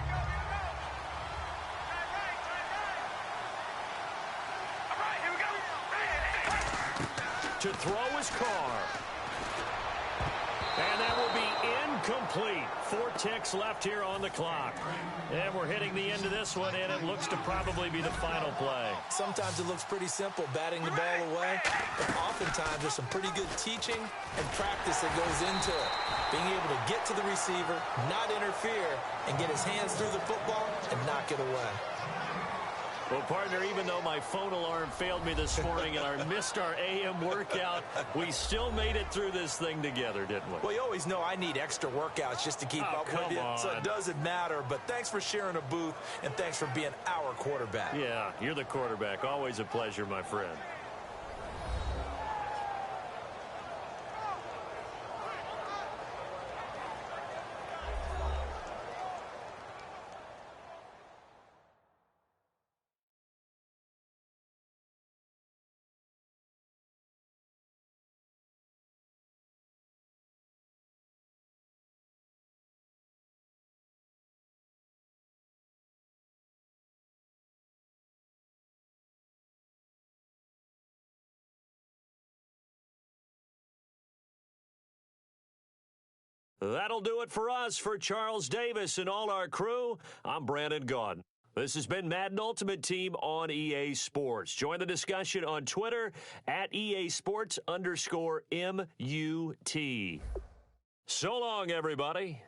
To throw his car. And that will be incomplete. 4 ticks left here on the clock. And we're hitting the end of this one, and it looks to probably be the final play. Sometimes it looks pretty simple, batting the ball away. But oftentimes there's some pretty good teaching and practice that goes into it. Being able to get to the receiver, not interfere, and get his hands through the football and knock it away. Well, partner, even though my phone alarm failed me this morning and I missed our AM workout, we still made it through this thing together, didn't we? Well, you always know I need extra workouts just to keep up with you, so it doesn't matter. But thanks for sharing a booth, and thanks for being our quarterback. Yeah, you're the quarterback. Always a pleasure, my friend. That'll do it for us. For Charles Davis and all our crew, I'm Brandon Gaudin. This has been Madden Ultimate Team on EA Sports. Join the discussion on Twitter at EA Sports_MUT. So long, everybody.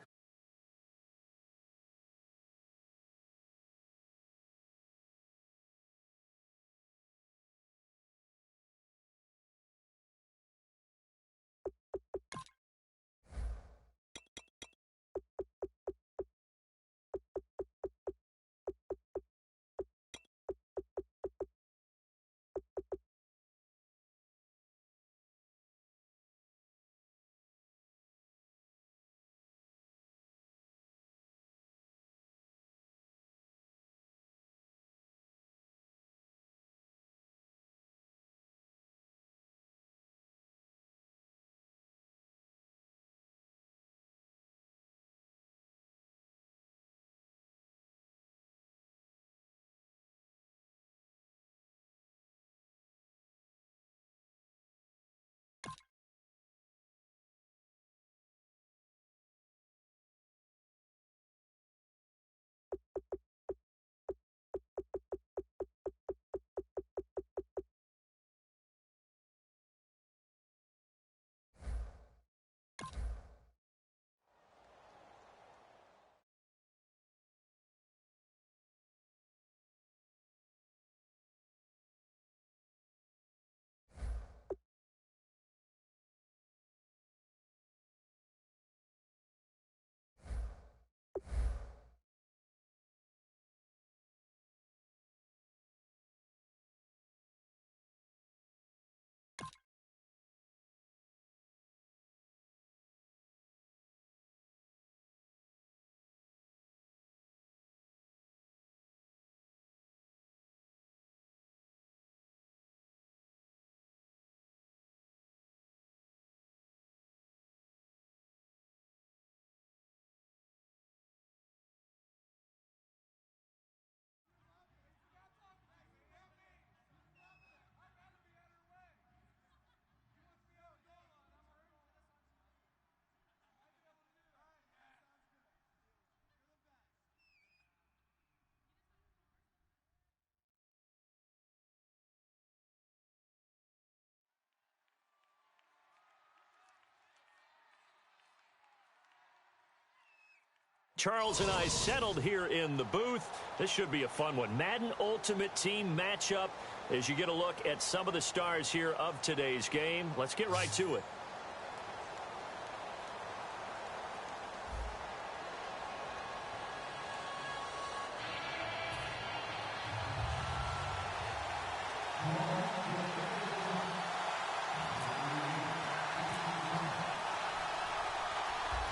Charles and I settled here in the booth. This should be a fun one. Madden Ultimate Team matchup as you get a look at some of the stars here of today's game. Let's get right to it.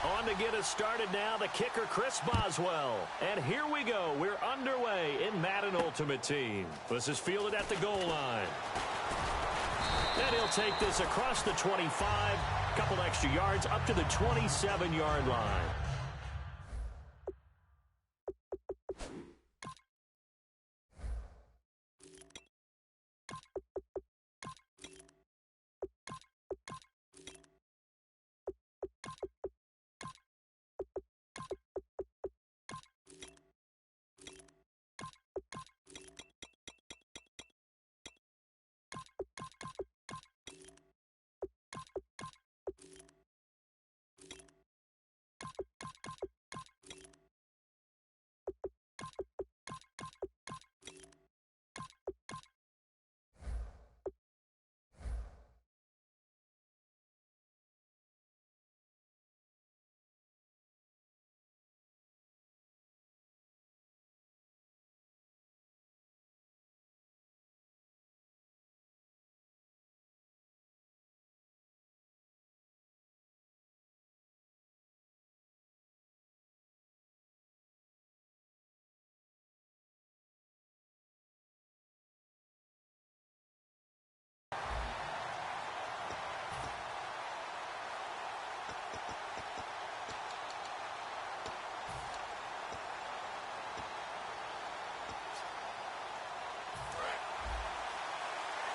On to get us started now, the kicker, Chris Boswell. And here we go. We're underway in Madden Ultimate Team. This is fielded at the goal line. And he'll take this across the 25, couple extra yards up to the 27-yard line.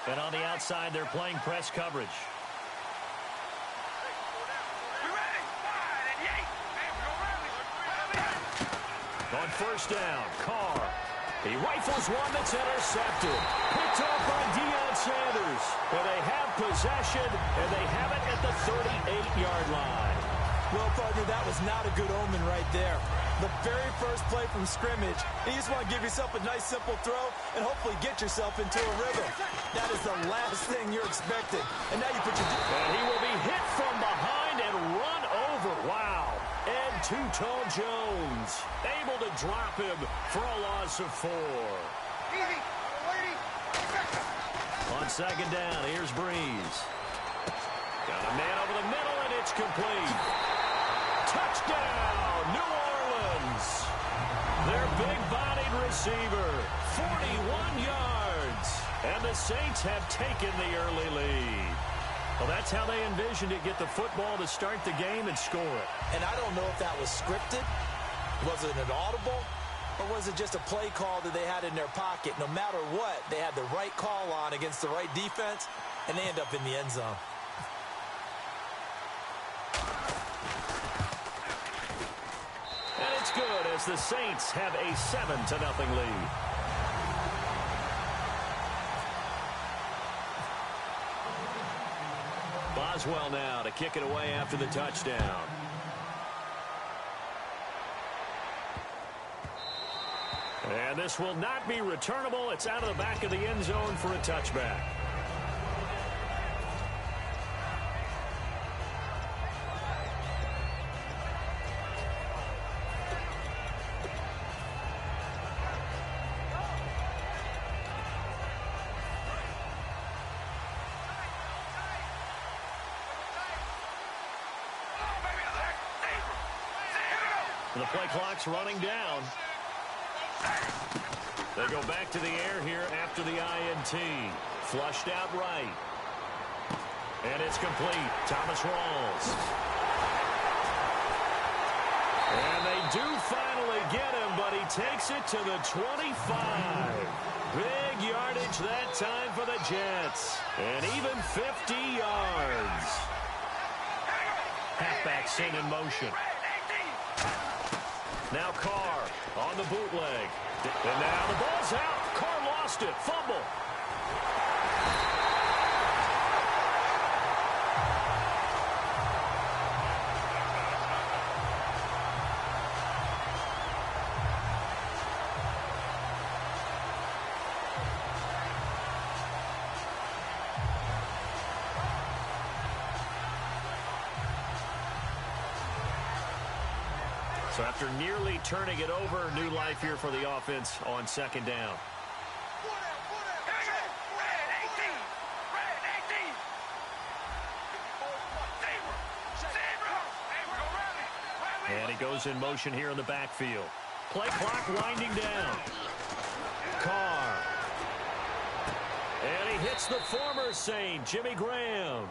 And on the outside, they're playing press coverage. On first down, Carr. He rifles one that's intercepted. Picked off by Deion Sanders. And they have possession, and they have it at the 38-yard line. Well, partner, that was not a good omen right there. The very first play from scrimmage, you just want to give yourself a nice, simple throw and hopefully get yourself into a rhythm. That is the last thing you're expecting. And now you put your... And he will be hit from behind and run over. Wow. Ed Too Tall Jones able to drop him for a loss of 4. Easy. Lady. On second down, here's Breeze. Got a man over the middle, and it's complete. Touchdown, New Orleans. Their big-bodied receiver, 41 yards. And the Saints have taken the early lead. Well, that's how they envisioned it, get the football to start the game and score it. And I don't know if that was scripted. Was it an audible? Or was it just a play call that they had in their pocket? No matter what, they had the right call on against the right defense, and they end up in the end zone. And it's good as the Saints have a 7-0 lead. Boswell now to kick it away after the touchdown. And this will not be returnable. It's out of the back of the end zone for a touchback. The play clock's running down. They go back to the air here after the INT. Flushed out right. And it's complete. Thomas Rawls. And they do finally get him, but he takes it to the 25. Big yardage that time for the Jets. And even 50 yards. Halfback sent in motion. Now Carr on the bootleg. And now the ball's out. Carr lost it. Fumble. So after nearly turning it over, new life here for the offense on second down. And he goes in motion here in the backfield. Play clock winding down. Carr. And he hits the former Saint, Jimmy Graham.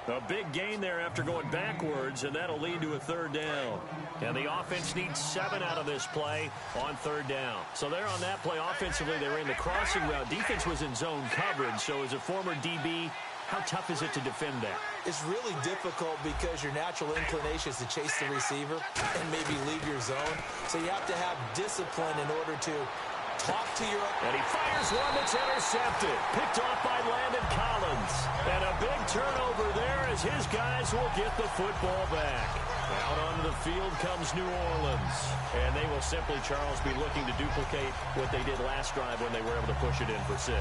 A big gain there after going backwards, and that'll lead to a third down. And the offense needs 7 out of this play on third down. So there on that play, offensively, they were in the crossing route. Defense was in zone coverage, so as a former DB, how tough is it to defend that? It's really difficult because your natural inclination is to chase the receiver and maybe leave your zone. So you have to have discipline in order to talk to your... And he fires one that's intercepted. Picked off by Landon Collins. And a big turnover there as his guys will get the football back. Out onto the field comes New Orleans. And they will simply, Charles, be looking to duplicate what they did last drive when they were able to push it in for 6.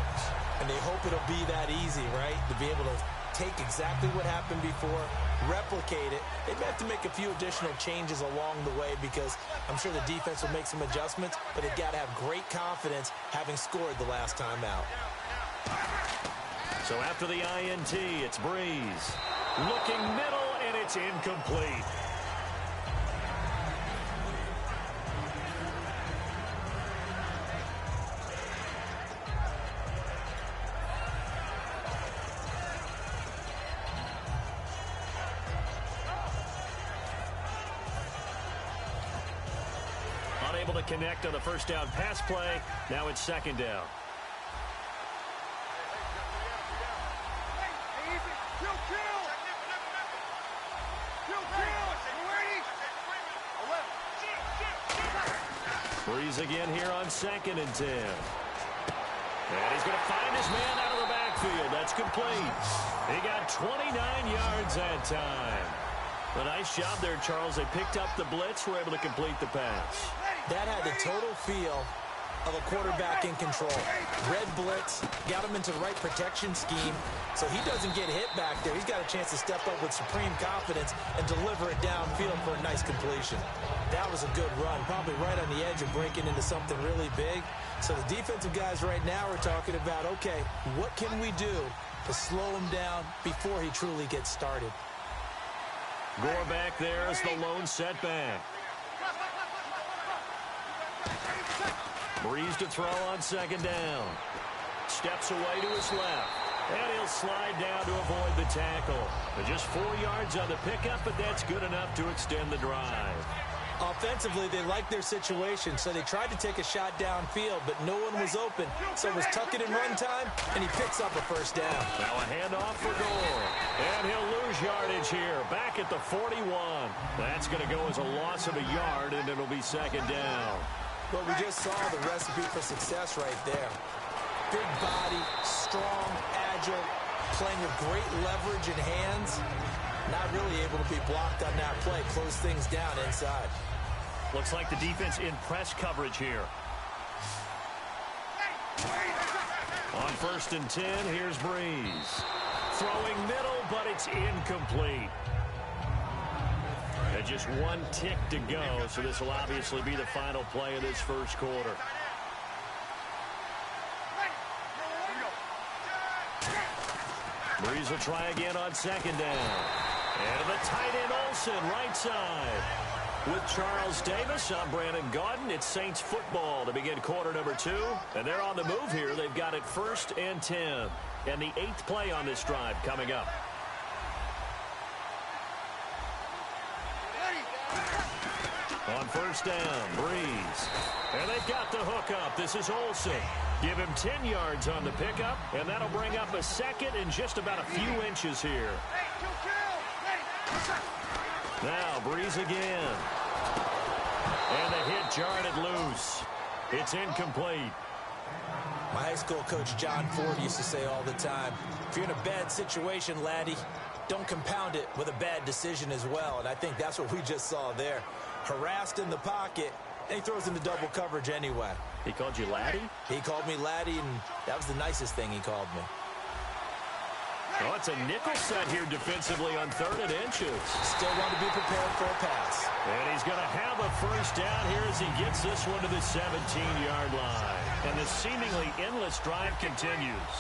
And they hope it'll be that easy, right? To be able to take exactly what happened before, replicate it. They may have to make a few additional changes along the way because I'm sure the defense will make some adjustments, but they've got to have great confidence having scored the last time out. So after the INT, it's Breeze. Looking middle, and it's incomplete. Unable to connect on the first down pass play. Now it's second down. Breeze again here on 2nd and 10. And he's going to find his man out of the backfield. That's complete. He got 29 yards that time. A nice job there, Charles. They picked up the blitz, were able to complete the pass. That had the total feel of a quarterback in control. Red blitz, got him into the right protection scheme, so he doesn't get hit back there. He's got a chance to step up with supreme confidence and deliver it downfield for a nice completion. That was a good run, probably right on the edge of breaking into something really big. So the defensive guys right now are talking about, okay, what can we do to slow him down before he truly gets started? Gore back there is the lone setback. Breeze to throw on second down. Steps away to his left. And he'll slide down to avoid the tackle. But just 4 yards on the pickup, but that's good enough to extend the drive. Offensively, they liked their situation, so they tried to take a shot downfield, but no one was open. So it was tuck it and run time, and he picks up a first down. Now a handoff for Gore. And he'll lose yardage here, back at the 41. That's going to go as a loss of a yard, and it'll be second down. Well, we just saw the recipe for success right there. Big body, strong, agile, playing with great leverage in hands. Not really able to be blocked on that play. Close things down inside. Looks like the defense in press coverage here. On 1st and 10, here's Breeze. Throwing middle, but it's incomplete. And just 1 tick to go, so this will obviously be the final play of this first quarter. Breeze will try again on second down. And the tight end Olsen, right side. With Charles Davis, I'm Brandon Gaudin. It's Saints football to begin quarter number 2. And they're on the move here. They've got it 1st and 10. And the 8th play on this drive coming up. On 1st down, Breeze. And they've got the hook up. This is Olsen. Give him 10 yards on the pickup, and that'll bring up a second and just about a few inches here. Now, Breeze again. And the hit jarred it loose. It's incomplete. My high school coach, John Ford, used to say all the time, if you're in a bad situation, laddie, don't compound it with a bad decision as well. And I think that's what we just saw there. Harassed in the pocket, and he throws into double coverage anyway. He called you laddie? He called me laddie, and that was the nicest thing he called me. Oh, it's a nickel set here defensively on 3rd and inches. Still want to be prepared for a pass. And he's going to have a first down here as he gets this one to the 17-yard line. And the seemingly endless drive continues.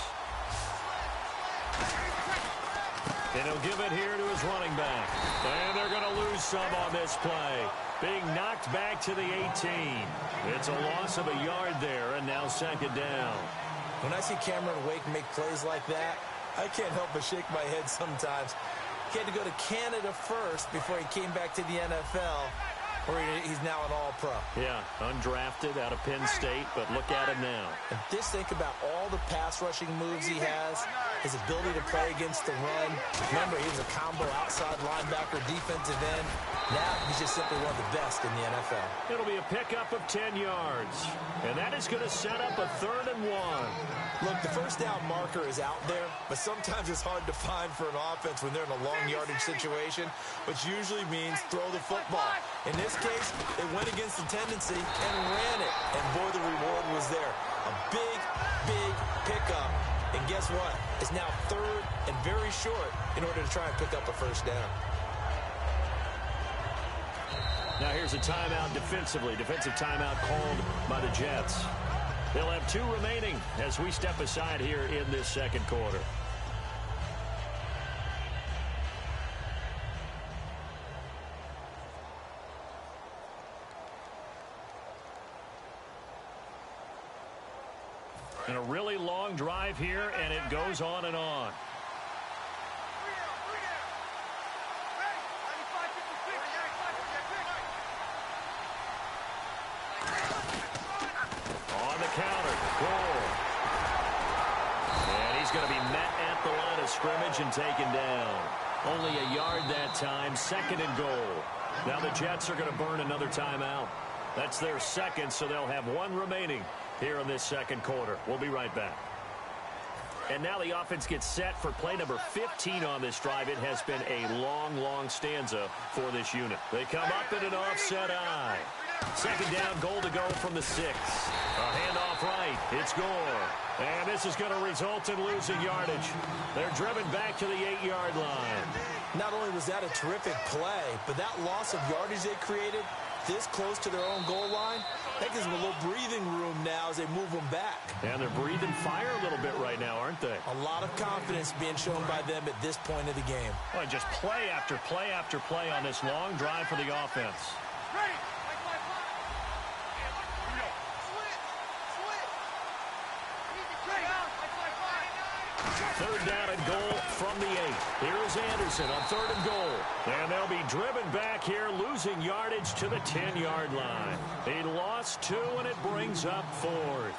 And he'll give it here to his running back. And they're going to lose some on this play. Being knocked back to the 18. It's a loss of a yard there, and now 2nd down. When I see Cameron Wake make plays like that, I can't help but shake my head sometimes. He had to go to Canada first before he came back to the NFL, where he's now an all-pro. Yeah, undrafted out of Penn State, but look at him now. And just think about all the pass-rushing moves he has, his ability to play against the run. Remember, he was a combo outside linebacker, defensive end. Now he's just simply one of the best in the NFL. It'll be a pickup of 10 yards. And that is going to set up a 3rd and 1. Look, the first down marker is out there, but sometimes it's hard to find for an offense when they're in a long yardage situation, which usually means throw the football. In this case, they went against the tendency and ran it. And boy, the reward was there. A big, big pickup. And guess what? It's now 3rd and very short in order to try and pick up a first down. Now here's a timeout defensively. Defensive timeout called by the Jets. They'll have 2 remaining as we step aside here in this 2nd quarter. And a really long drive here, and it goes on and on. Counter, goal. And he's going to be met at the line of scrimmage and taken down. Only a yard that time, 2nd and goal. Now the Jets are going to burn another timeout. That's their 2nd, so they'll have 1 remaining here in this 2nd quarter. We'll be right back. And now the offense gets set for play number 15 on this drive. It has been a long, long stanza for this unit. They come up in an offset eye. 2nd down, goal to go from the 6. A handoff right. It's Gore. And this is going to result in losing yardage. They're driven back to the 8-yard line. Not only was that a terrific play, but that loss of yardage they created this close to their own goal line, that gives them a little breathing room now as they move them back. And they're breathing fire a little bit right now, aren't they? A lot of confidence being shown by them at this point of the game. Well, just play after play after play on this long drive for the offense. Ready. 3rd down and goal from the 8. Here's Anderson on 3rd and goal. And they'll be driven back here, losing yardage to the 10-yard line. He lost 2, and it brings up 4th.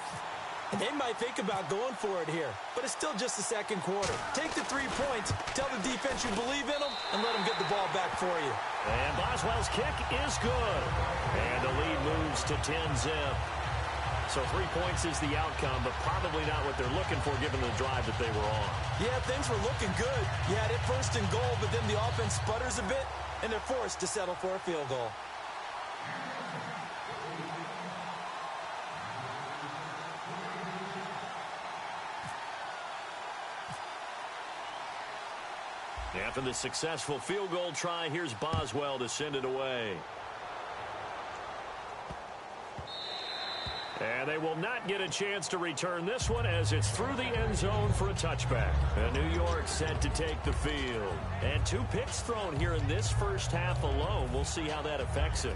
And they might think about going for it here, but it's still just the 2nd quarter. Take the 3 points, tell the defense you believe in them, and let them get the ball back for you. And Boswell's kick is good. And the lead moves to 10-zip. So 3 points is the outcome, but probably not what they're looking for given the drive that they were on. Yeah, things were looking good. You had it 1st and goal, but then the offense sputters a bit, and they're forced to settle for a field goal. After the successful field goal try, here's Boswell to send it away. And they will not get a chance to return this one as it's through the end zone for a touchback. And New York set to take the field. And 2 picks thrown here in this first half alone. We'll see how that affects him.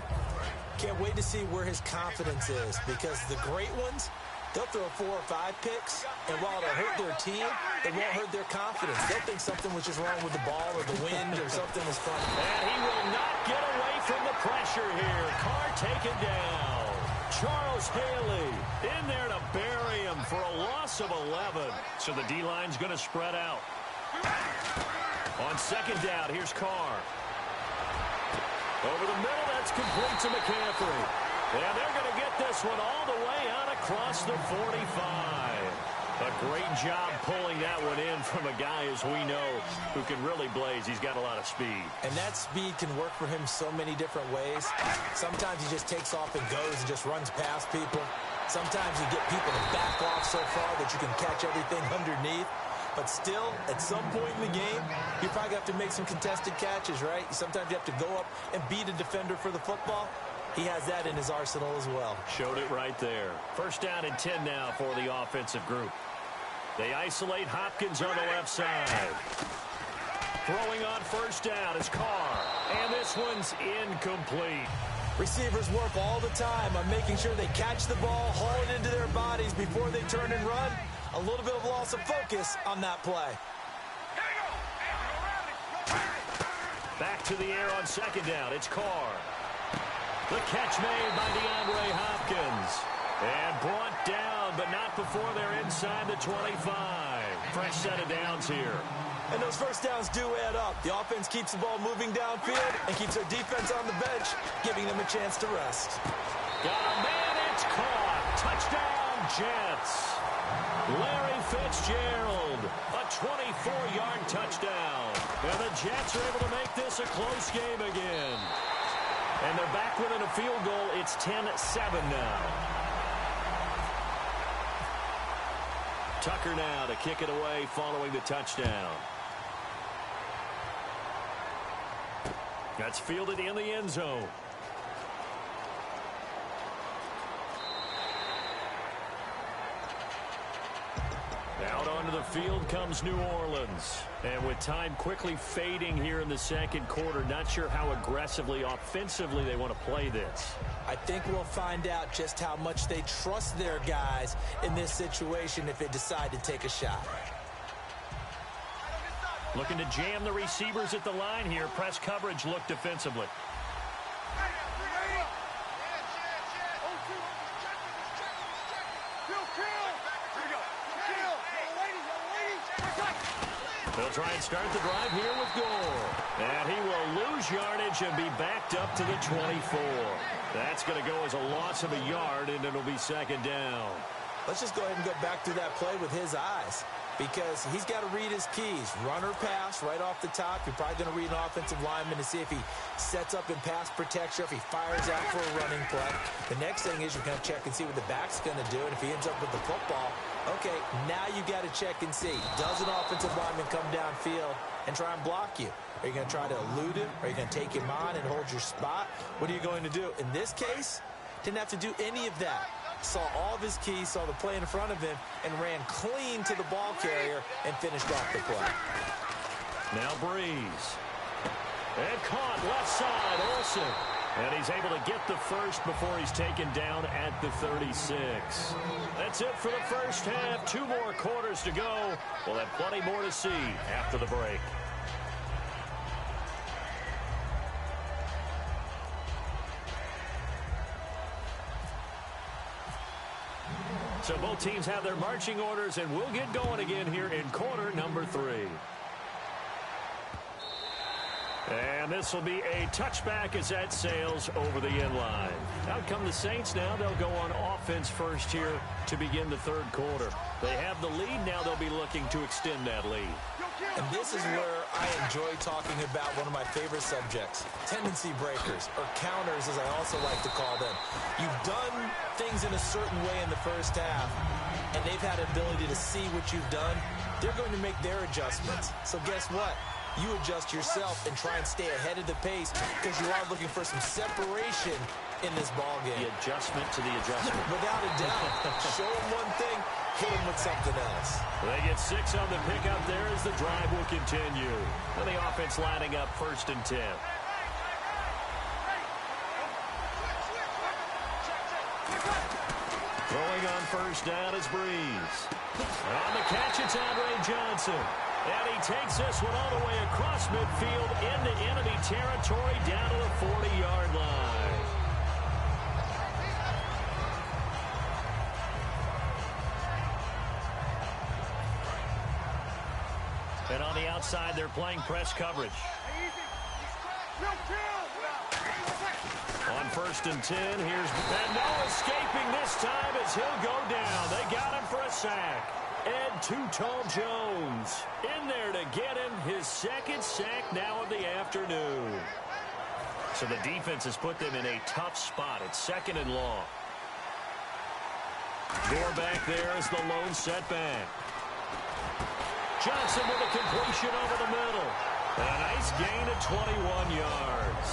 Can't wait to see where his confidence is, because the great ones, they'll throw 4 or 5 picks, and while it'll hurt their team, it won't hurt their confidence. They'll think something was just wrong with the ball or the wind or something was funny. And he will not get away from the pressure here. Carr taken down. Charles Haley in there to bury him for a loss of 11. So the D-line's going to spread out. On 2nd down, here's Carr. Over the middle, that's complete to McCaffrey. And they're going to get this one all the way out across the 45. A great job pulling that one in from a guy, as we know, who can really blaze. He's got a lot of speed. And that speed can work for him so many different ways. Sometimes he just takes off and goes and just runs past people. Sometimes you get people to back off so far that you can catch everything underneath. But still, at some point in the game, you probably have to make some contested catches, right? Sometimes you have to go up and beat a defender for the football. He has that in his arsenal as well. Showed it right there. First down and 10 now for the offensive group. They isolate Hopkins on the left side. Throwing on first down is Carr. And this one's incomplete. Receivers work all the time on making sure they catch the ball, haul it into their bodies before they turn and run. A little bit of loss of focus on that play. Back to the air on second down. It's Carr. The catch made by DeAndre Hopkins. And brought down, but not before they're inside the 25. Fresh set of downs here. And those first downs do add up. The offense keeps the ball moving downfield and keeps their defense on the bench, giving them a chance to rest. Got a man, it's caught. Touchdown, Jets. Larry Fitzgerald, a 24-yard touchdown. And the Jets are able to make this a close game again. And they're back within a field goal. It's 10-7 now. Tucker now to kick it away following the touchdown. That's fielded in the end zone. Out onto the field comes New Orleans. And with time quickly fading here in the second quarter, not sure how aggressively, offensively they want to play this. I think we'll find out just how much they trust their guys in this situation if they decide to take a shot. Looking to jam the receivers at the line here. Press coverage look defensively. They'll try and start the drive here with Gore. And he will lose yardage and be backed up to the 24. That's going to go as a loss of a yard, and it'll be second down. Let's just go ahead and go back through that play with his eyes, because he's got to read his keys. Run or pass right off the top. You're probably going to read an offensive lineman to see if he sets up in pass protection, if he fires out for a running play. The next thing is you're going to check and see what the back's going to do, and if he ends up with the football, okay, now you got to check and see. Does an offensive lineman come downfield and try and block you? Are you going to try to elude him? Are you going to take him on and hold your spot? What are you going to do? In this case, didn't have to do any of that. Saw all of his keys, saw the play in front of him, and ran clean to the ball carrier and finished off the play. Now Breeze. And caught left side, Olsen. And he's able to get the first before he's taken down at the 36. That's it for the first half. 2 more quarters to go. We'll have plenty more to see after the break. So both teams have their marching orders, and we'll get going again here in quarter number 3. And this will be a touchback as that sails over the end line. Out come the Saints now. They'll go on offense first here to begin the third quarter. They have the lead. Now they'll be looking to extend that lead. And this is where I enjoy talking about one of my favorite subjects, tendency breakers, or counters as I also like to call them. You've done things in a certain way in the first half, and they've had an ability to see what you've done. They're going to make their adjustments. So guess what? You adjust yourself and try and stay ahead of the pace because you are looking for some separation in this ball game. The adjustment to the adjustment. Without a doubt. Show them one thing, hit them with something else. They get 6 on the pickup there as the drive will continue. And the offense lining up 1st and 10. Throwing on first down is Breeze. On the catch, it's Andre Johnson. And he takes this one all the way across midfield into enemy territory down to the 40-yard line. And on the outside, they're playing press coverage. On 1st and 10, here's and no escaping this time as he'll go down. They got him for a sack. Ed Too-Tall Jones in there to get him his 2nd sack now of the afternoon. So the defense has put them in a tough spot. It's 2nd and long. Gore back there is the lone setback. Johnson with a completion over the middle. And a nice gain of 21 yards.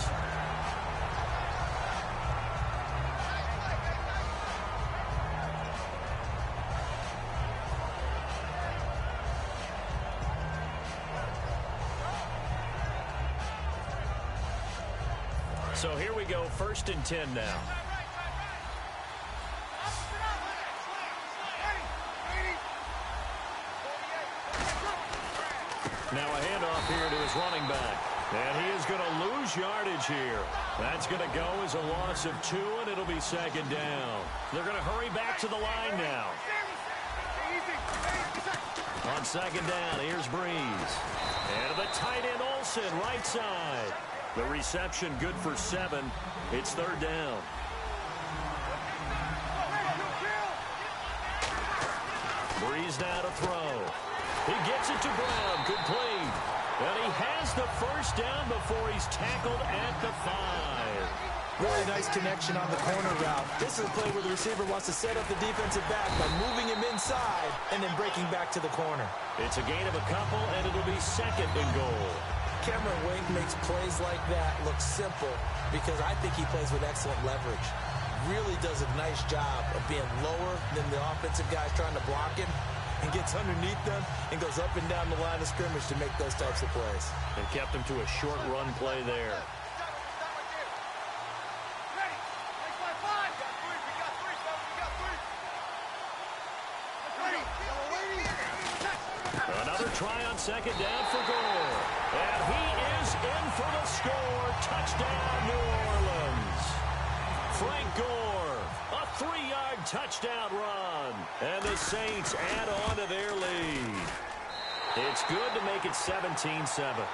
So here we go, 1st and 10 now. Now a handoff here to his running back. And he is going to lose yardage here. That's going to go as a loss of 2, and it'll be 2nd down. They're going to hurry back to the line now. On 2nd down, here's Breeze. And the tight end Olsen, right side. The reception good for 7. It's 3rd down. Breeze now to throw. He gets it to Brown. Complete. And he has the 1st down before he's tackled at the 5. Really nice connection on the corner route. This is a play where the receiver wants to set up the defensive back by moving him inside and then breaking back to the corner. It's a gain of a couple, and it'll be 2nd and goal. Cameron Wake makes plays like that look simple because I think he plays with excellent leverage. Really does a nice job of being lower than the offensive guys trying to block him and gets underneath them and goes up and down the line of scrimmage to make those types of plays. And kept him to a short run play there. Another try on 2nd down for Gore. And he is in for the score. Touchdown, New Orleans. Frank Gore, a 3-yard touchdown run. And the Saints add on to their lead. It's good to make it 17-7.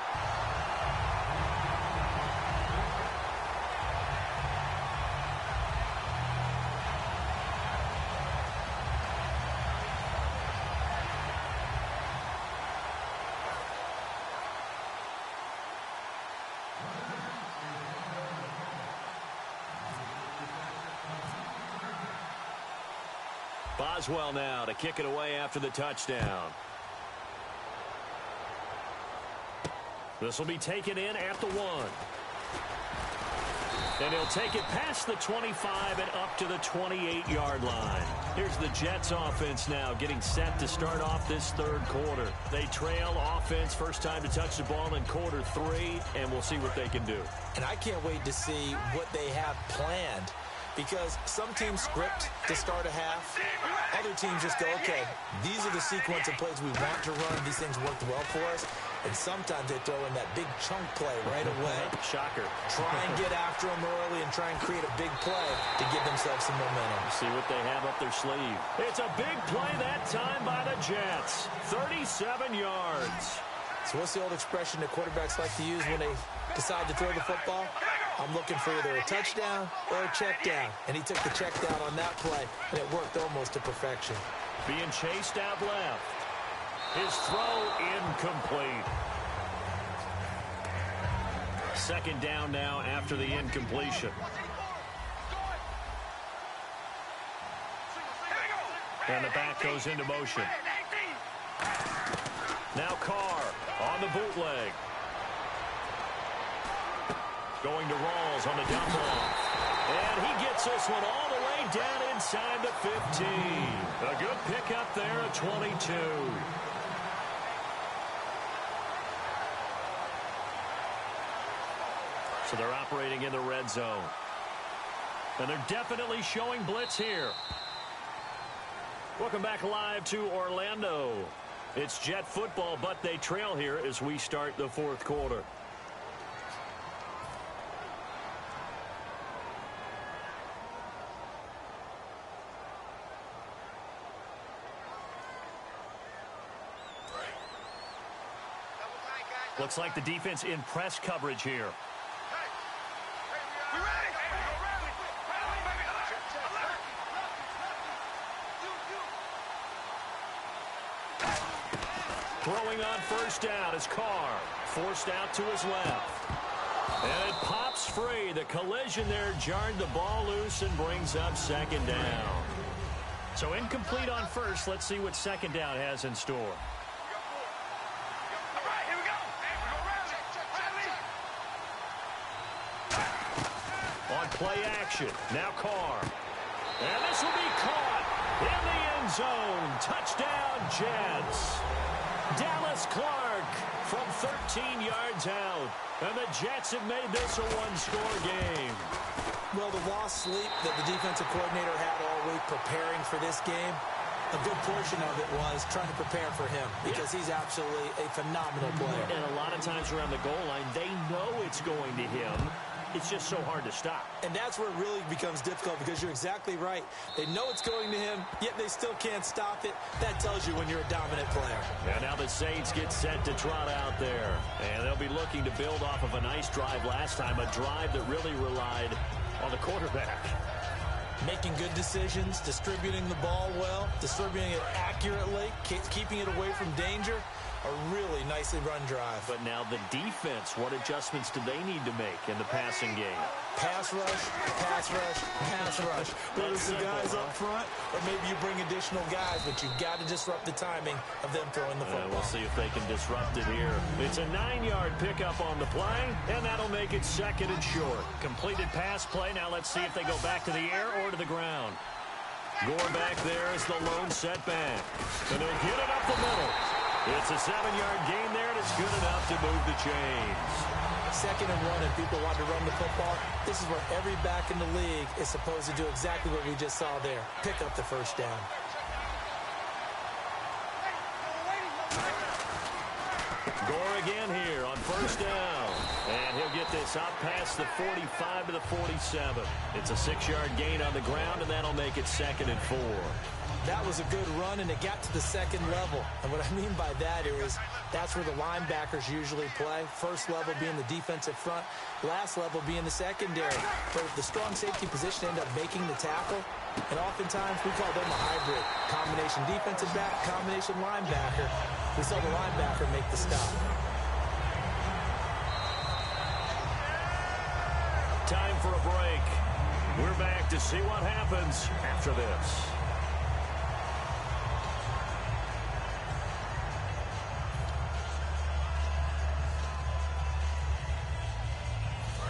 Boswell now to kick it away after the touchdown. This will be taken in at the 1. And he'll take it past the 25 and up to the 28-yard line. Here's the Jets offense now getting set to start off this 3rd quarter. They trail offense, first time to touch the ball in quarter 3, and we'll see what they can do. And I can't wait to see what they have planned. Because some teams script to start a half. Other teams just go, okay, these are the sequence of plays we want to run. These things worked well for us. And sometimes they throw in that big chunk play right away. Shocker. Try and get after them early and try and create a big play to give themselves some momentum. See what they have up their sleeve. It's a big play that time by the Jets. 37 yards. So what's the old expression that quarterbacks like to use when they decide to throw the football? I'm looking for either a touchdown or a check down. And he took the check down on that play, and it worked almost to perfection. Being chased out left. His throw incomplete. 2nd down now after the incompletion. And the back goes into motion. Now Carr on the bootleg. Going to Rawls on the dump off. And he gets this one all the way down inside the 15. A good pickup there at 22. So they're operating in the red zone. And they're definitely showing blitz here. Welcome back live to Orlando. It's Jet football, but they trail here as we start the 4th quarter. Looks like the defense in press coverage here. Throwing on 1st down is Carr. Forced out to his left. And it pops free. The collision there jarred the ball loose and brings up 2nd down. So incomplete on 1st. Let's see what 2nd down has in store. play action. Now Carr. And this will be caught in the end zone. Touchdown, Jets. Dallas Clark from 13 yards out. And the Jets have made this a one-score game. Well, the lost sleep that the defensive coordinator had all week preparing for this game, a good portion of it was trying to prepare for him because he's absolutely a phenomenal player. And a lot of times around the goal line, they know it's going to him. It's just so hard to stop. And that's where it really becomes difficult because you're exactly right. They know it's going to him, yet they still can't stop it. That tells you when you're a dominant player. And now the Saints get set to trot out there. And they'll be looking to build off of a nice drive last time, a drive that really relied on the quarterback. Making good decisions, distributing the ball well, distributing it accurately, keeping it away from danger. A really nicely run drive. But now the defense, what adjustments do they need to make in the passing game? Pass rush, pass rush, pass rush. Whether it's the guys up front or maybe you bring additional guys, but you've got to disrupt the timing of them throwing the football. We'll see if they can disrupt it here. It's a 9-yard pickup on the play, and that'll make it second and short. Completed pass play. Now let's see if they go back to the air or to the ground. Gore back there is the lone setback. And they'll get it up the middle. It's a 7-yard gain there, and it's good enough to move the chains. 2nd and 1, and people want to run the football. This is where every back in the league is supposed to do exactly what we just saw there. Pick up the first down. Gore again here on first down. And he'll get this out past the 45 to the 47. It's a 6-yard gain on the ground, and that'll make it 2nd and 4. That was a good run, and it got to the second level. And what I mean by that is that's where the linebackers usually play. First level being the defensive front, last level being the secondary. But the strong safety position ended up making the tackle. And oftentimes we call them a hybrid. Combination defensive back, combination linebacker. We saw the linebacker make the stop. Time for a break. We're back to see what happens after this.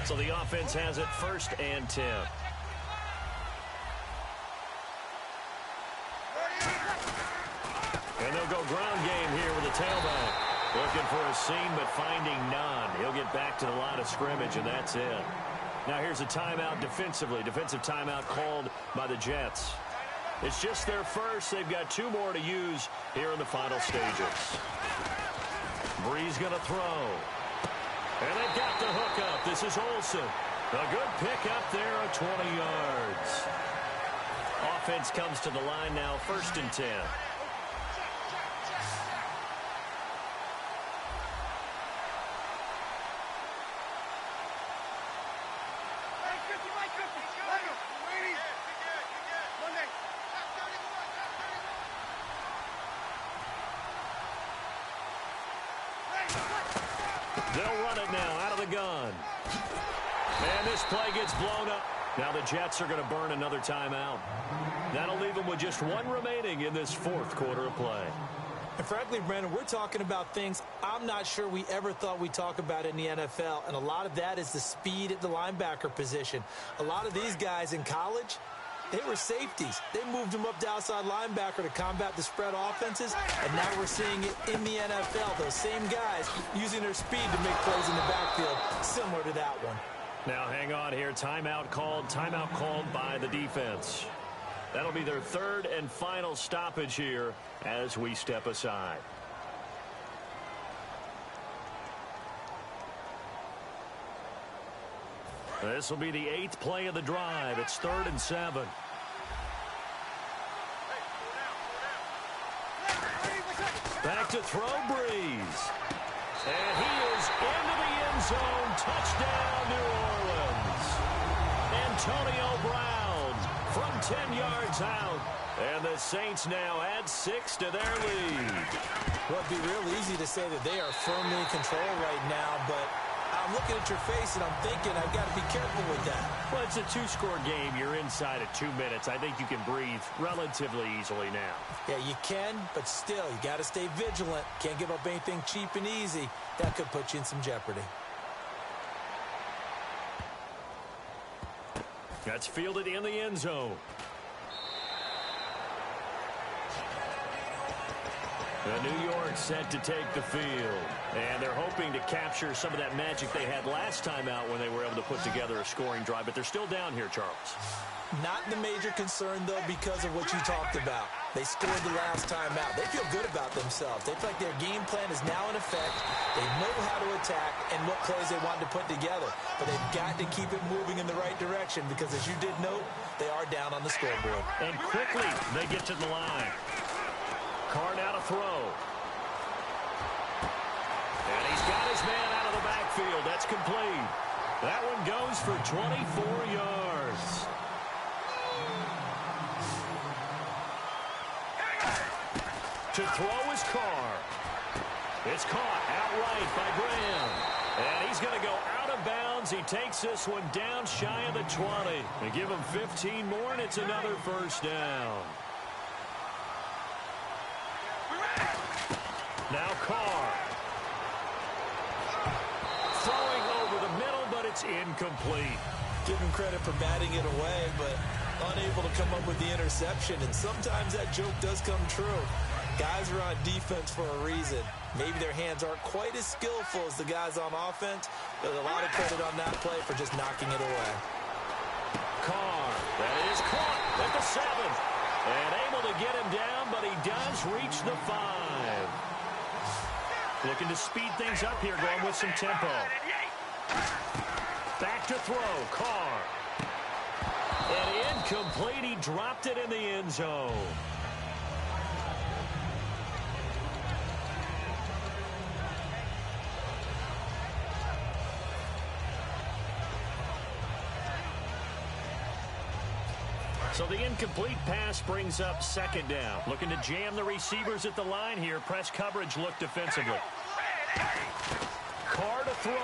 So the offense has it 1st and 10. And they'll go ground game here with the tailback. Looking for a seam, but finding none. He'll get back to the line of scrimmage, and that's it. Now here's a timeout defensively. Defensive timeout called by the Jets. It's just their first. They've got 2 more to use here in the final stages. Bree's going to throw. And they've got the hookup. This is Olsen. A good pickup there at 20 yards. Offense comes to the line now, 1st and 10. They'll run it now out of the gun. And this play gets blown up. Now the Jets are going to burn another timeout. That'll leave them with just 1 remaining in this 4th quarter of play. And frankly, Brandon, we're talking about things I'm not sure we ever thought we'd talk about in the NFL. And a lot of that is the speed at the linebacker position. A lot of these guys in college, they were safeties. They moved them up to outside linebacker to combat the spread offenses, and now we're seeing it in the NFL. Those same guys using their speed to make plays in the backfield, similar to that one. Now hang on here. Timeout called by the defense. That'll be their 3rd and final stoppage here as we step aside. This will be the 8th play of the drive. It's 3rd and 7. Back to throw, Breeze. And he is into the end zone. Touchdown, New Orleans. Antonio Brown from 10 yards out. And the Saints now add 6 to their lead. Well, it'd be real easy to say that they are firmly in control right now, but I'm looking at your face and I'm thinking I've got to be careful with that. Well, it's a 2-score game. You're inside at 2 minutes. I think you can breathe relatively easily now. Yeah, you can, but still, you got to stay vigilant. Can't give up anything cheap and easy. That could put you in some jeopardy. That's fielded in the end zone. New York set to take the field. And they're hoping to capture some of that magic they had last time out when they were able to put together a scoring drive. But they're still down here, Charles. Not the major concern, though, because of what you talked about. They scored the last time out. They feel good about themselves. They feel like their game plan is now in effect. They know how to attack and what plays they want to put together. But they've got to keep it moving in the right direction because, as you did note, they are down on the scoreboard. And quickly, they get to the line. Carr now to throw. And he's got his man out of the backfield. That's complete. That one goes for 24 yards. To throw is Carr. It's caught outright by Graham. And he's going to go out of bounds. He takes this one down shy of the 20. They give him 15 more, and it's another first down. Now Carr. Throwing over the middle, but it's incomplete. Give him credit for batting it away, but unable to come up with the interception. And sometimes that joke does come true. Guys are on defense for a reason. Maybe their hands aren't quite as skillful as the guys on offense, but a lot of credit on that play for just knocking it away. Carr, that is caught at the 7. And able to get him down, but he does reach the 5. Looking to speed things up here, going with some tempo. Back to throw, Carr. And incomplete, he dropped it in the end zone. So the incomplete pass brings up second down. Looking to jam the receivers at the line here. Press coverage look defensively. Carr to throw.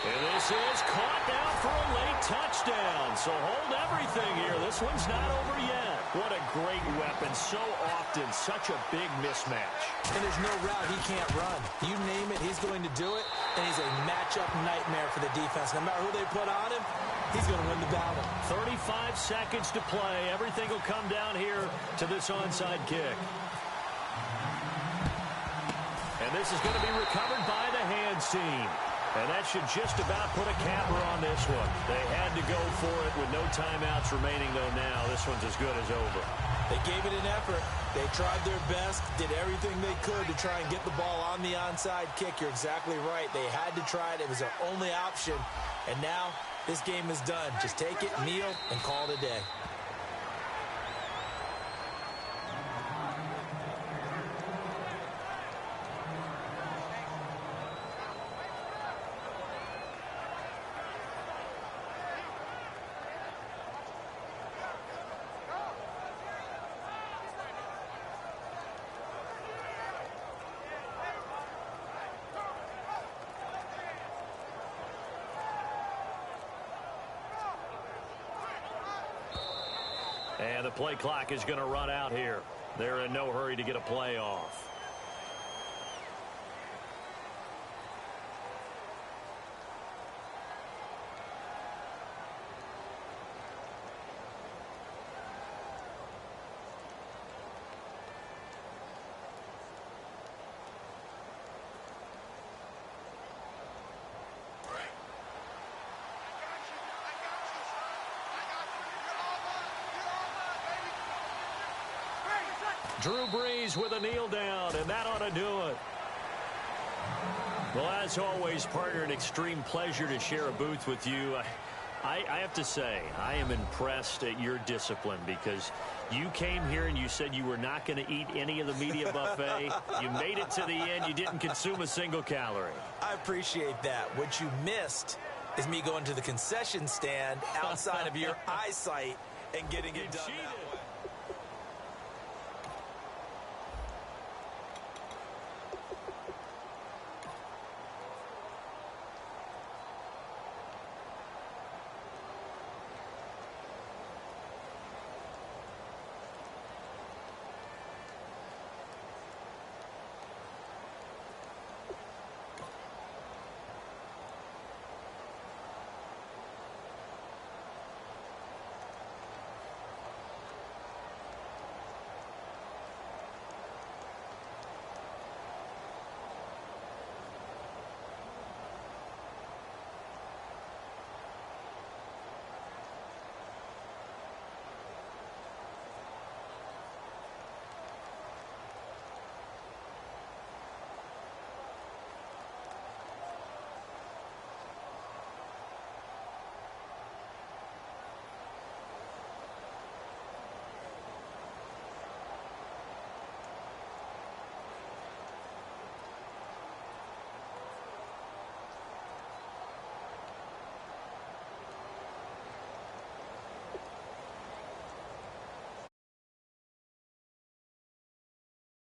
And this is caught down for a late touchdown. So hold everything here. This one's not over yet. What a great weapon. So often, such a big mismatch. And there's no route he can't run. You name it, he's going to do it. And he's a matchup nightmare for the defense. No matter who they put on him, he's going to win the battle. 35 seconds to play. Everything will come down here to this onside kick. And this is going to be recovered by the hands team. And that should just about put a capper on this one. They had to go for it with no timeouts remaining, though now. This one's as good as over. They gave it an effort. They tried their best, did everything they could to try and get the ball on the onside kick. You're exactly right. They had to try it. It was their only option. And now this game is done. Just take it, kneel, and call it a day. And the play clock is going to run out here. They're in no hurry to get a play off. Drew Brees with a kneel down, and that ought to do it. Well, as always, partner, an extreme pleasure to share a booth with you. I have to say, I am impressed at your discipline because you came here and you said you were not going to eat any of the media buffet. You made it to the end. You didn't consume a single calorie. I appreciate that. What you missed is me going to the concession stand outside of your eyesight and getting it done that way.